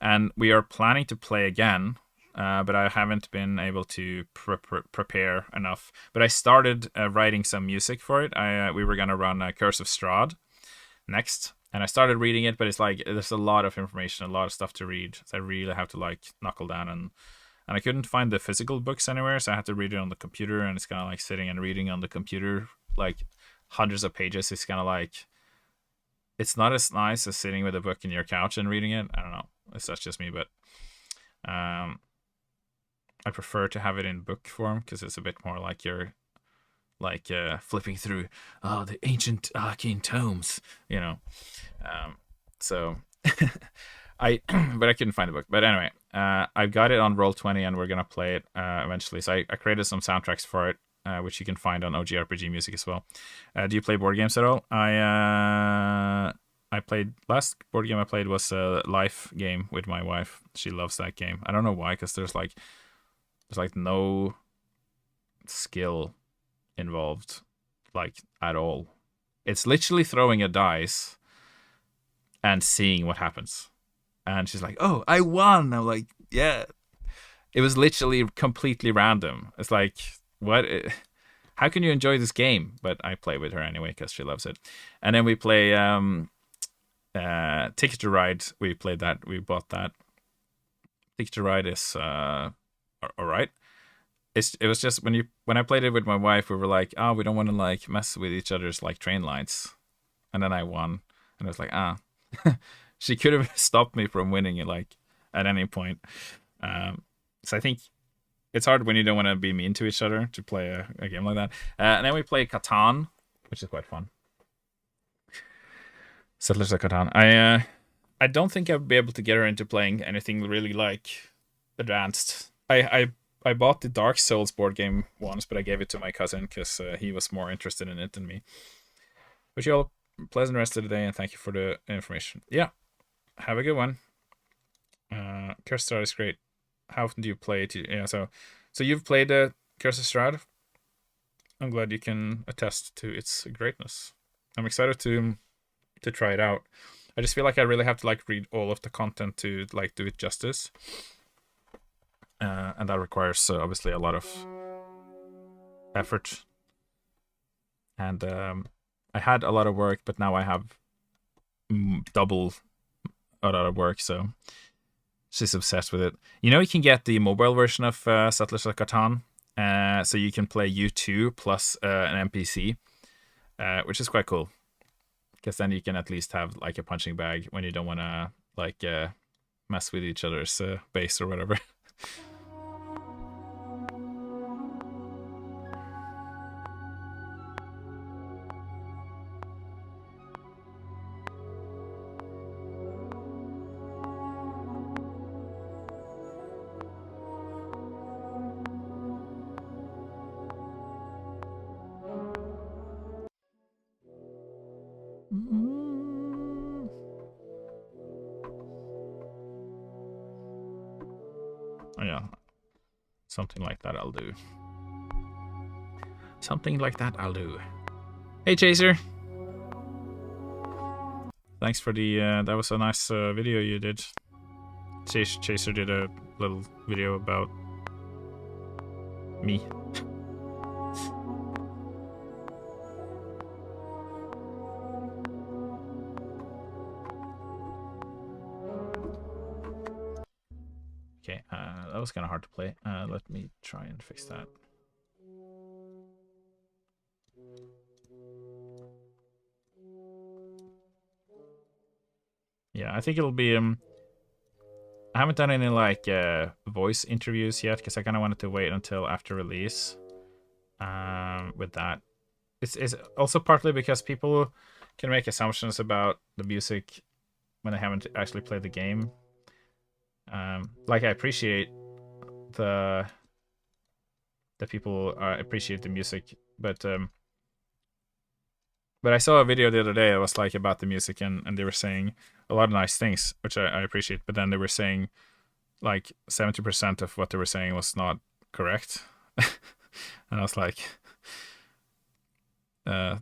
and we are planning to play again, but I haven't been able to prepare enough. But I started writing some music for it. We were gonna run Curse of Strahd next, and I started reading it, but it's like there's a lot of information, a lot of stuff to read, so I really have to like knuckle down, and I couldn't find the physical books anywhere, so I had to read it on the computer, and it's kind of like sitting and reading on the computer like hundreds of pages. It's kind of like, it's not as nice as sitting with a book in your couch and reading it. I don't know. That's just me, but I prefer to have it in book form because it's a bit more like you're like flipping through the ancient arcane tomes, So but I couldn't find the book. But anyway, I've got it on Roll20 and we're gonna play it eventually. So I created some soundtracks for it, which you can find on OG RPG Music as well. Do you play board games at all? I played, last board game I played was a Life game with my wife. She loves that game. I don't know why, because there's like no skill involved, like at all. It's literally throwing a dice and seeing what happens. And she's like, "Oh, I won!" I'm like, "Yeah." It was literally completely random. It's like, what? How can you enjoy this game? But I play with her anyway because she loves it. And then we play Ticket to Ride. We played that. We bought that. Ticket to Ride is all right. It was just when I played it with my wife, we were like, "Oh, we don't want to like mess with each other's like train lights." And then I won, and I was like, she could have stopped me from winning it like at any point. So I think it's hard when you don't want to be mean to each other to play a game like that. And then we play Catan, which is quite fun. Settlers of Catan. I don't think I'll be able to get her into playing anything really like advanced. I bought the Dark Souls board game once, but I gave it to my cousin because he was more interested in it than me. Wish you all a pleasant rest of the day, and thank you for the information. Yeah, have a good one. Cursed Star is great. how often do you play it? Yeah, so you've played Curse of Strahd. I'm glad you can attest to its greatness. I'm excited to try it out. I just feel like I really have to like read all of the content to like do it justice, and that requires obviously a lot of effort. And I had a lot of work, but now I have double a lot of work, so she's obsessed with it. You know, you can get the mobile version of Settlers of Catan, so you can play U2 plus an NPC, which is quite cool. Because then you can at least have like a punching bag when you don't want to like mess with each other's base or whatever. Oh, yeah. Something like that I'll do. Something like that I'll do. Hey, Chaser. Thanks for the... that was a nice video you did. Chaser did a little video about me. Okay, that was kind of hard to play. Let me try and fix that. Yeah, I think it'll be... I haven't done any like voice interviews yet because I kind of wanted to wait until after release with that. It's also partly because people can make assumptions about the music when they haven't actually played the game. Like I appreciate the people appreciate the music, but I saw a video the other day that was like about the music, and they were saying a lot of nice things, which I appreciate, but then they were saying like 70% of what they were saying was not correct. And I was like,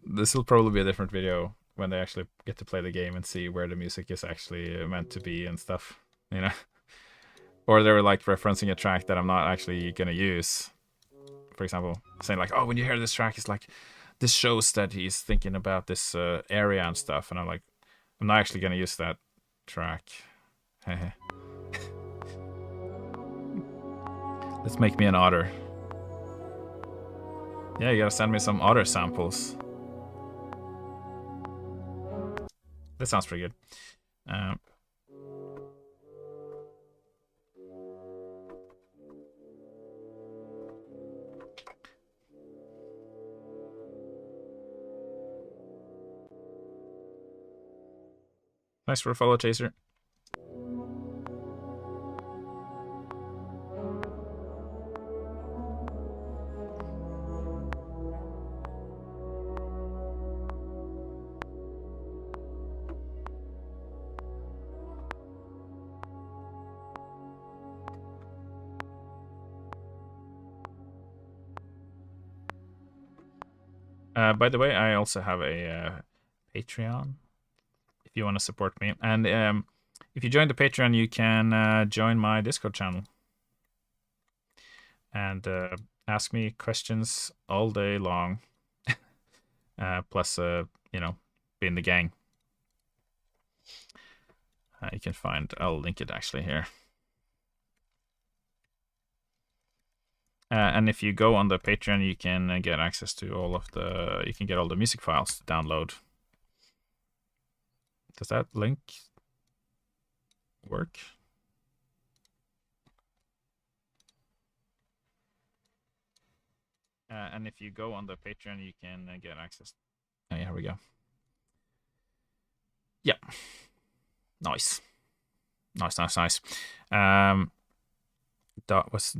this will probably be a different video when they actually get to play the game and see where the music is actually meant to be and stuff, you know? Or they were like referencing a track that I'm not actually gonna use. For example, saying like, oh, when you hear this track, it's like, this shows that he's thinking about this area and stuff. And I'm like, I'm not actually gonna use that track. Let's make me an otter. Yeah, you gotta send me some otter samples. That sounds pretty good. Thanks for a follow, Chaser. By the way, I also have a Patreon if you want to support me. And if you join the Patreon, you can join my Discord channel and ask me questions all day long. Plus, you know, be in the gang. You can find, I'll link it actually here. And if you go on the Patreon, you can get access to all of the, you can get all the music files to download. Does that link work? And if you go on the Patreon, you can get access. Oh, yeah, here we go. Yeah. Nice. Nice. That was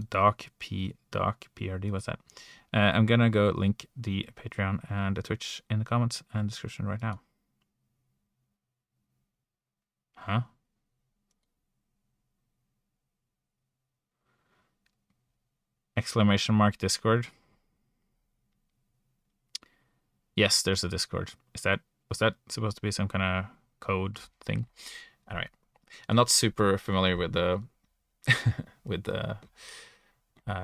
Doc PRD, what's that? I'm gonna go link the Patreon and the Twitch in the comments and description right now. Huh? Exclamation mark Discord. Yes, there's a Discord. Was that supposed to be some kind of code thing? Anyway, I'm not super familiar with the with the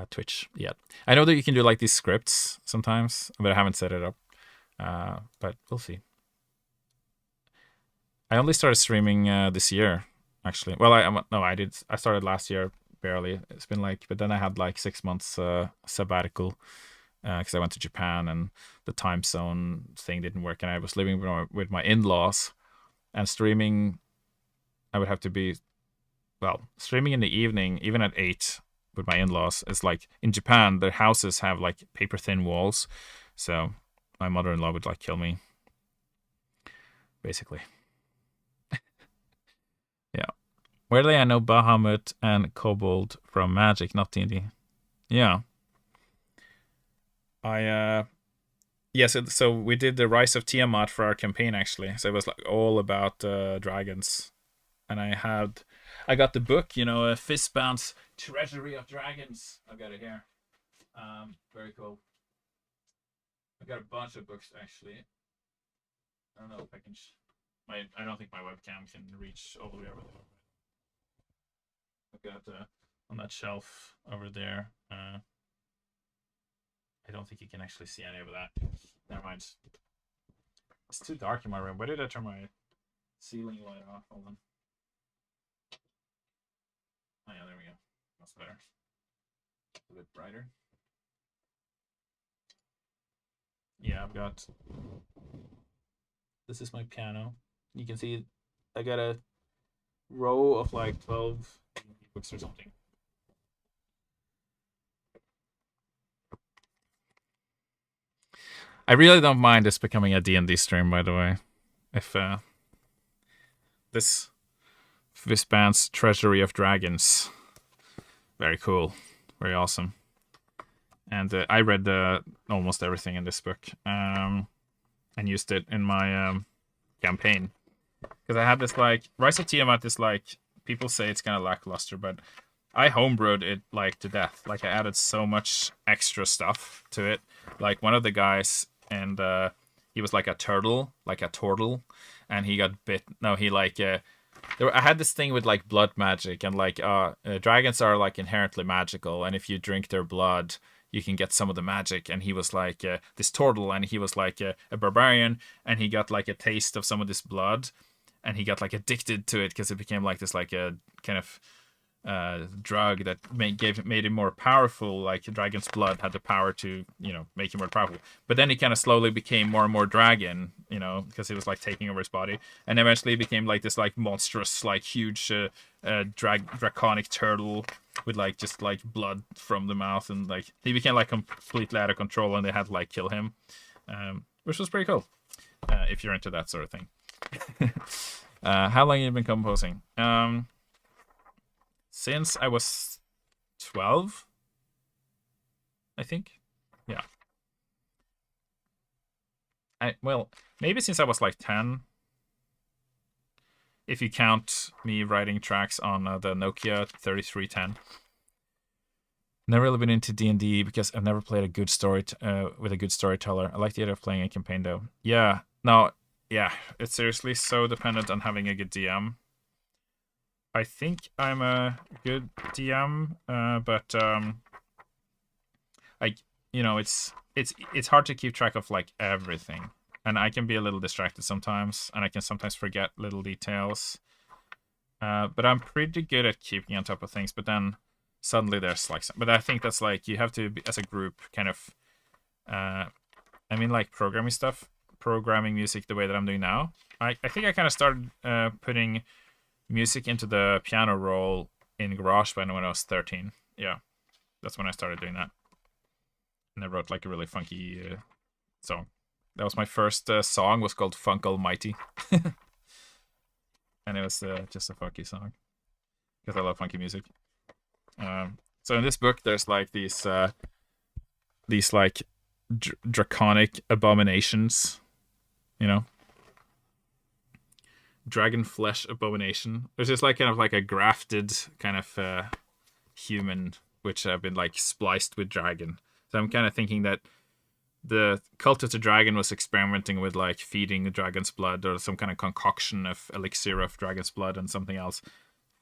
Twitch yet. I know that you can do like these scripts sometimes, but I haven't set it up. But we'll see. I only started streaming this year, actually. Well, I did. I started last year, barely. It's been like, but then I had like 6 months sabbatical because I went to Japan and the time zone thing didn't work, and I was living with my in-laws, and streaming. I would have to be, well, streaming in the evening, even at 8 with my in-laws. It's like in Japan, their houses have like paper thin walls, so my mother-in-law would like kill me, basically. Yeah. Weirdly, I know Bahamut and Kobold from Magic, not D&D. Yeah. Yes, so we did the Rise of Tiamat for our campaign, actually. So it was like all about dragons. And I got the book, Fistbound's Treasury of Dragons. I've got it here. Very cool. I've got a bunch of books, actually. I don't know if I can... I don't think my webcam can reach all the way over there. I've got on that shelf over there. I don't think you can actually see any of that. Never mind. It's too dark in my room. Why did I turn my ceiling light off? Hold on. Oh yeah, there we go. That's better. A bit brighter. Yeah, I've got... This is my piano. You can see I got a row of like 12 books or something. I really don't mind this becoming a D&D stream, by the way. If this band's Treasury of Dragons, very cool, very awesome. And I read almost everything in this book and used it in my campaign. Because I had this like Rise of Tiamat is like, people say it's kind of lackluster, but I homebrewed it like to death. Like I added so much extra stuff to it. Like one of the guys, and he was like a turtle, and he got bit. No, he like I had this thing with like blood magic, and like dragons are like inherently magical, and if you drink their blood, you can get some of the magic. And he was like this turtle, and he was like a barbarian, and he got like a taste of some of this blood, and he got like addicted to it because it became like this like a kind of drug that made him more powerful. Like dragon's blood had the power to make him more powerful. But then he kind of slowly became more and more dragon, because it was like taking over his body, and eventually he became like this like monstrous like huge draconic turtle with like just like blood from the mouth, and like he became like completely out of control, and they had to like kill him, which was pretty cool if you're into that sort of thing. How long have you been composing? Since I was 12, I think. Yeah. Well, maybe since I was like 10. If you count me writing tracks on the Nokia 3310. Never really been into D&D because I've never played a good story with a good storyteller. I like the idea of playing a campaign though. Yeah. No. Yeah. It's seriously so dependent on having a good DM. I think I'm a good DM, but it's hard to keep track of like everything, and I can be a little distracted sometimes, and I can sometimes forget little details. But I'm pretty good at keeping on top of things. But then suddenly there's like, but I think that's like you have to be, as a group, kind of. Like programming music the way that I'm doing now. I think I kind of started putting music into the piano roll in GarageBand when I was 13. Yeah, that's when I started doing that. And I wrote like a really funky song. That was my first song, was called Funk Almighty. And it was just a funky song. Because I love funky music. So in this book, there's like these like draconic abominations, dragon flesh abomination, which is like kind of like a grafted kind of human which have been like spliced with dragon. So I'm kind of thinking that the cult of the dragon was experimenting with like feeding the dragon's blood or some kind of concoction of elixir of dragon's blood and something else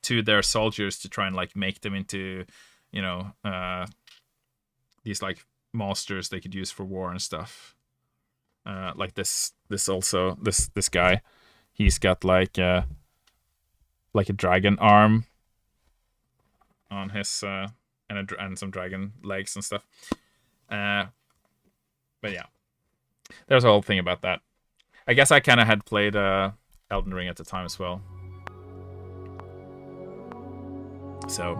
to their soldiers to try and like make them into, you know, these like monsters they could use for war and stuff. Like this guy, he's got like a dragon arm on his and some dragon legs and stuff. But yeah, there's a whole thing about that. I guess I kind of had played Elden Ring at the time as well. So,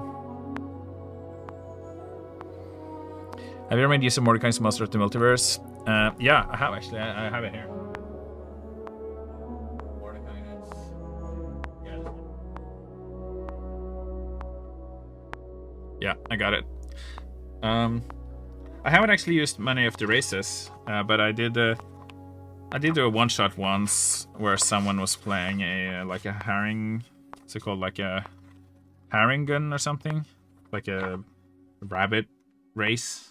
have you ever made use of Mordecai's Monster of the Multiverse? Yeah, I have actually. I have it here. Mordecai is... Yeah, I got it. I haven't actually used many of the races, but I did do a one-shot once where someone was playing a herring. What's it called? Like a Harangun or something? Like a rabbit race?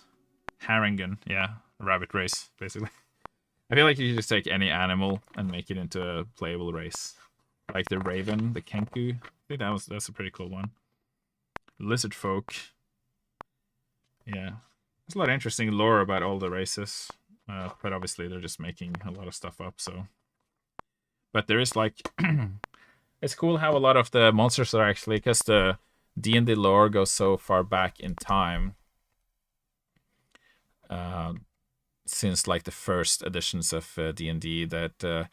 Harangun, yeah. A rabbit race, basically. I feel like you should just take any animal and make it into a playable race. Like the raven, the kenku. I think that's a pretty cool one. Lizard folk. Yeah. There's a lot of interesting lore about all the races. But obviously they're just making a lot of stuff up, so. But there is like... It's cool how a lot of the monsters are actually... Because the D&D lore goes so far back in time. Since like the first editions of D&D that...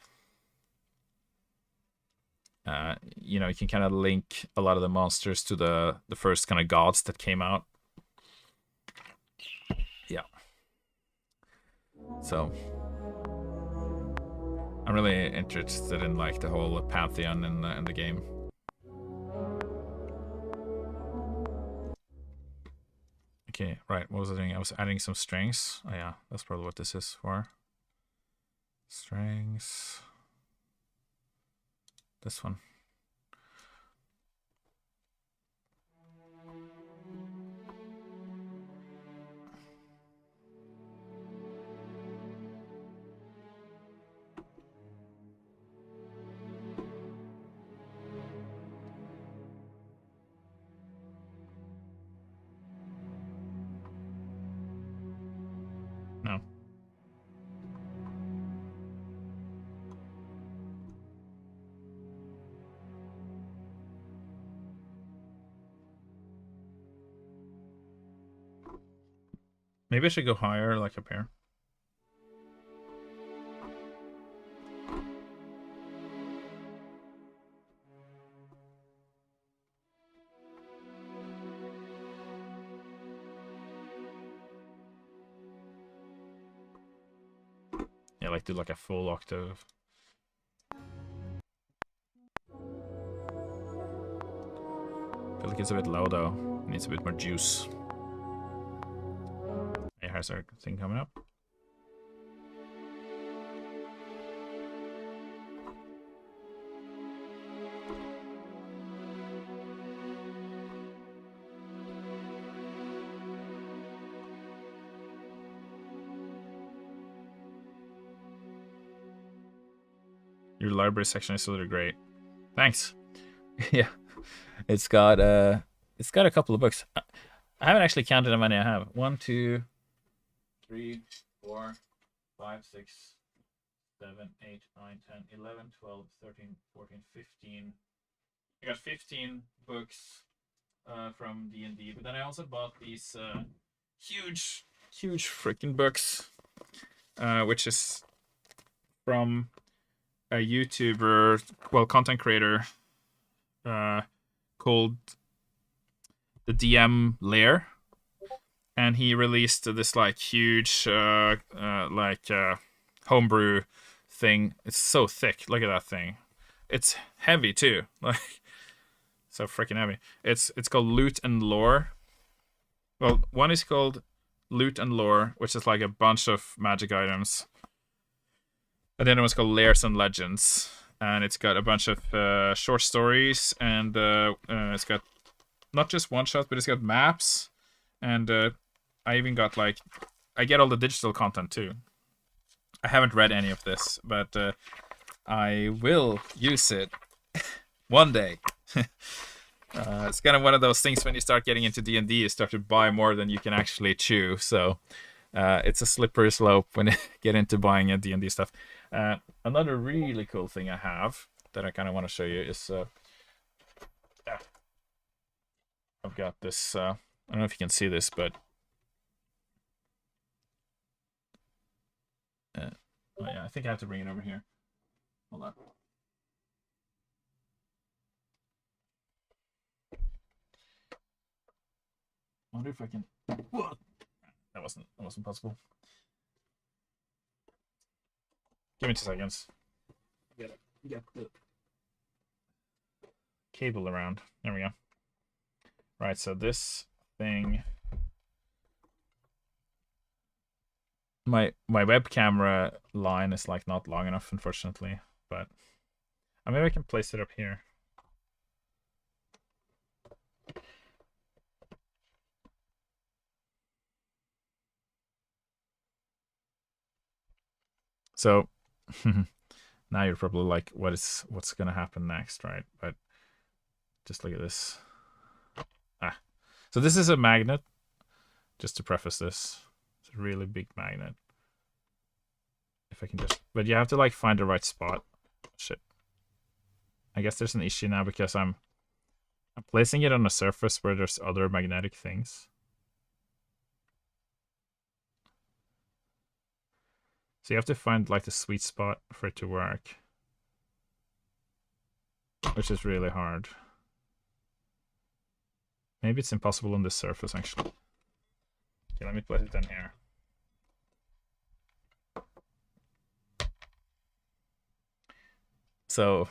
you know, you can kind of link a lot of the monsters to the first kind of gods that came out. Yeah. So I'm really interested in like the whole pantheon in the game. Okay, right. What was I doing? I was adding some strings. Oh yeah, that's probably what this is for. Strings. This one. No. Maybe I should go higher, like up here. Yeah, like do like a full octave. I feel like it's a bit low though. It needs a bit more juice. Hey, how's our thing coming up? Your library section is really great. Thanks. Yeah, it's got a couple of books. I haven't actually counted how many I have. 1, 2, 3, 4, 5, 6, 7, 8, 9, 10, 11, 12, 13, 14, 15. I got 15 books from D&D, but then I also bought these huge freaking books, which is from a YouTuber, well, content creator, called the DM Lair, and he released this like huge homebrew thing. It's so thick. Look at that thing. It's heavy too. Like so freaking heavy. It's called Loot and Lore. Well, one is called Loot and Lore, which is like a bunch of magic items. And then it was called Lairs and Legends, and it's got a bunch of short stories, and it's got not just one shot, but it's got maps, And I even got like, I get all the digital content too. I haven't read any of this, but I will use it one day. It's kind of one of those things when you start getting into D&D, you start to buy more than you can actually chew. So it's a slippery slope when you get into buying D&D stuff. Another really cool thing I have that I kind of want to show you is I've got this. I don't know if you can see this, but oh yeah, I think I have to bring it over here. Hold on. I wonder if I can. Whoa. That wasn't possible. Give me 2 seconds. Get the cable around. There we go. Right, so this thing. My web camera line is like not long enough, unfortunately, but maybe I can place it up here. So now you're probably like, what's gonna happen next, right? But just look at this. So this is a magnet. Just to preface this, it's a really big magnet. If I can just, but you have to like find the right spot. Shit. I guess there's an issue now because I'm placing it on a surface where there's other magnetic things. So you have to find like the sweet spot for it to work, which is really hard. Maybe it's impossible on this surface actually. Okay, let me place it in here. So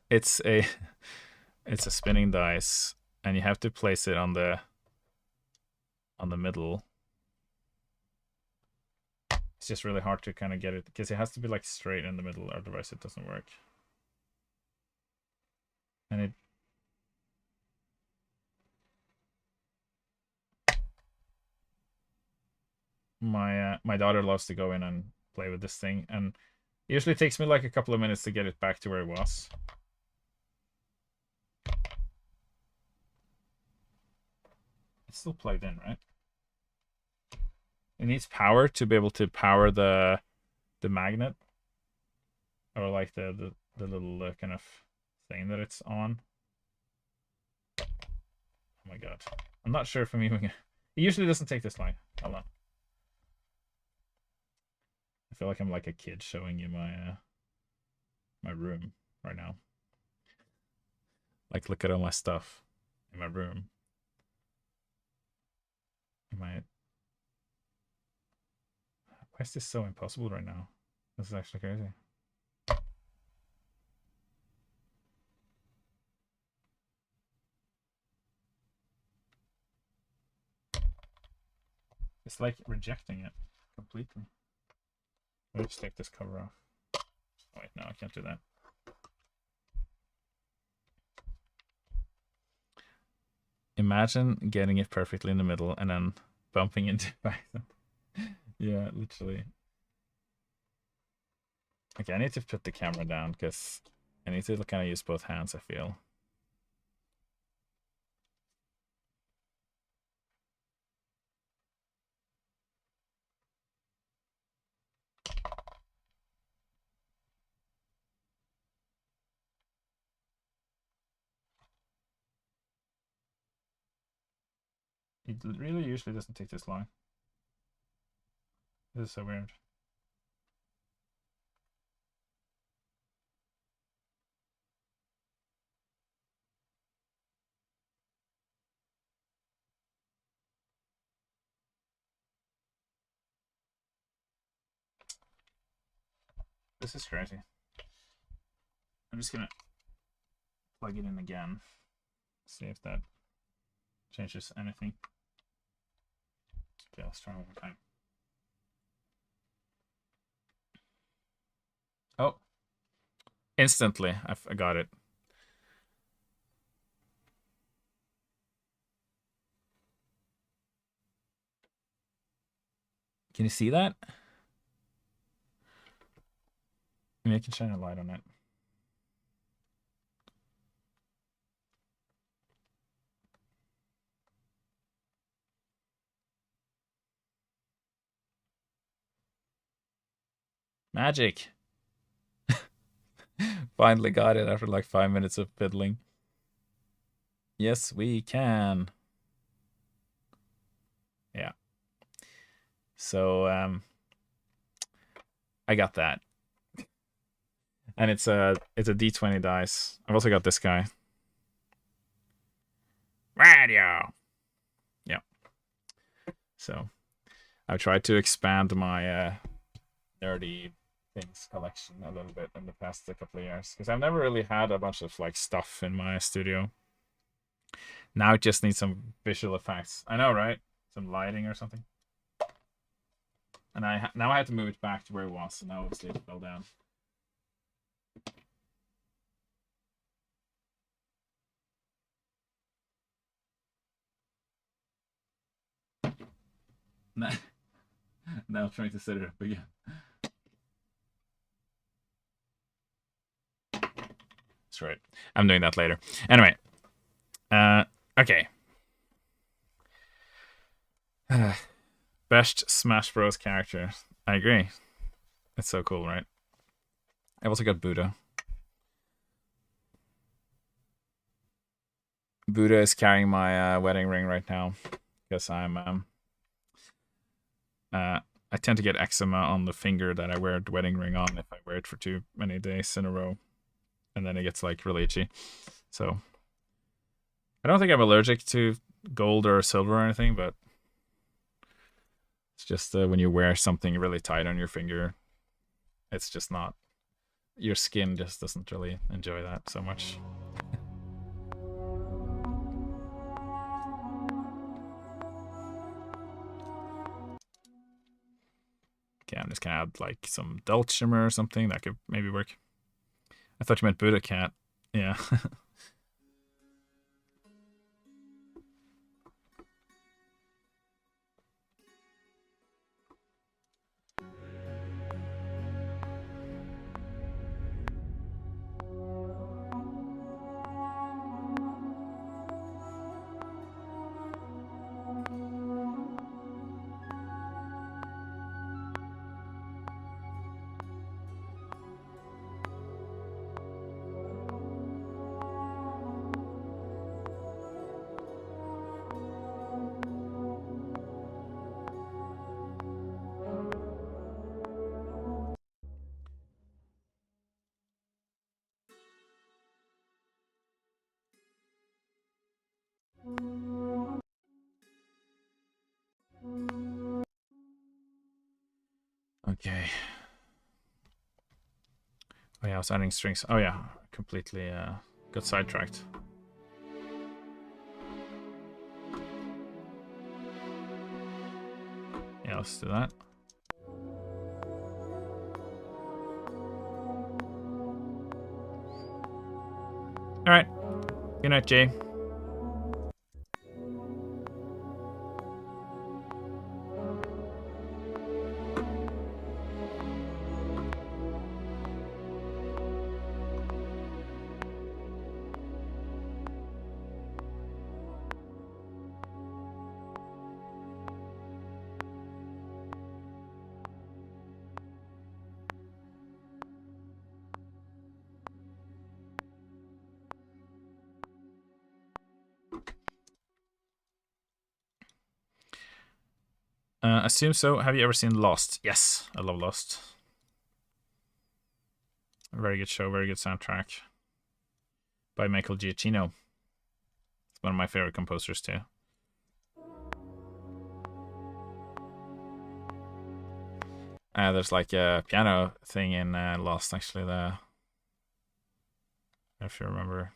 it's a spinning dice, and you have to place it on the middle. It's just really hard to kind of get it because it has to be like straight in the middle, otherwise it doesn't work. And it my daughter loves to go in and play with this thing, and it usually takes me like a couple of minutes to get it back to where it was. It's still plugged in, right? It needs power to be able to power the magnet, or like the little kind of thing that it's on. Oh my god, I'm not sure if I'm even. It usually doesn't take this long. Hold on. I feel like I'm like a kid showing you my room right now. Like, look at all my stuff in my room. Why is this so impossible right now? This is actually crazy. It's like rejecting it completely. Let me just take this cover off. Oh, wait, no, I can't do that. Imagine getting it perfectly in the middle and then bumping into it. Yeah, literally. Okay, I need to put the camera down because I need to kind of use both hands, I feel. It really usually doesn't take this long. This is so weird. This is crazy. I'm just gonna plug it in again. See if that changes anything. Okay, let's try one more time. Oh, instantly, I got it. Can you see that? Maybe I can shine a light on it. Magic. Finally got it after like 5 minutes of fiddling. Yes, we can. Yeah. So I got that. And it's a D20 dice. I've also got this guy. Radio. Yeah. So I've tried to expand my nerdy things collection a little bit in the past couple of years because I've never really had a bunch of like stuff in my studio. Now it just needs some visual effects. I know, right? Some lighting or something. And now I have to move it back to where it was. So now obviously it fell down. Now I'm trying to set it up again. That's right. I'm doing that later. Anyway. Okay. Best Smash Bros. Character. I agree. It's so cool, right? I've also got Buddha. Buddha is carrying my wedding ring right now because I'm I tend to get eczema on the finger that I wear the wedding ring on if I wear it for too many days in a row, and then it gets like really itchy. So I don't think I'm allergic to gold or silver or anything, but it's just when you wear something really tight on your finger, it's just not. Your skin just doesn't really enjoy that so much. Okay, I'm just gonna add like some adult shimmer or something that could maybe work. I thought you meant Buddha cat. Yeah. Okay. Oh yeah, I was adding strings. Oh yeah, completely got sidetracked. Yeah, let's do that. All right. Good night, Jay. Assume so. Have you ever seen Lost? Yes, I love Lost. A very good show, very good soundtrack by Michael Giacchino. It's one of my favorite composers too. There's like a piano thing in Lost, actually. If you remember.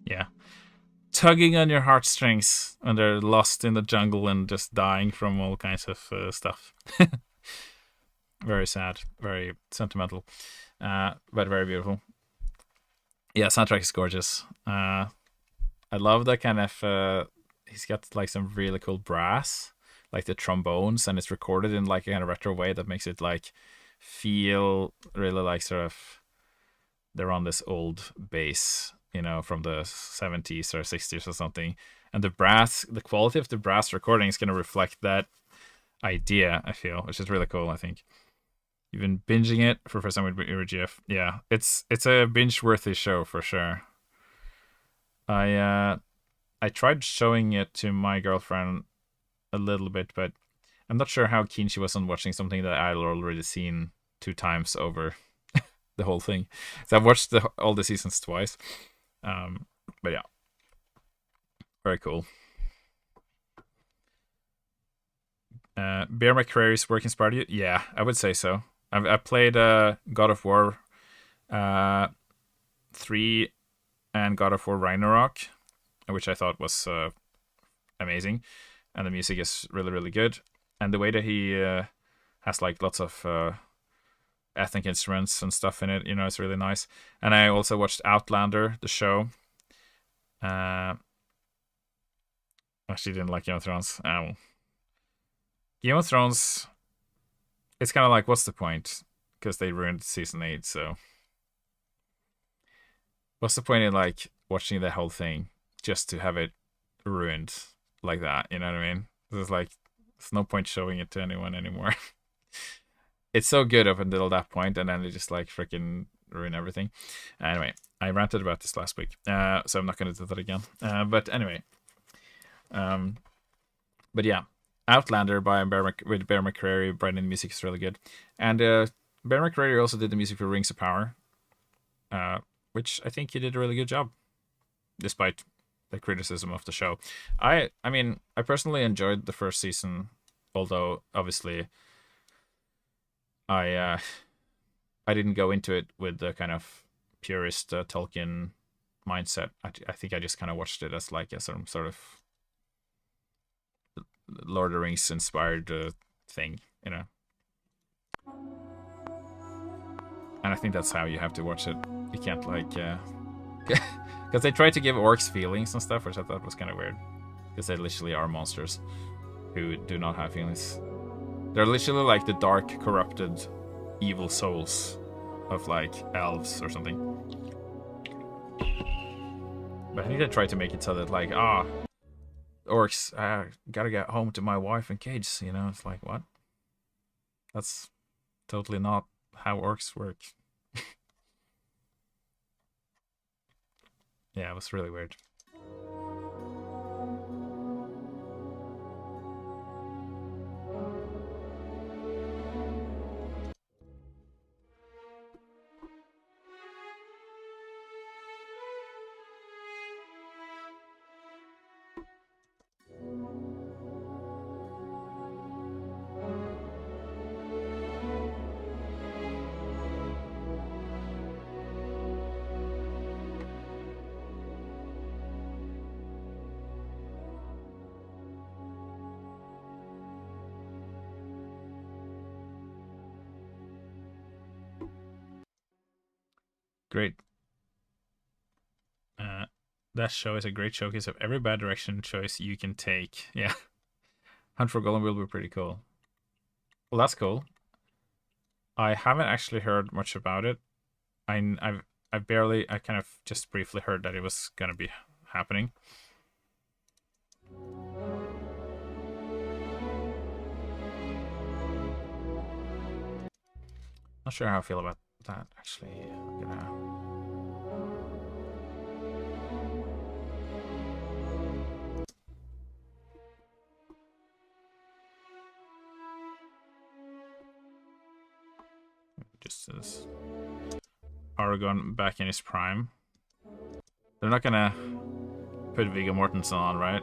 Yeah. Tugging on your heartstrings when they're lost in the jungle and just dying from all kinds of stuff. Very sad, very sentimental, but very beautiful. Yeah, soundtrack is gorgeous. I love that kind of. He's got like some really cool brass, like the trombones, and it's recorded in like a kind of retro way that makes it like feel really like sort of they're on this old bass, from the 70s or 60s or something. And the quality of the brass recording is going to reflect that idea, I feel, which is really cool, I think. You've been binging it for first time with GF. Yeah, it's a binge-worthy show for sure. I tried showing it to my girlfriend a little bit, but I'm not sure how keen she was on watching something that I'd already seen 2 times over the whole thing. So I've watched all the seasons twice. But yeah, very cool. Bear McCreary's work inspired you? Yeah, I would say so. I played God of War 3 and God of War Ragnarok, which I thought was amazing, and the music is really, really good. And the way that he has like lots of ethnic instruments and stuff in it, it's really nice. And I also watched Outlander, the show. Actually didn't like Game of Thrones. Game of Thrones, it's kind of like, what's the point? Because they ruined season 8, so what's the point in like watching the whole thing just to have it ruined like that? You know what I mean? There's no point showing it to anyone anymore. It's so good up until that point, and then they just like freaking ruin everything. Anyway, I ranted about this last week, so I'm not going to do that again. But anyway, but yeah, Outlander by with Bear McCreary. Brendan, the music is really good, and Bear McCreary also did the music for Rings of Power, which I think he did a really good job, despite the criticism of the show. I mean, I personally enjoyed the first season, although obviously I didn't go into it with the kind of purist Tolkien mindset. I think I just kind of watched it as like a sort of Lord of the Rings inspired thing, And I think that's how you have to watch it. You can't like, because they try to give orcs feelings and stuff, which I thought was kind of weird, because they literally are monsters who do not have feelings. They're literally like the dark, corrupted, evil souls of like elves or something. But I think they try to make it so that like, orcs, gotta get home to my wife and kids. It's like, what? That's totally not how orcs work. Yeah, it was really weird. Great. That show is a great showcase of every bad direction choice you can take. Yeah. Hunt for Golem will be pretty cool. Well, that's cool. I haven't actually heard much about it. I kind of just briefly heard that it was gonna be happening. Not sure how I feel about that, actually. I'm gonna... Just as Aragorn back in his prime. They're not gonna put Viggo Mortensen on, right?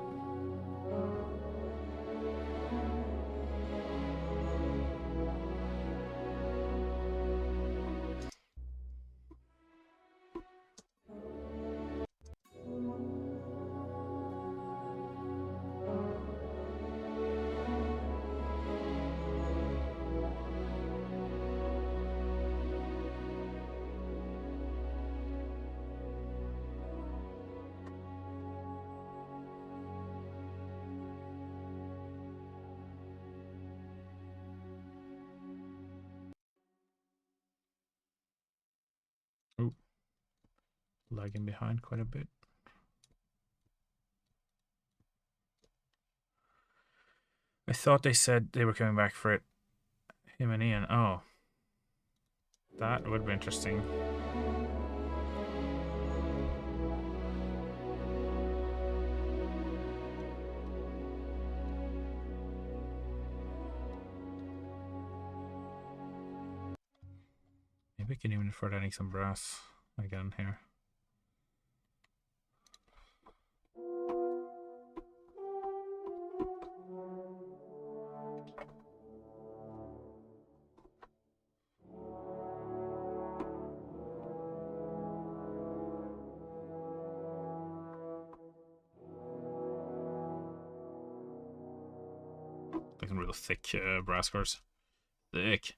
lagging behind quite a bit. I thought they said they were coming back for it. Him and Ian. Oh. That would be interesting. Maybe we can even afford adding some brass again here. Like some real thick brass cores. Thick.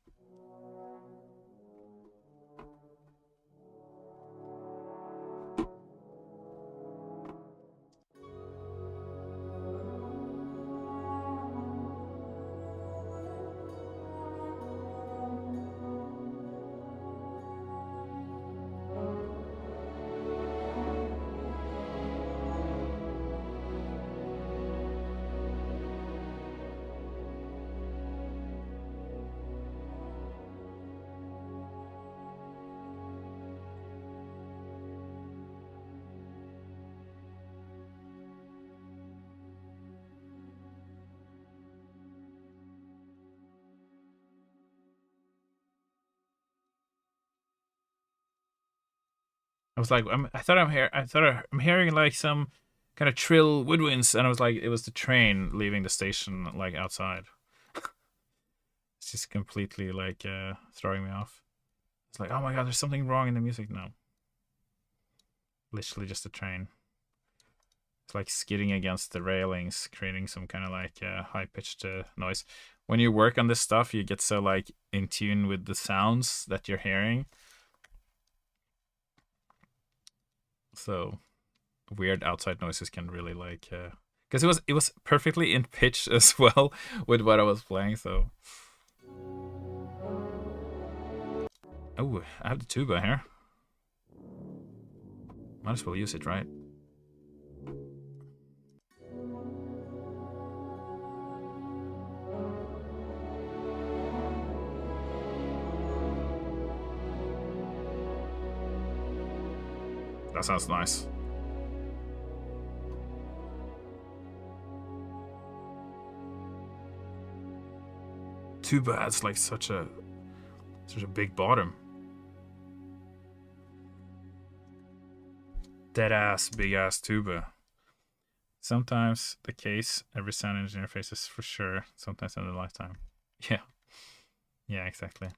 I was like, I thought I'm hearing like some kind of trill woodwinds, and I was like, it was the train leaving the station, like outside. It's just completely like throwing me off. It's like, oh my god, there's something wrong in the music now. Literally just a train. It's like skidding against the railings, creating some kind of like high-pitched noise. When you work on this stuff, you get so like in tune with the sounds that you're hearing. So weird outside noises can really like because it was perfectly in pitch as well with what I was playing. So oh, I have the tuba here. Might as well use it, right? That sounds nice. Tuba has like such a big bottom. Dead ass, big ass tuba. Sometimes the case every sound engineer faces for sure. Sometimes in a lifetime. Yeah. Yeah, exactly.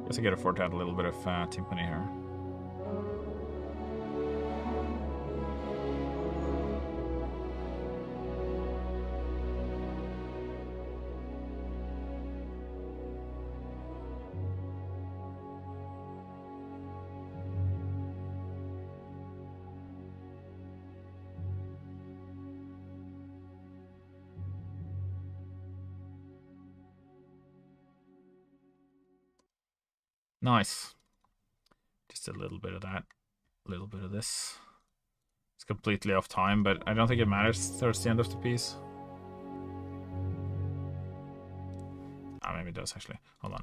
Guess I could afford to add a little bit of timpani here. Nice. Just a little bit of that, a little bit of this. It's completely off time, but I don't think it matters towards the end of the piece. Ah, maybe it does actually. Hold on.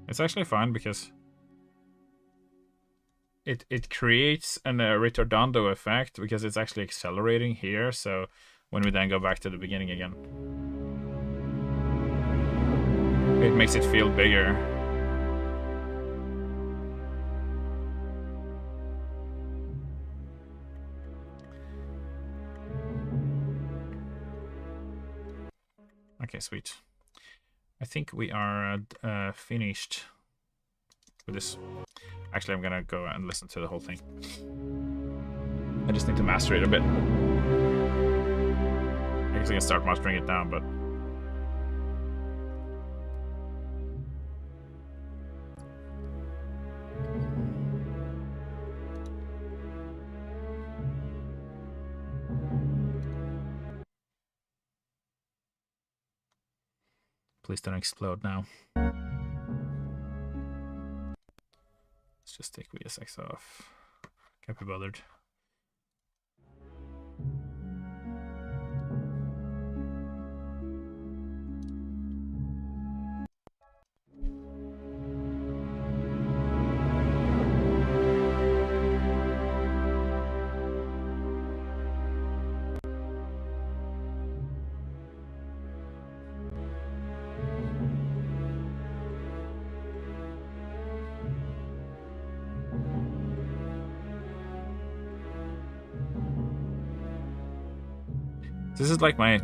It's actually fine because it creates a retardando effect because it's actually accelerating here. So when we then go back to the beginning again, it makes it feel bigger. Okay, sweet. I think we are finished with this. Actually, I'm gonna go and listen to the whole thing. I just need to master it a bit. I guess I can start mastering it down, but... Please don't explode now. Let's just take VSX off. Can't be bothered. This is like my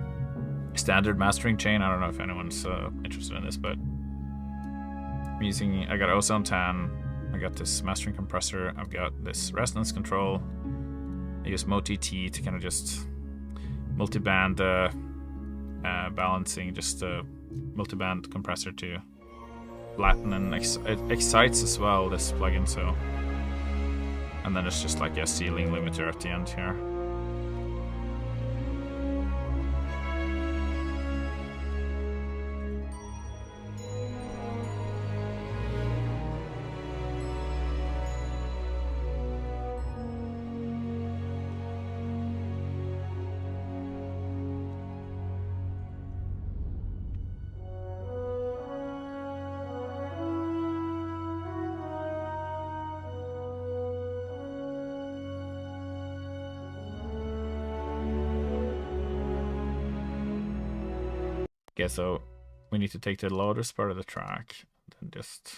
standard mastering chain. I don't know if anyone's interested in this, but I'm using, I got ozone tan, I got this mastering compressor, I've got this resonance control. I use MoTT to kind of just multiband balancing, just a multiband compressor to flatten, and it excites as well, this plugin. So, and then it's just like a ceiling limiter at the end here. Okay, so we need to take the loudest part of the track, then just...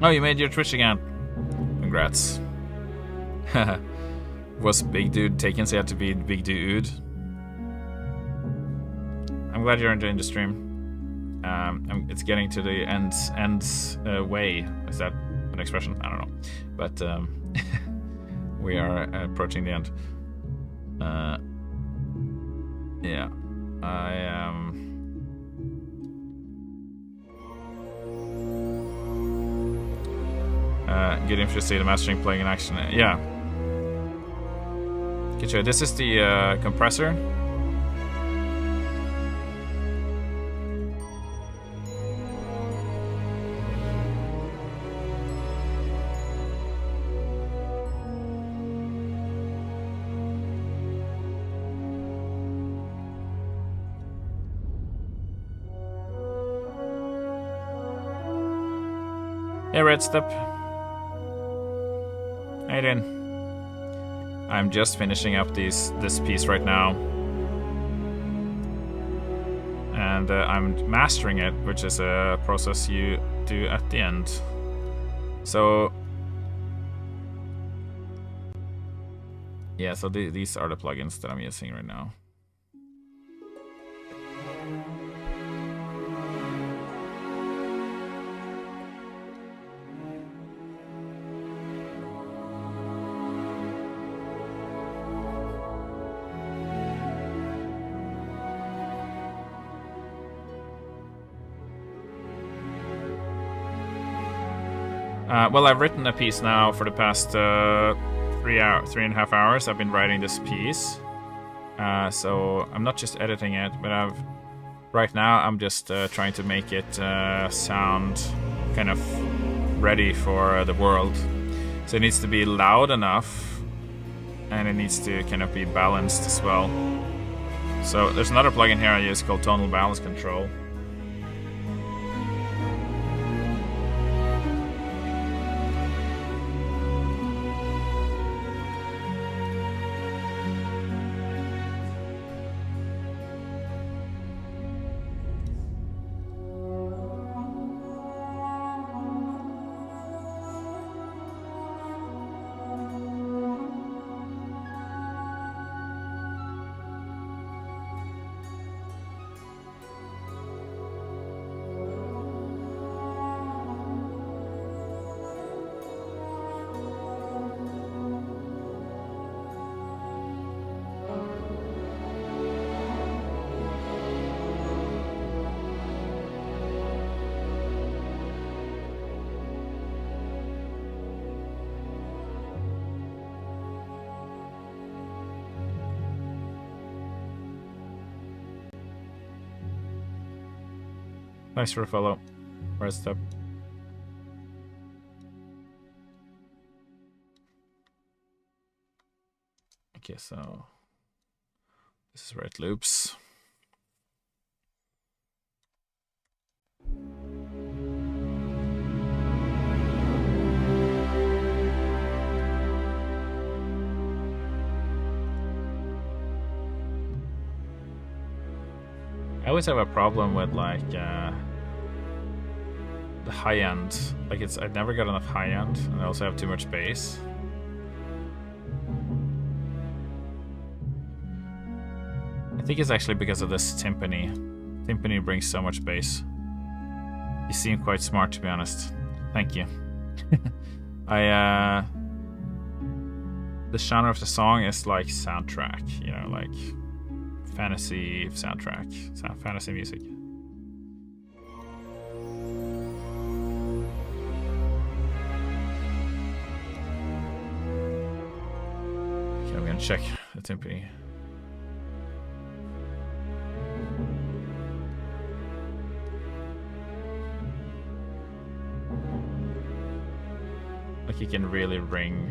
Oh, you made your Twitch again. Congrats. Was Big Dude taken, so you had to be Big Dude? I'm glad you're enjoying the stream. It's getting to the ends way. Is that an expression? I don't know. But we are approaching the end. Yeah. I am... Get interested to see the mastering playing in action. Yeah. Get you. This is the compressor. Hey, Red Step. How you doing? I'm just finishing up this piece right now. And I'm mastering it, which is a process you do at the end. So... yeah, so these are the plugins that I'm using right now. Well, I've written a piece now for the past 3.5 hours. I've been writing this piece. So I'm not just editing it, but right now I'm just trying to make it sound kind of ready for the world. So it needs to be loud enough, and it needs to kind of be balanced as well. So there's another plugin here I use called Tonal Balance Control. Thanks for a follow. Rest up. Okay, so this is where it loops. I always have a problem with like the high end. Like I never got enough high end, and I also have too much bass. I think it's actually because of this timpani. Timpani brings so much bass. You seem quite smart, to be honest. Thank you. The genre of the song is like soundtrack, you know, like fantasy soundtrack, fantasy music. Okay, I'm gonna check the timpani. Like you can really ring.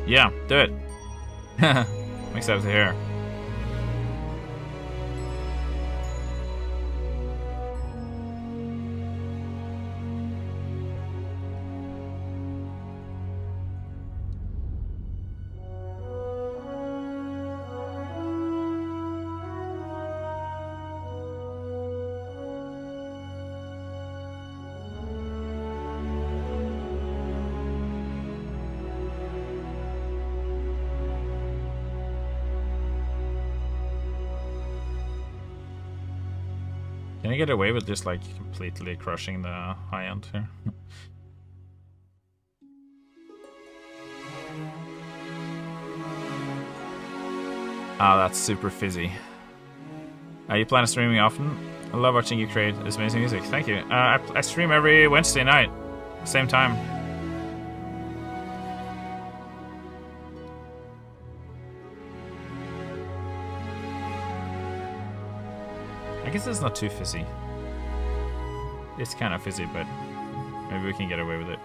Yeah, do it. I'm excited to hear. Can I get away with just like completely crushing the high end here? Ah, that's super fizzy. You plan on streaming often? I love watching you create this amazing music. Thank you. I stream every Wednesday night, same time. I guess it's not too fizzy. It's kind of fizzy, but maybe we can get away with it.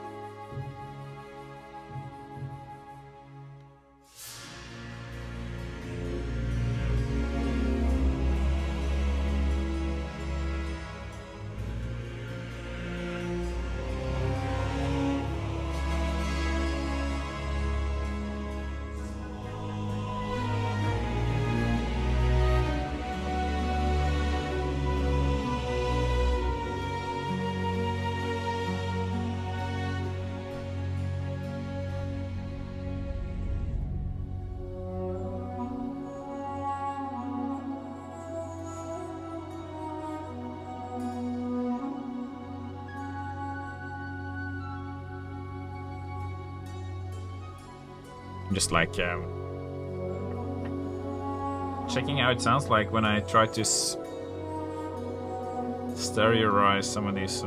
I'm just like checking how it sounds like when I try to stereoize some of these.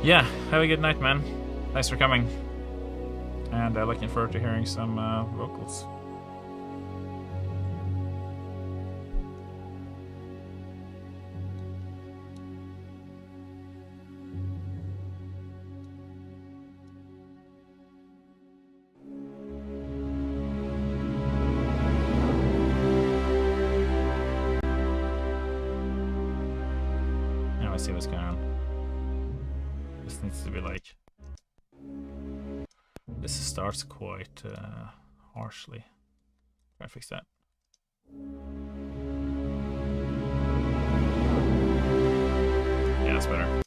Yeah, have a good night, man. Thanks for coming. And looking forward to hearing some vocals. Now let's see what's going on. This needs to be like... This starts quite harshly. Try to fix that. Yeah, that's better.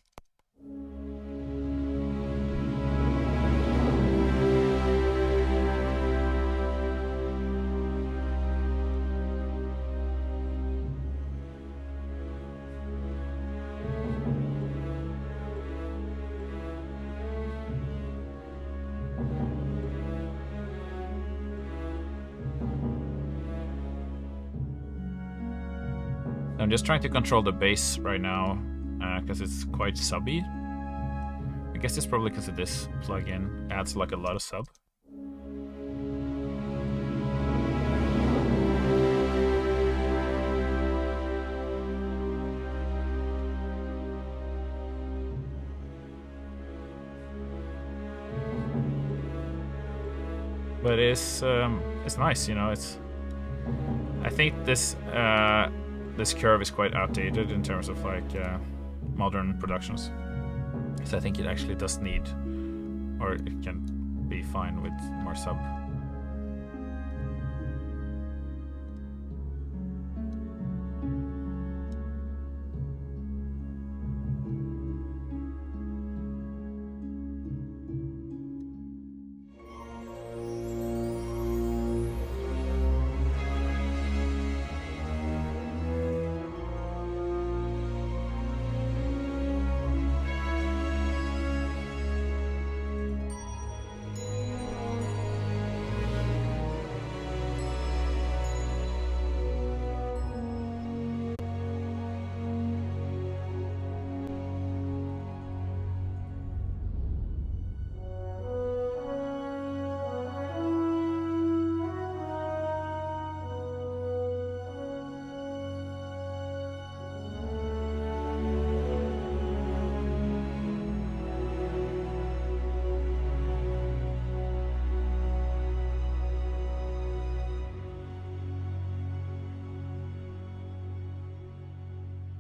I'm just trying to control the bass right now because it's quite subby. I guess it's probably because of this plugin adds like a lot of sub. But it's nice, you know. I think this curve is quite outdated in terms of like modern productions. So I think it actually does need, or it can be fine with more sub.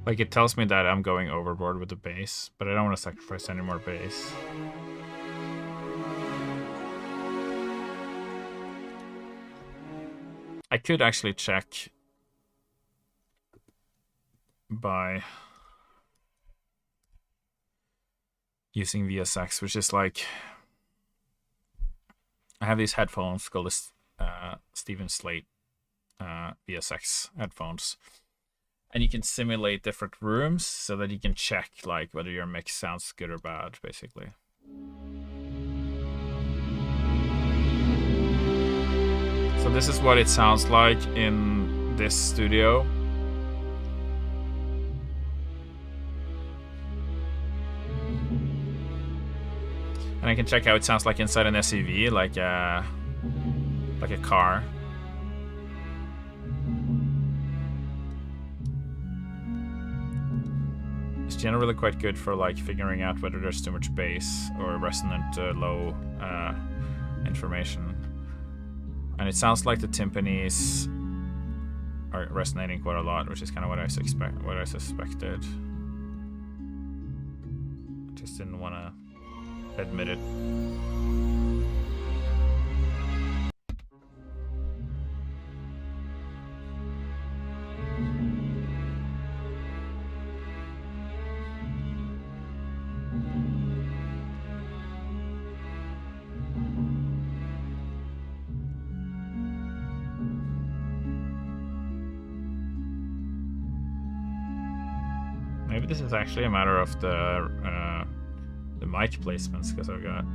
Like, it tells me that I'm going overboard with the bass, but I don't want to sacrifice any more bass. I could actually check by using VSX, which is like... I have these headphones called the Steven Slate VSX headphones. And you can simulate different rooms so that you can check like whether your mix sounds good or bad, basically. So this is what it sounds like in this studio. And I can check how it sounds like inside an SUV, like a car. It's generally quite good for like figuring out whether there's too much bass or resonant low information. And it sounds like the timpanis are resonating quite a lot, which is kind of what I suspected. I just didn't want to admit it. Maybe this is actually a matter of the mic placements, because I've got...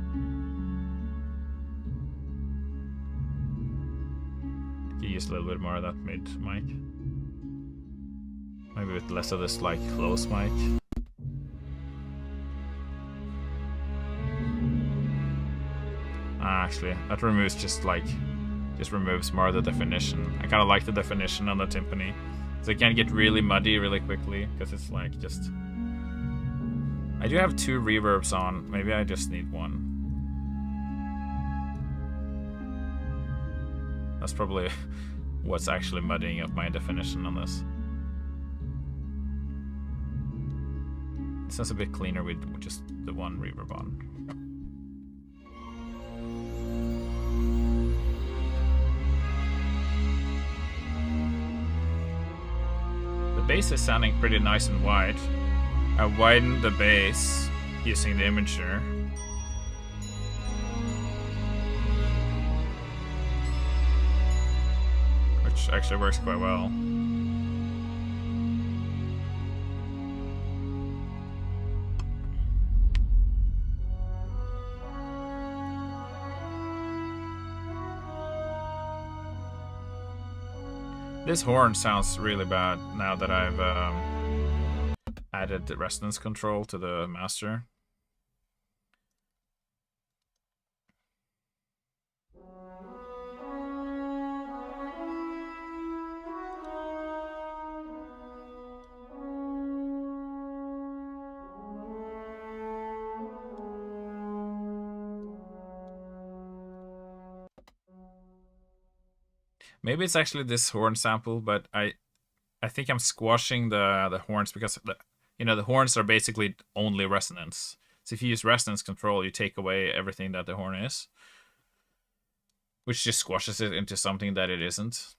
You use a little bit more of that mid mic. Maybe with less of this like close mic. Actually, that removes just removes more of the definition. I kind of like the definition on the timpani, so it can get really muddy really quickly because it's like just. I do have 2 reverbs on. Maybe I just need 1. That's probably what's actually muddying up my definition on this. It sounds a bit cleaner with just the 1 reverb on. The bass is sounding pretty nice and wide. I widened the bass using the imager. Which actually works quite well. This horn sounds really bad now that I've added the resonance control to the master. Maybe it's actually this horn sample, but I think I'm squashing the horns because the horns are basically only resonance. So if you use resonance control, you take away everything that the horn is, which just squashes it into something that it isn't.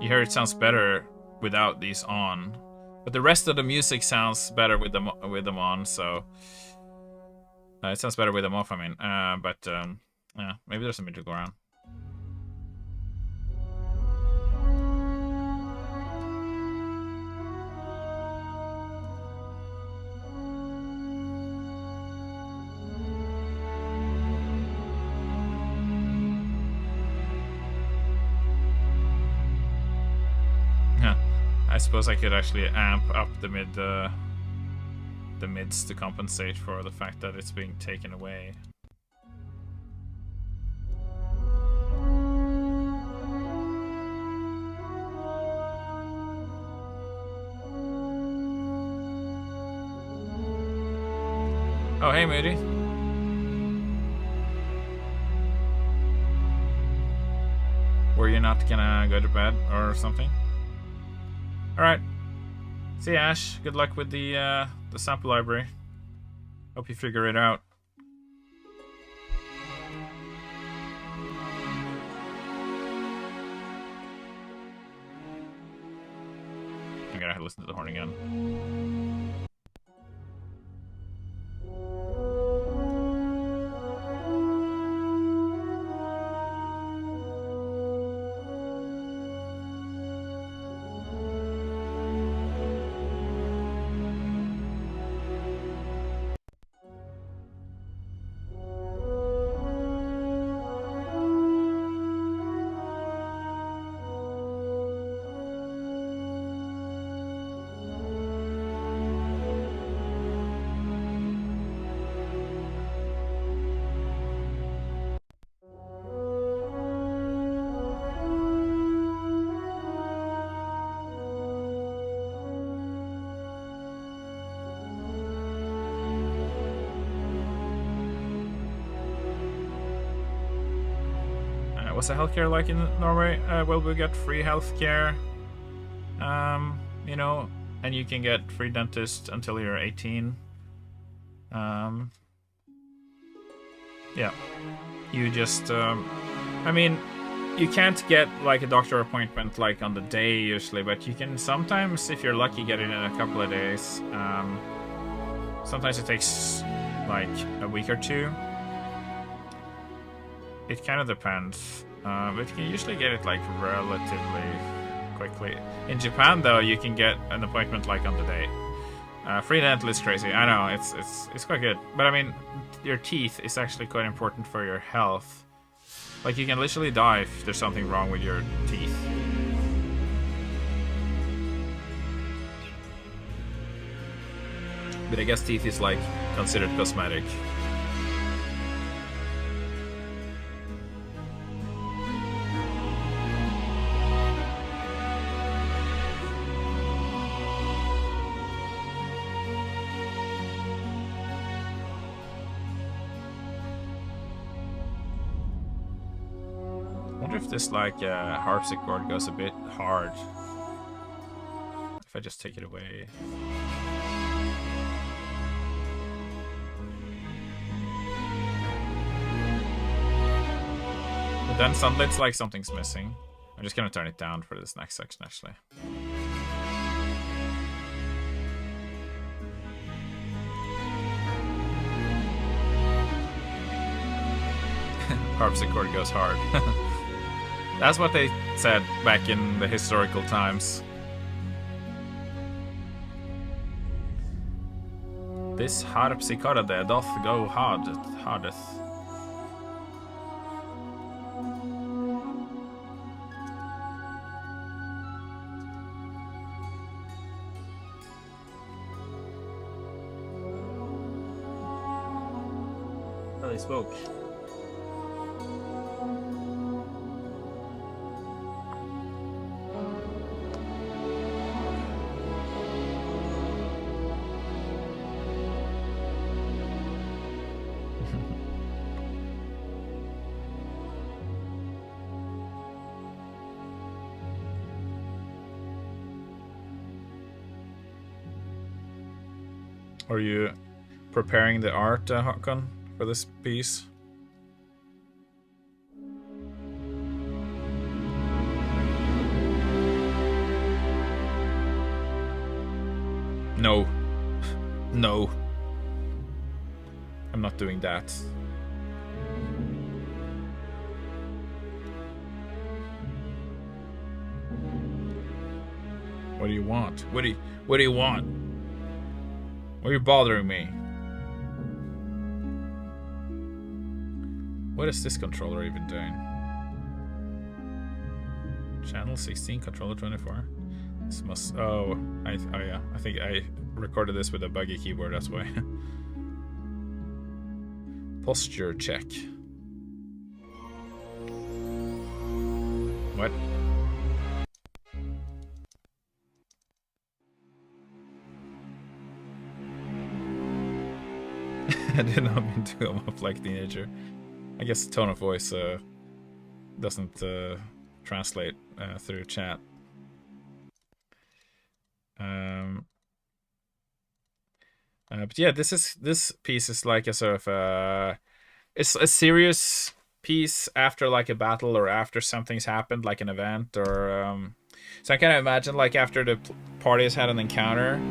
You hear it sounds better without these on, but the rest of the music sounds better with them on. So it sounds better with them off. I mean, yeah, maybe there's something to go around. I suppose I could actually amp up the mids to compensate for the fact that it's being taken away. Oh, hey, Moody. Were you not gonna go to bed or something? Alright. See you, Ash. Good luck with the sample library. Hope you figure it out. I'm gonna have to listen to the horn again. What's the healthcare like in Norway? Well, we get free healthcare, you know, and you can get free dentist until you're 18. Yeah, you just, I mean, you can't get like a doctor appointment like on the day usually, but you can sometimes, if you're lucky, get it in a couple of days. Sometimes it takes like a week or two. It kind of depends, but you can usually get it like relatively quickly. In Japan, though, you can get an appointment like on the day. Free dental is crazy. I know it's quite good, but I mean, your teeth is actually quite important for your health. Like, you can literally die if there's something wrong with your teeth. But I guess teeth is like considered cosmetic. I wonder if this like harpsichord goes a bit hard. If I just take it away. But then suddenly it's like something's missing. I'm just gonna turn it down for this next section actually. Harpsichord goes hard. That's what they said back in the historical times. This harpsichord doth go hardeth. Oh, they spoke. Are you preparing the art, Håkon, for this piece? No. No. I'm not doing that. What do you want? What do you want? Why are you bothering me? What is this controller even doing? Channel 16, controller 24. This must. Oh, yeah. I think I recorded this with a buggy keyboard. That's why. Posture check. What? I did not mean to come up like teenager. I guess the tone of voice doesn't translate through chat. But yeah, this piece is like a sort of it's a serious piece after like a battle or after something's happened, like an event or so I kind of imagine like after the party has had an encounter.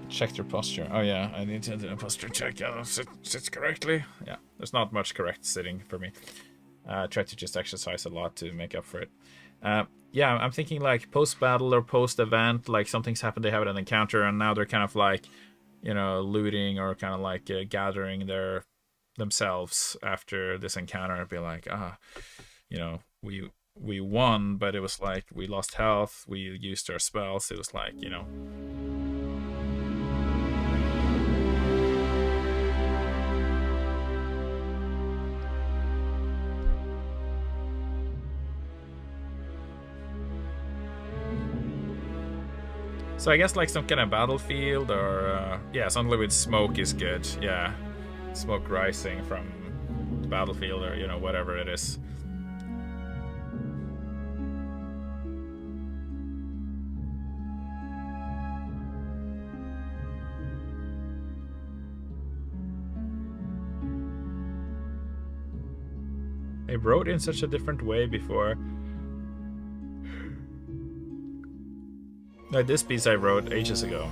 Check their posture. Oh yeah, I need to do a posture check. Yeah, sits correctly. Yeah, there's not much correct sitting for me. Try to just exercise a lot to make up for it. Yeah, I'm thinking like post-battle or post-event, like something's happened, they have an encounter, and now they're kind of like, you know, looting or kind of like gathering themselves after this encounter and be like, you know, we won, but it was like we lost health, we used our spells, it was like, you know. So I guess like some kind of battlefield or yeah, something with smoke is good. Yeah, smoke rising from the battlefield or, you know, whatever it is. I wrote in such a different way before. Like this piece I wrote ages ago.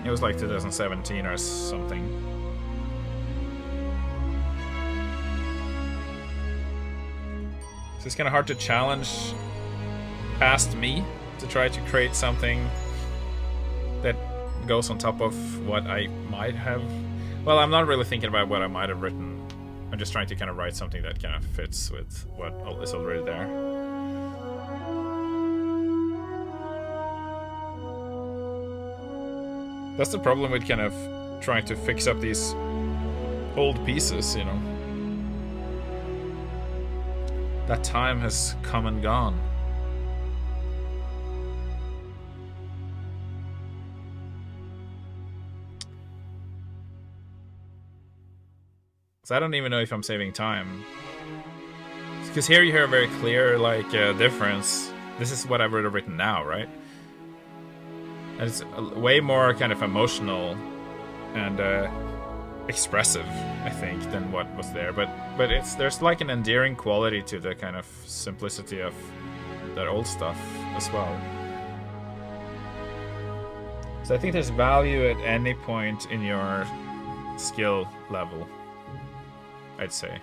It was like 2017 or something. So it's kind of hard to challenge past me to try to create something that goes on top of what I might have. Well, I'm not really thinking about what I might have written. I'm just trying to kind of write something that kind of fits with what is already there. That's the problem with kind of trying to fix up these old pieces, you know. That time has come and gone. So I don't even know if I'm saving time. Because here you hear a very clear, like, difference. This is what I've written now, right? And it's way more kind of emotional and expressive, I think, than what was there. But there's like an endearing quality to the kind of simplicity of that old stuff as well. So I think there's value at any point in your skill level, I'd say.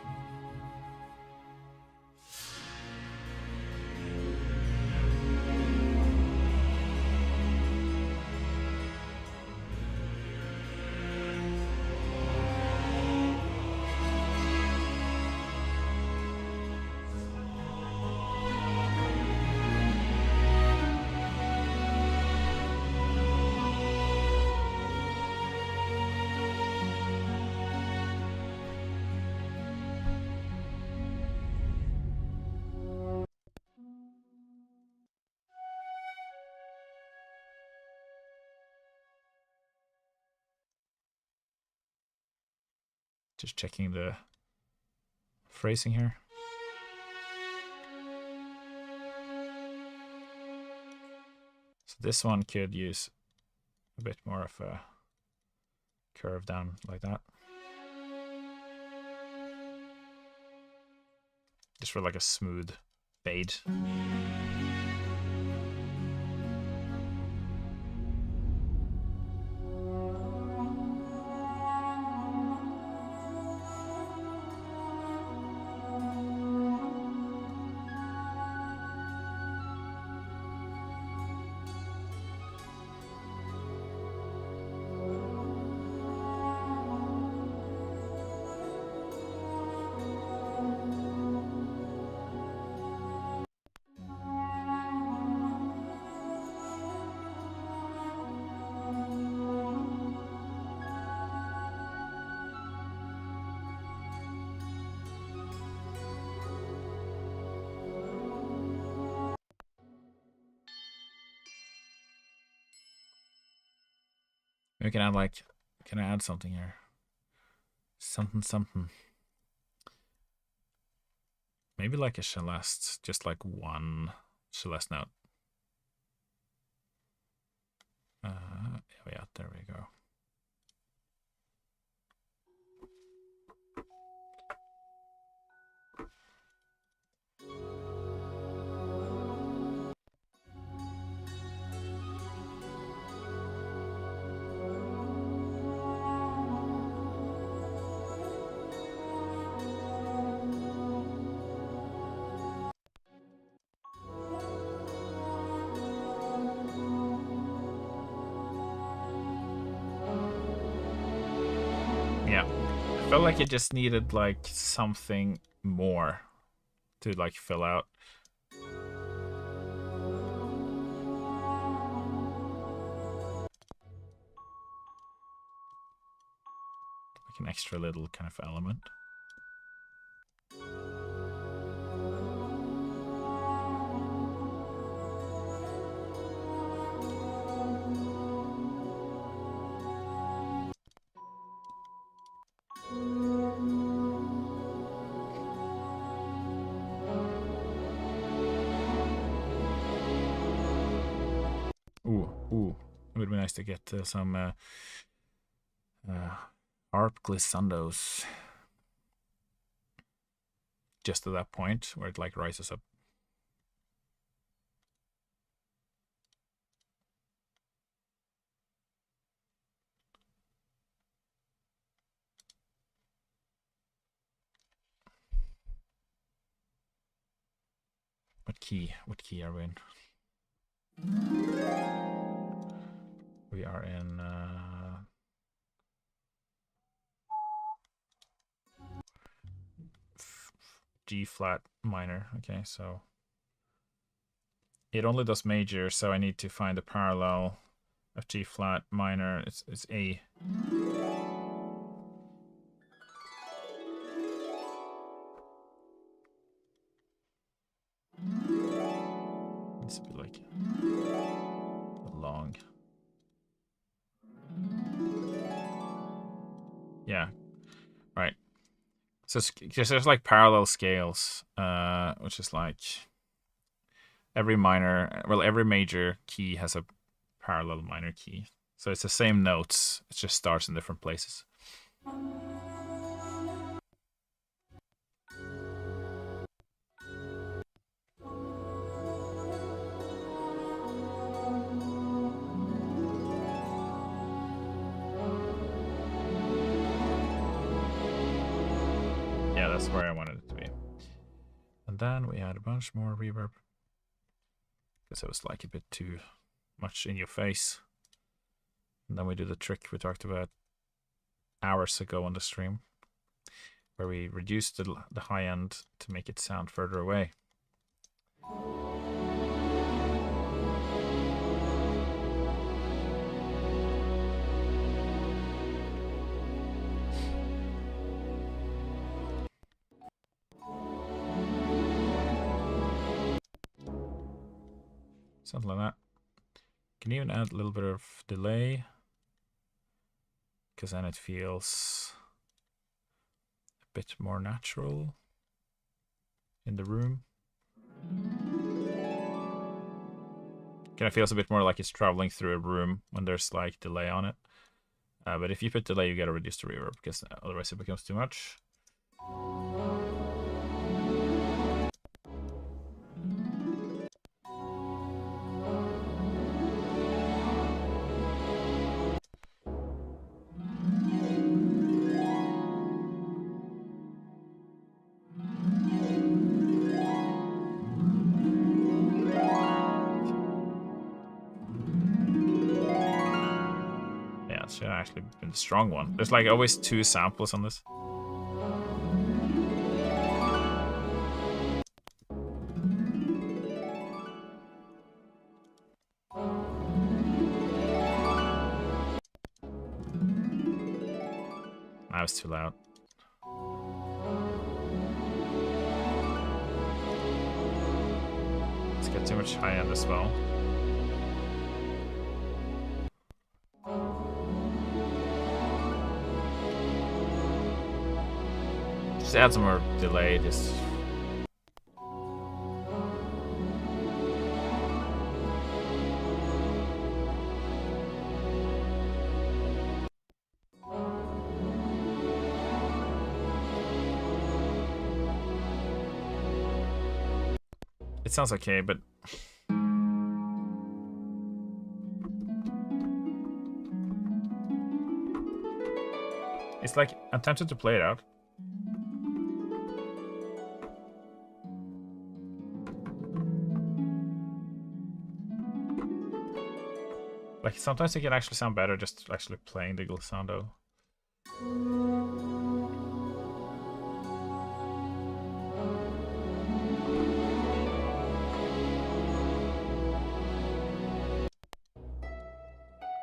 Just checking the phrasing here. So this one could use a bit more of a curve down like that. Just for like a smooth fade. Maybe can I add something here? Something. Maybe like a celeste, just like one celeste note. Yeah, there we go. Yeah, I felt like it just needed like something more to like fill out. Like an extra little kind of element. Ooh, it would be nice to get some harp glissandos just to that point where it like rises up. key. What key are we in? We are in G flat minor. Okay, so it only does major, so I need to find a parallel of G flat minor. It's A. It's a bit like long. Yeah. Right. So there's like parallel scales, which is like every major key has a parallel minor key. So it's the same notes, it just starts in different places. Yeah, that's where I wanted it to be. And then we add a bunch more reverb, because it was like a bit too much in your face. And then we do the trick we talked about hours ago on the stream, where we reduce the high end to make it sound further away. Something like that. Can even add a little bit of delay, because then it feels a bit more natural in the room. Kind of feels a bit more like it's traveling through a room when there's like delay on it. But if you put delay, you gotta reduce the reverb, because otherwise it becomes too much. Should have actually been the strong one. There's like always 2 samples on this. That was too loud. It's got too much high end as well. Just add some more delay, just... It sounds okay, but... It's like, I'm tempted to play it out. Like, sometimes it can actually sound better just actually playing the glissando.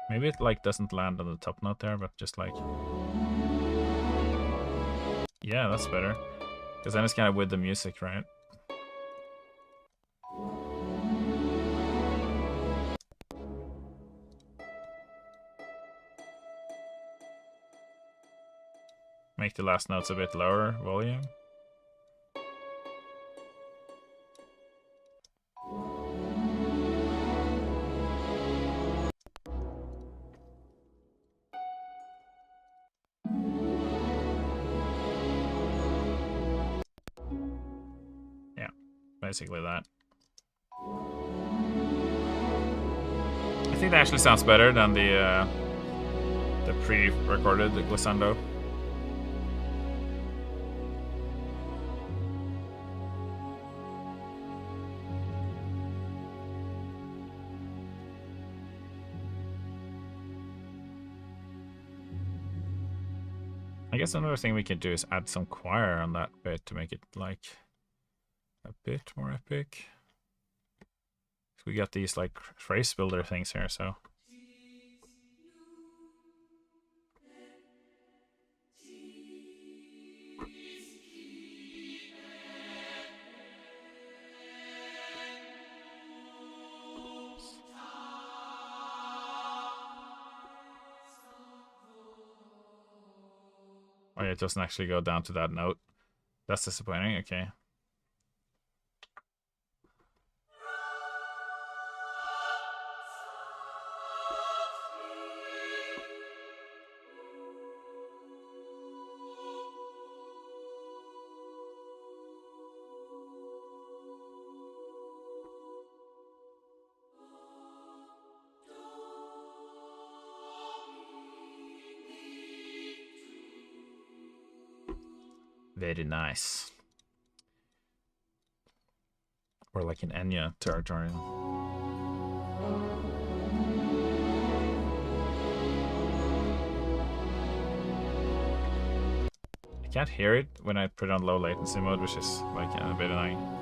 Maybe it like doesn't land on the top note there, but just like... Yeah, that's better. Because then it's kind of with the music, right? Make the last notes a bit lower volume. Yeah, basically that. I think that actually sounds better than the pre-recorded glissando. I guess another thing we could do is add some choir on that bit to make it like a bit more epic. We got these like phrase builder things here, so. Oh yeah, it doesn't actually go down to that note. That's disappointing, okay. Very nice. Or like in Enya territory. I can't hear it when I put it on low latency mode, which is like a bit annoying.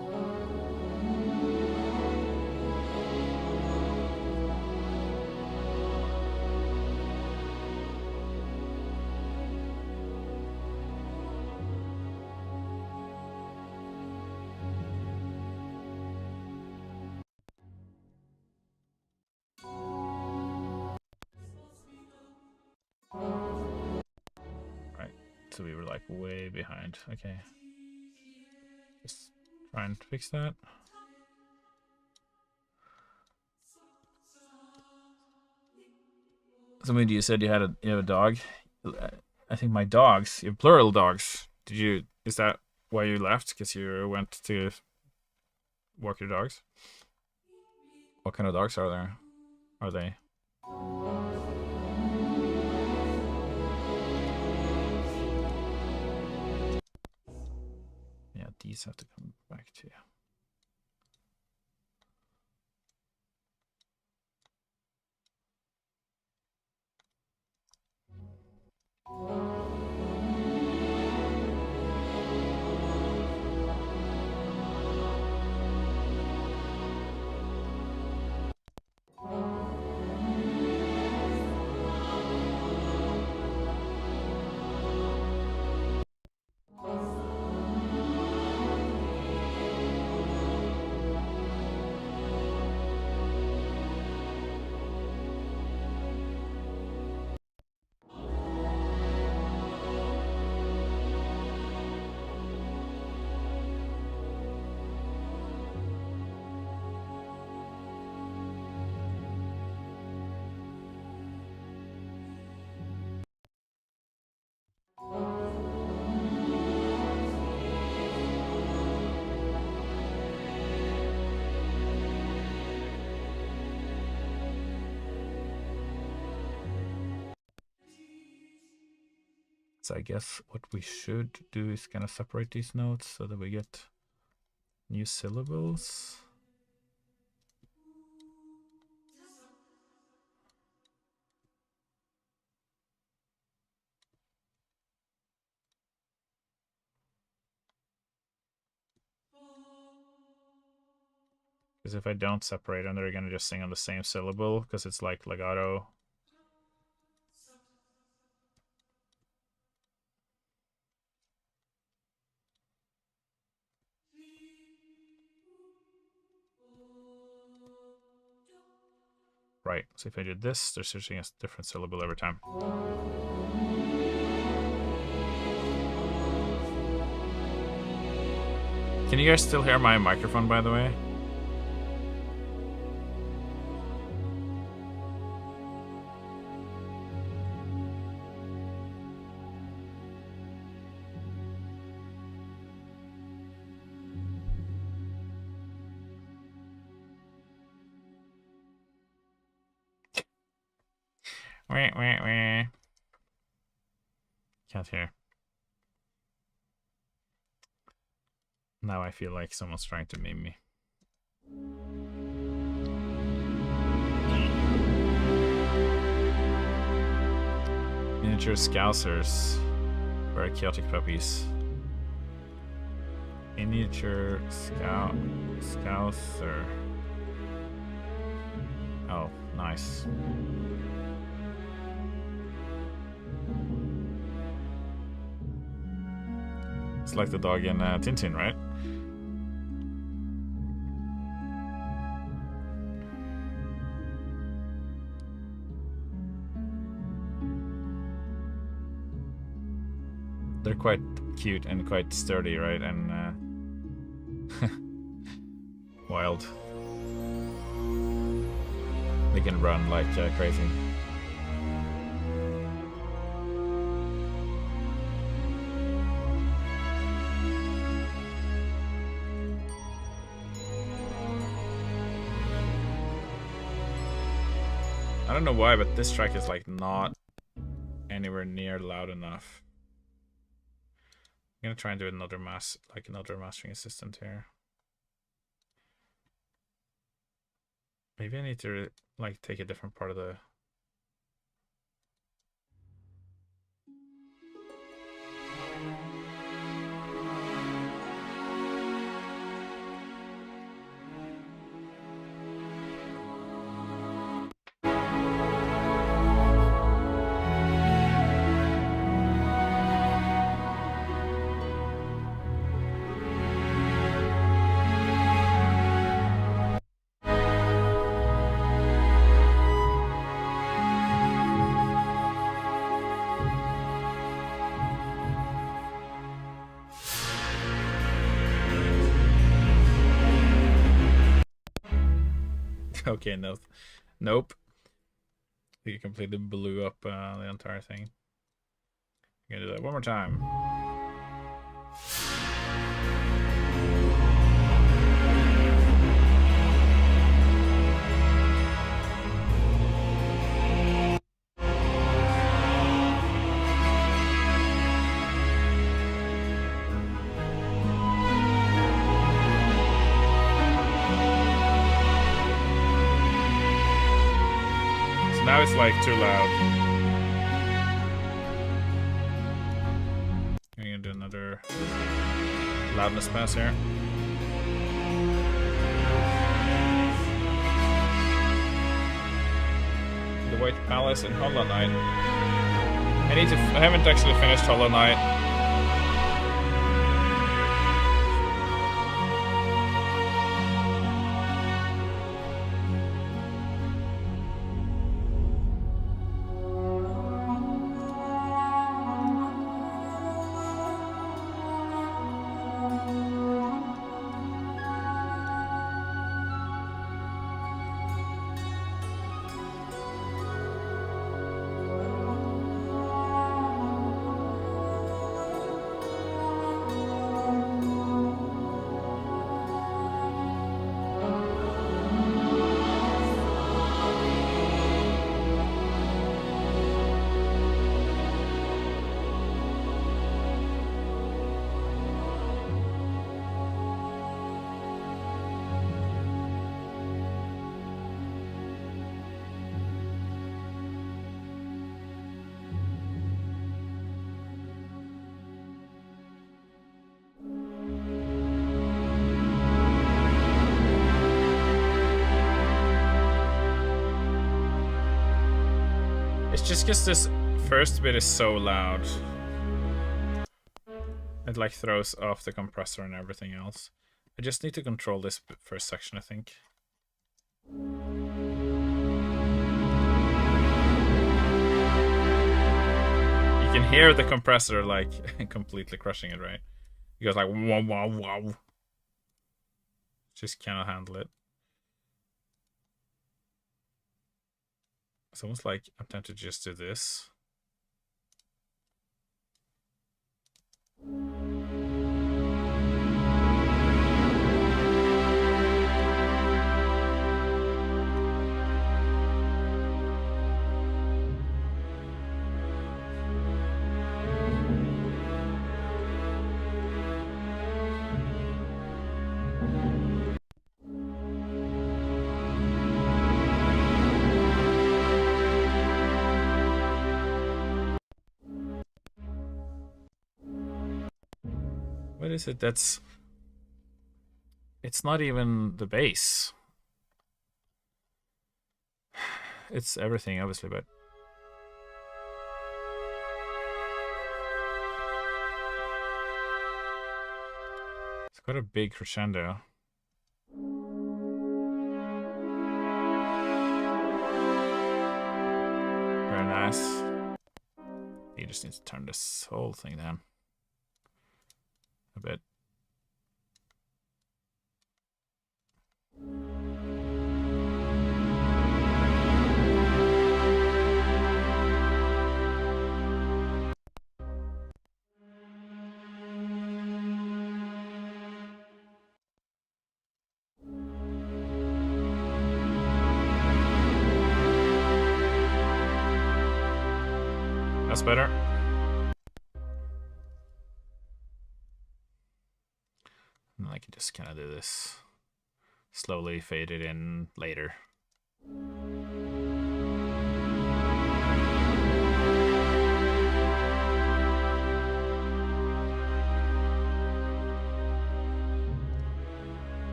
So we were like way behind. Okay. Just try and fix that. So when you said you have a dog, I think my dogs, you have plural dogs. Is that why you left? Because you went to walk your dogs? What kind of dogs are there? Are they? Yeah, these have to come back to you. So I guess what we should do is kind of separate these notes so that we get new syllables. Because if I don't separate them, they're gonna just sing on the same syllable because it's like legato. Right, so if I did this, they're switching a different syllable every time. Can you guys still hear my microphone, by the way? Wah. Can't hear. Now I feel like someone's trying to meme me. Miniature Scousers. Very chaotic puppies. Miniature scouser. Oh, nice. It's like the dog in Tintin, right? They're quite cute and quite sturdy, right? And wild. They can run like crazy. I don't know why, but this track is like not anywhere near loud enough. I'm gonna try and do another mastering assistant here. Maybe I need to like take a different part of the. Okay, no, nope. You completely blew up the entire thing. I'm gonna do that one more time. Now it's like too loud. I'm gonna do another loudness pass here. The White Palace and Hollow Knight. I haven't actually finished Hollow Knight. It's just because this first bit is so loud. It like throws off the compressor and everything else. I just need to control this first section, I think. You can hear the compressor like completely crushing it, right? It goes like wow wow wow. Just cannot handle it. It's almost like I'm tempted to just do this. is it that's... It's not even the bass. It's everything, obviously, but... It's quite a big crescendo. Very nice. You just need to turn this whole thing down a bit. That's better. And I can just kind of do this. Slowly fade it in later.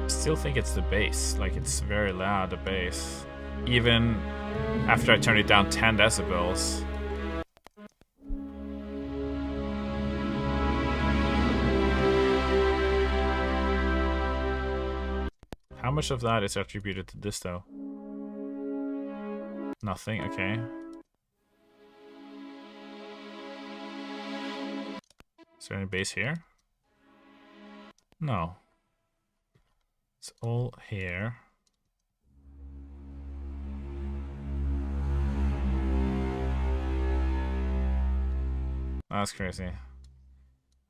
Still think it's the bass, like it's very loud, the bass, even after I turn it down 10 decibels. How much of that is attributed to this though? Nothing, okay. Is there any bass here? No. It's all here. That's crazy.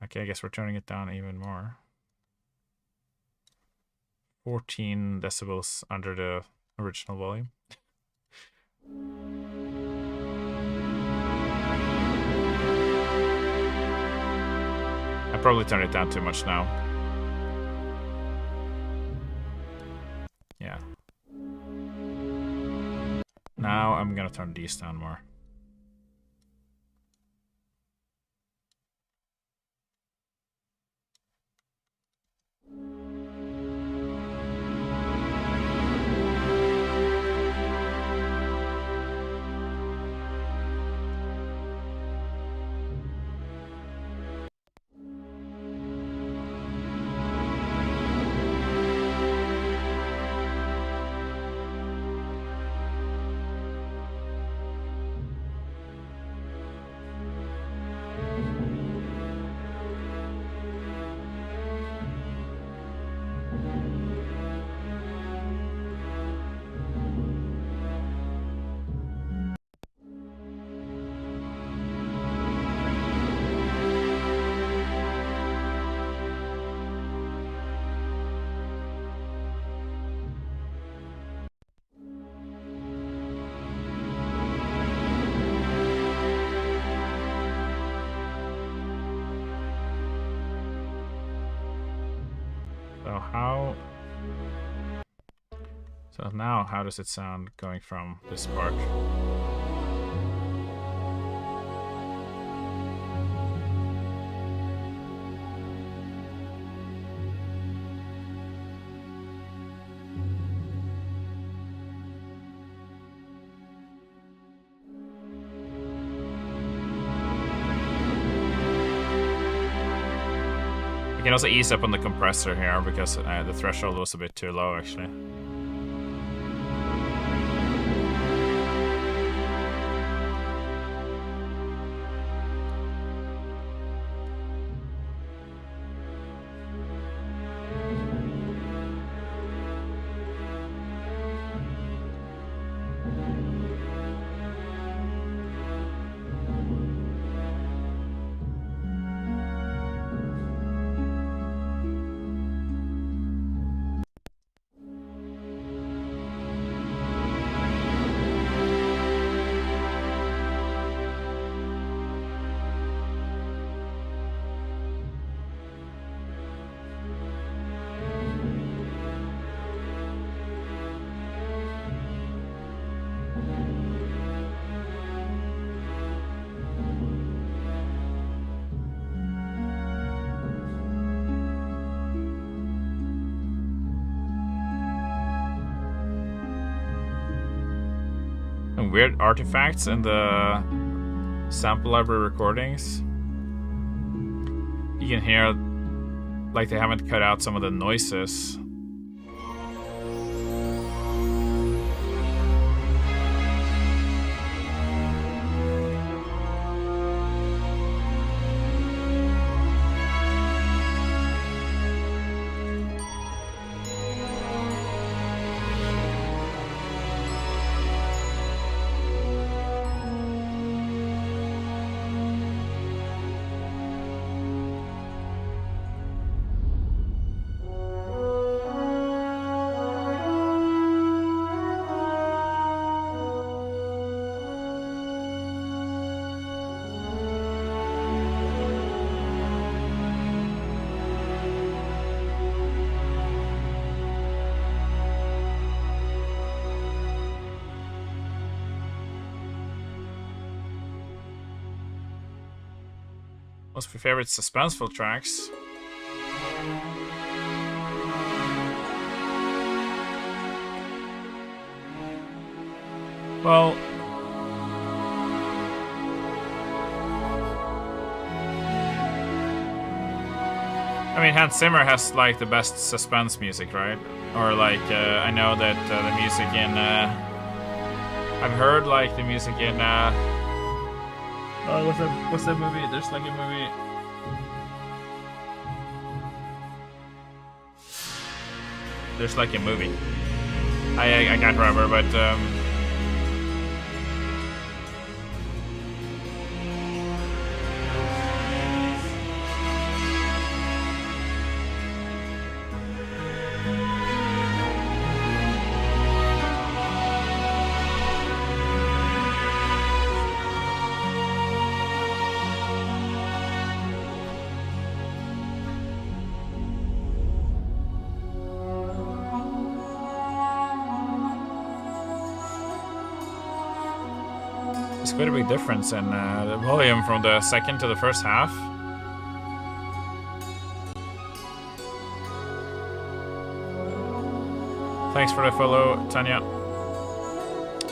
Okay, I guess we're turning it down even more. 14 decibels under the original volume. I probably turned it down too much now. Yeah. Now I'm gonna turn these down more. So now, how does it sound going from this part? You can also ease up on the compressor here because the threshold was a bit too low actually. some weird artifacts in the sample library recordings. You can hear like they haven't cut out some of the noises. What's your favorite suspenseful tracks? Well, I mean, Hans Zimmer has like the best suspense music, right? Or like, I know that the music in, I've heard like the music in, what's that movie? There's like a movie. There's like a movie. I can't remember, but there's quite a big difference in the volume from the second to the first half. Thanks for the follow, Tanya.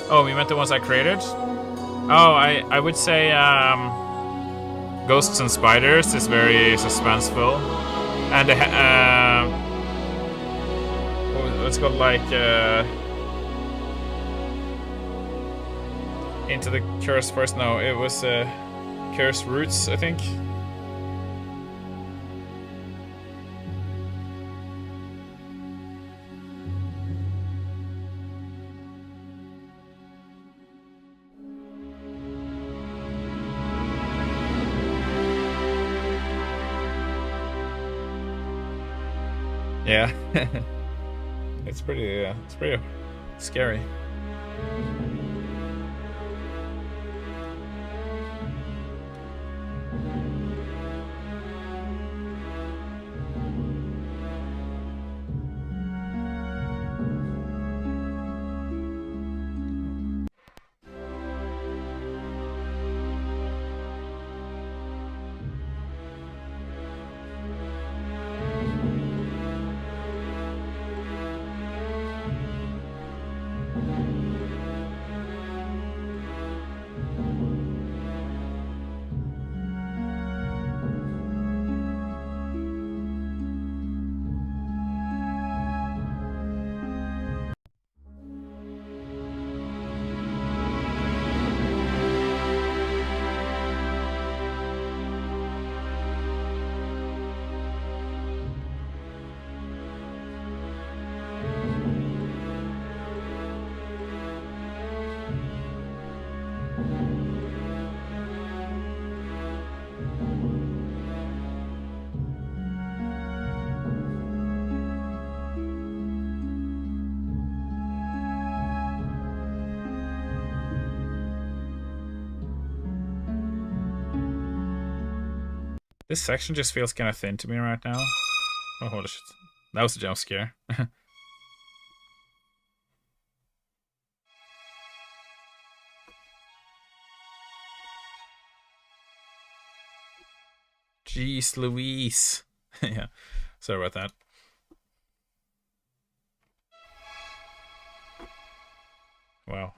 Oh, we meant the ones I created? Oh, I would say Ghosts and Spiders is very suspenseful. And what's called like Into the Curse Forest? No, it was Curse Roots, I think. Yeah, it's pretty scary. This section just feels kind of thin to me right now. Oh, holy shit. That was a jump scare. Jeez Louise. Yeah, sorry about that. Wow.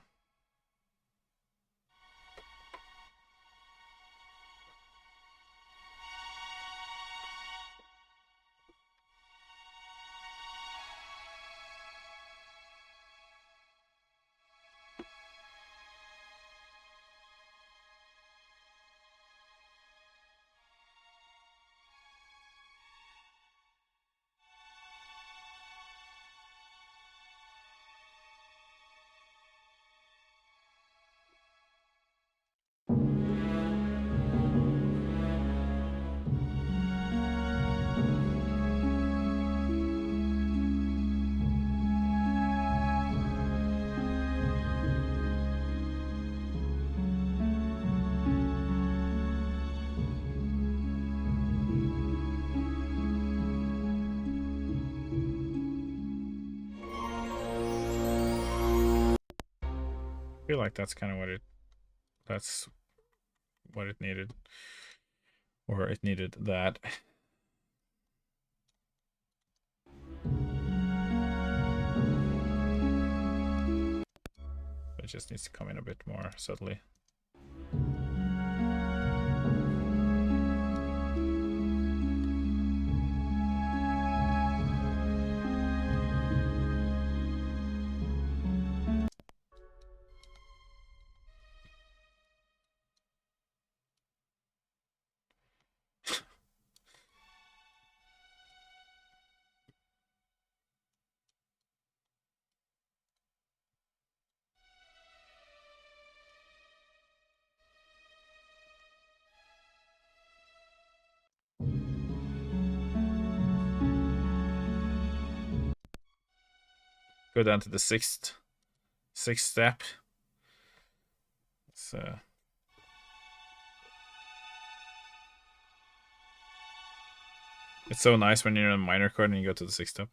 feel like that's kind of what it needed. Or it needed that. It just needs to come in a bit more subtly. Go down to the sixth step. It's so nice when you're in a minor chord and you go to the sixth step.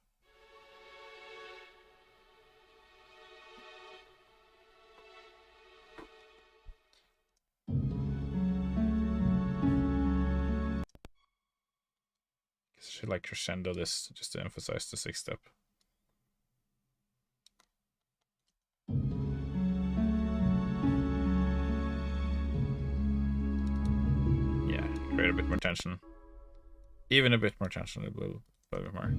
I should like crescendo this just to emphasize the sixth step. Yeah, create a bit more tension. Even a bit more tension, it will a bit more.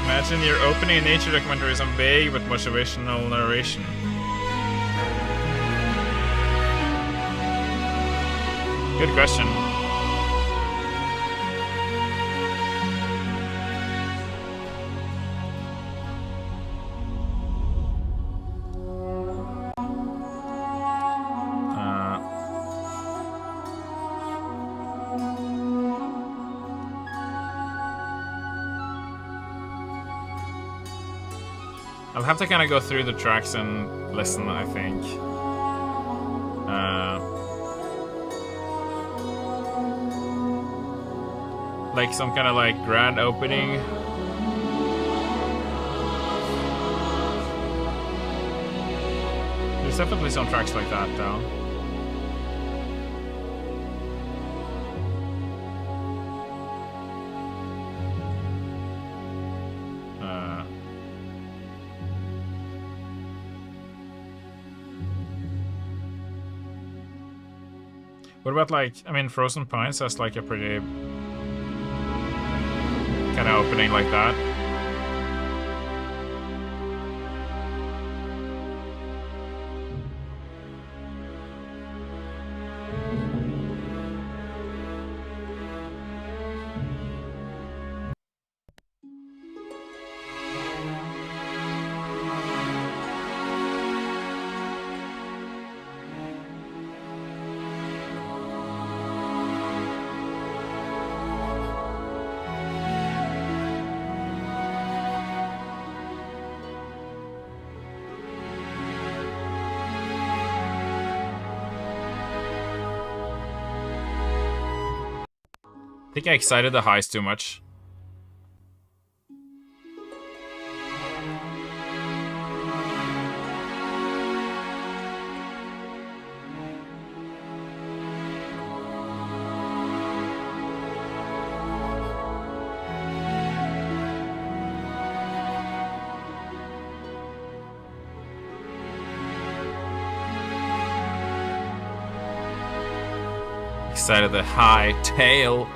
Imagine your opening a nature documentary with some vague but motivational narration. Good question. I'll have to kind of go through the tracks and listen, I think. Like some kind of like grand opening. There's definitely some tracks like that though. What about like, I mean, Frozen Pines has like a pretty kind of opening like that. I think I excited the highs too much. Excited the high tail.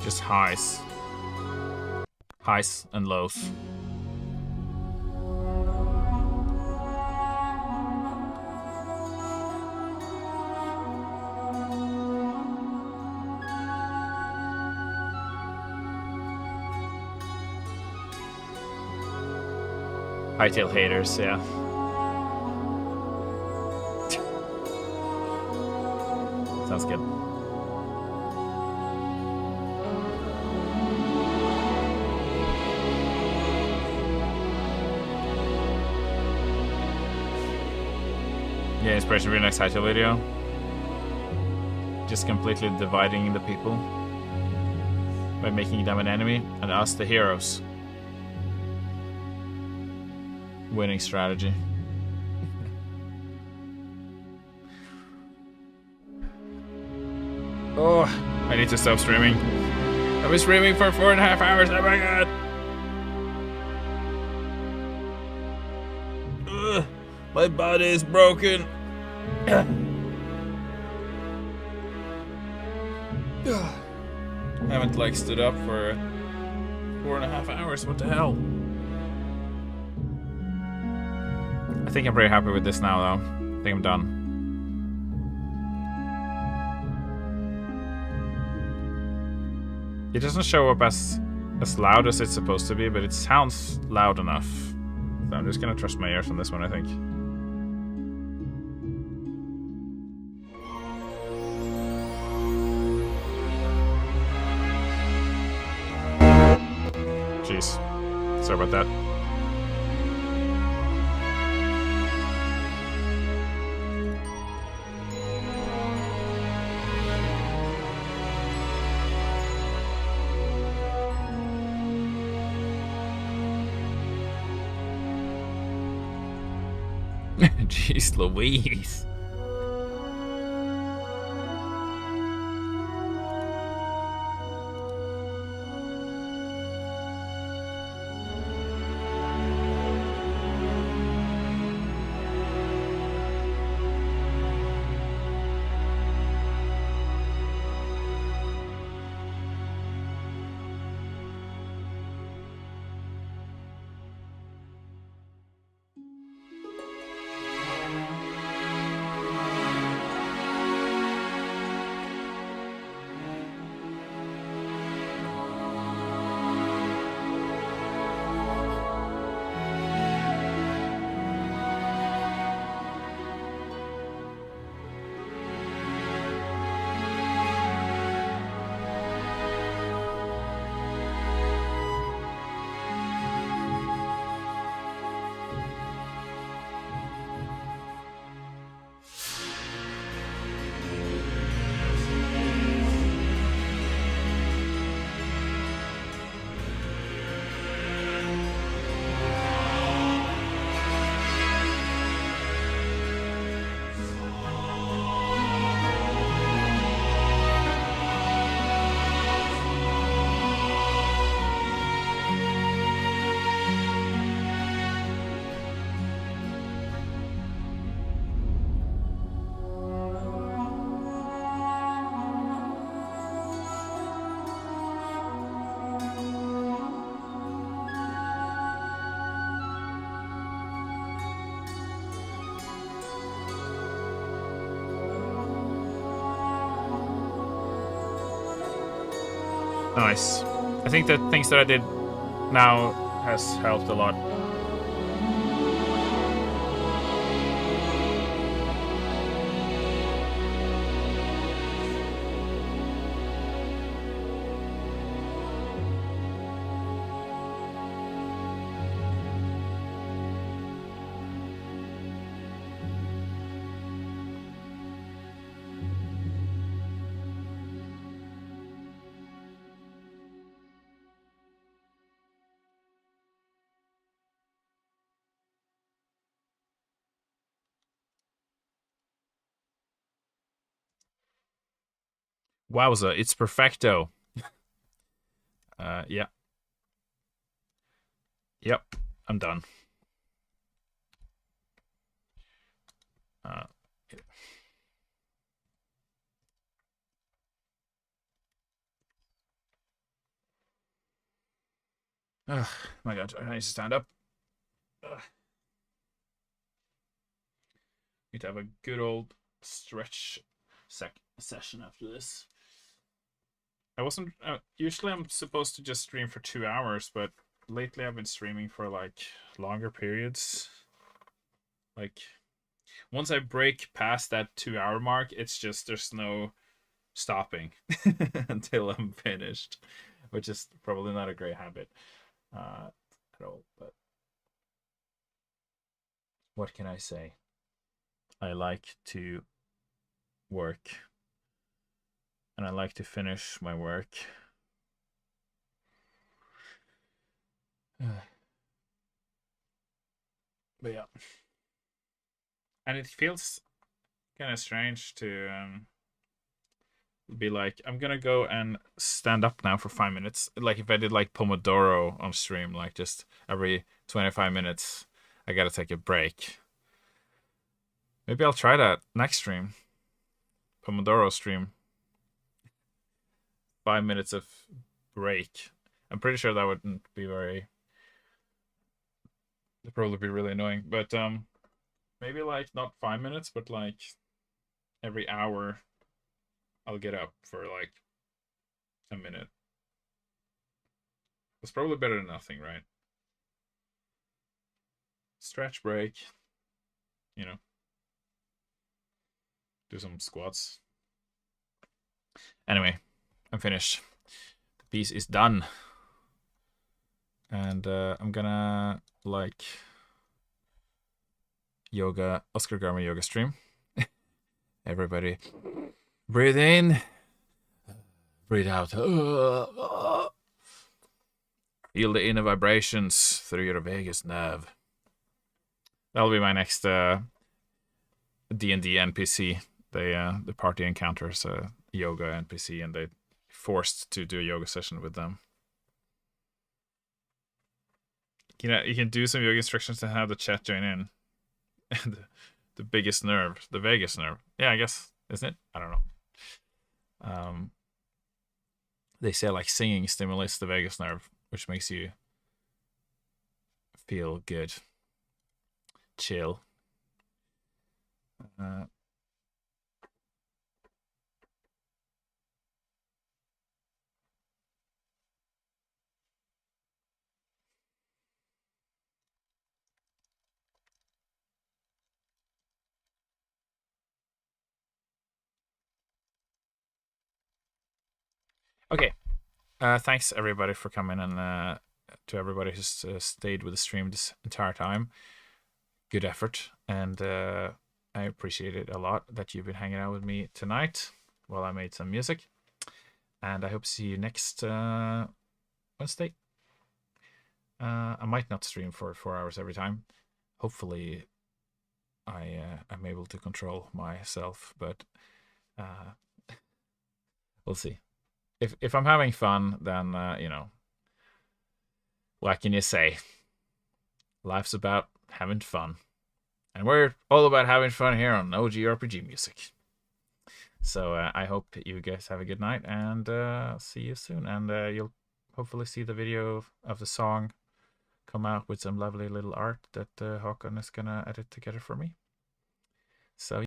Just highs. Highs and lows. Hightail haters, yeah. Sounds good. Yeah, inspiration for your next hightail video. Just completely dividing the people by making them an enemy and us the heroes. Winning strategy. Oh, I need to stop streaming. I've been streaming for 4.5 hours. Oh my god. Ugh, my body is broken. I haven't like stood up for 4.5 hours. What the hell? I think I'm pretty happy with this now, though. I think I'm done. It doesn't show up as loud as it's supposed to be, but it sounds loud enough. So I'm just gonna trust my ears on this one, I think. Jeez. Sorry about that. Jeez Louise. Nice. I think the things that I did now has helped a lot. Wowza, it's perfecto. Yeah. Yep, I'm done. Yeah. Ugh, my god, I need to stand up. Ugh. Need to have a good old stretch session after this. I wasn't. Usually, I'm supposed to just stream for 2 hours, but lately I've been streaming for like longer periods. Like once I break past that 2 hour mark, it's just there's no stopping until I'm finished, which is probably not a great habit at all. But what can I say? I like to work, and I like to finish my work. But yeah, and it feels kind of strange to be like, I'm gonna go and stand up now for 5 minutes. Like if I did like Pomodoro on stream, like just every 25 minutes, I gotta take a break. Maybe I'll try that next stream. Pomodoro stream. 5 minutes of break. I'm pretty sure that wouldn't be very. It'd probably be really annoying. But maybe like not 5 minutes, but like every hour I'll get up for like a minute That's probably better than nothing, right? Stretch break, you know, do some squats. Anyway, I'm finished. The piece is done. And I'm gonna like yoga, Oscar Garma yoga stream. Everybody breathe in, breathe out. Feel the inner vibrations through your vagus nerve. That'll be my next D&D NPC. The party encounters a yoga NPC, and they forced to do a yoga session with them. You know, you can do some yoga instructions and have the chat join in. the biggest nerve, the vagus nerve. Yeah, I guess, isn't it? I don't know. They say like singing stimulates the vagus nerve, which makes you feel good, chill. Okay. Thanks everybody for coming, and to everybody who's stayed with the stream this entire time. Good effort, and I appreciate it a lot that you've been hanging out with me tonight while I made some music. And I hope to see you next Wednesday. I might not stream for 4 hours every time. Hopefully, I'm able to control myself, but we'll see. If I'm having fun, then you know, what can you say? Life's about having fun, and we're all about having fun here on OG RPG Music. So I hope you guys have a good night, and see you soon. And you'll hopefully see the video of the song come out with some lovely little art that Håkon is gonna edit together for me. So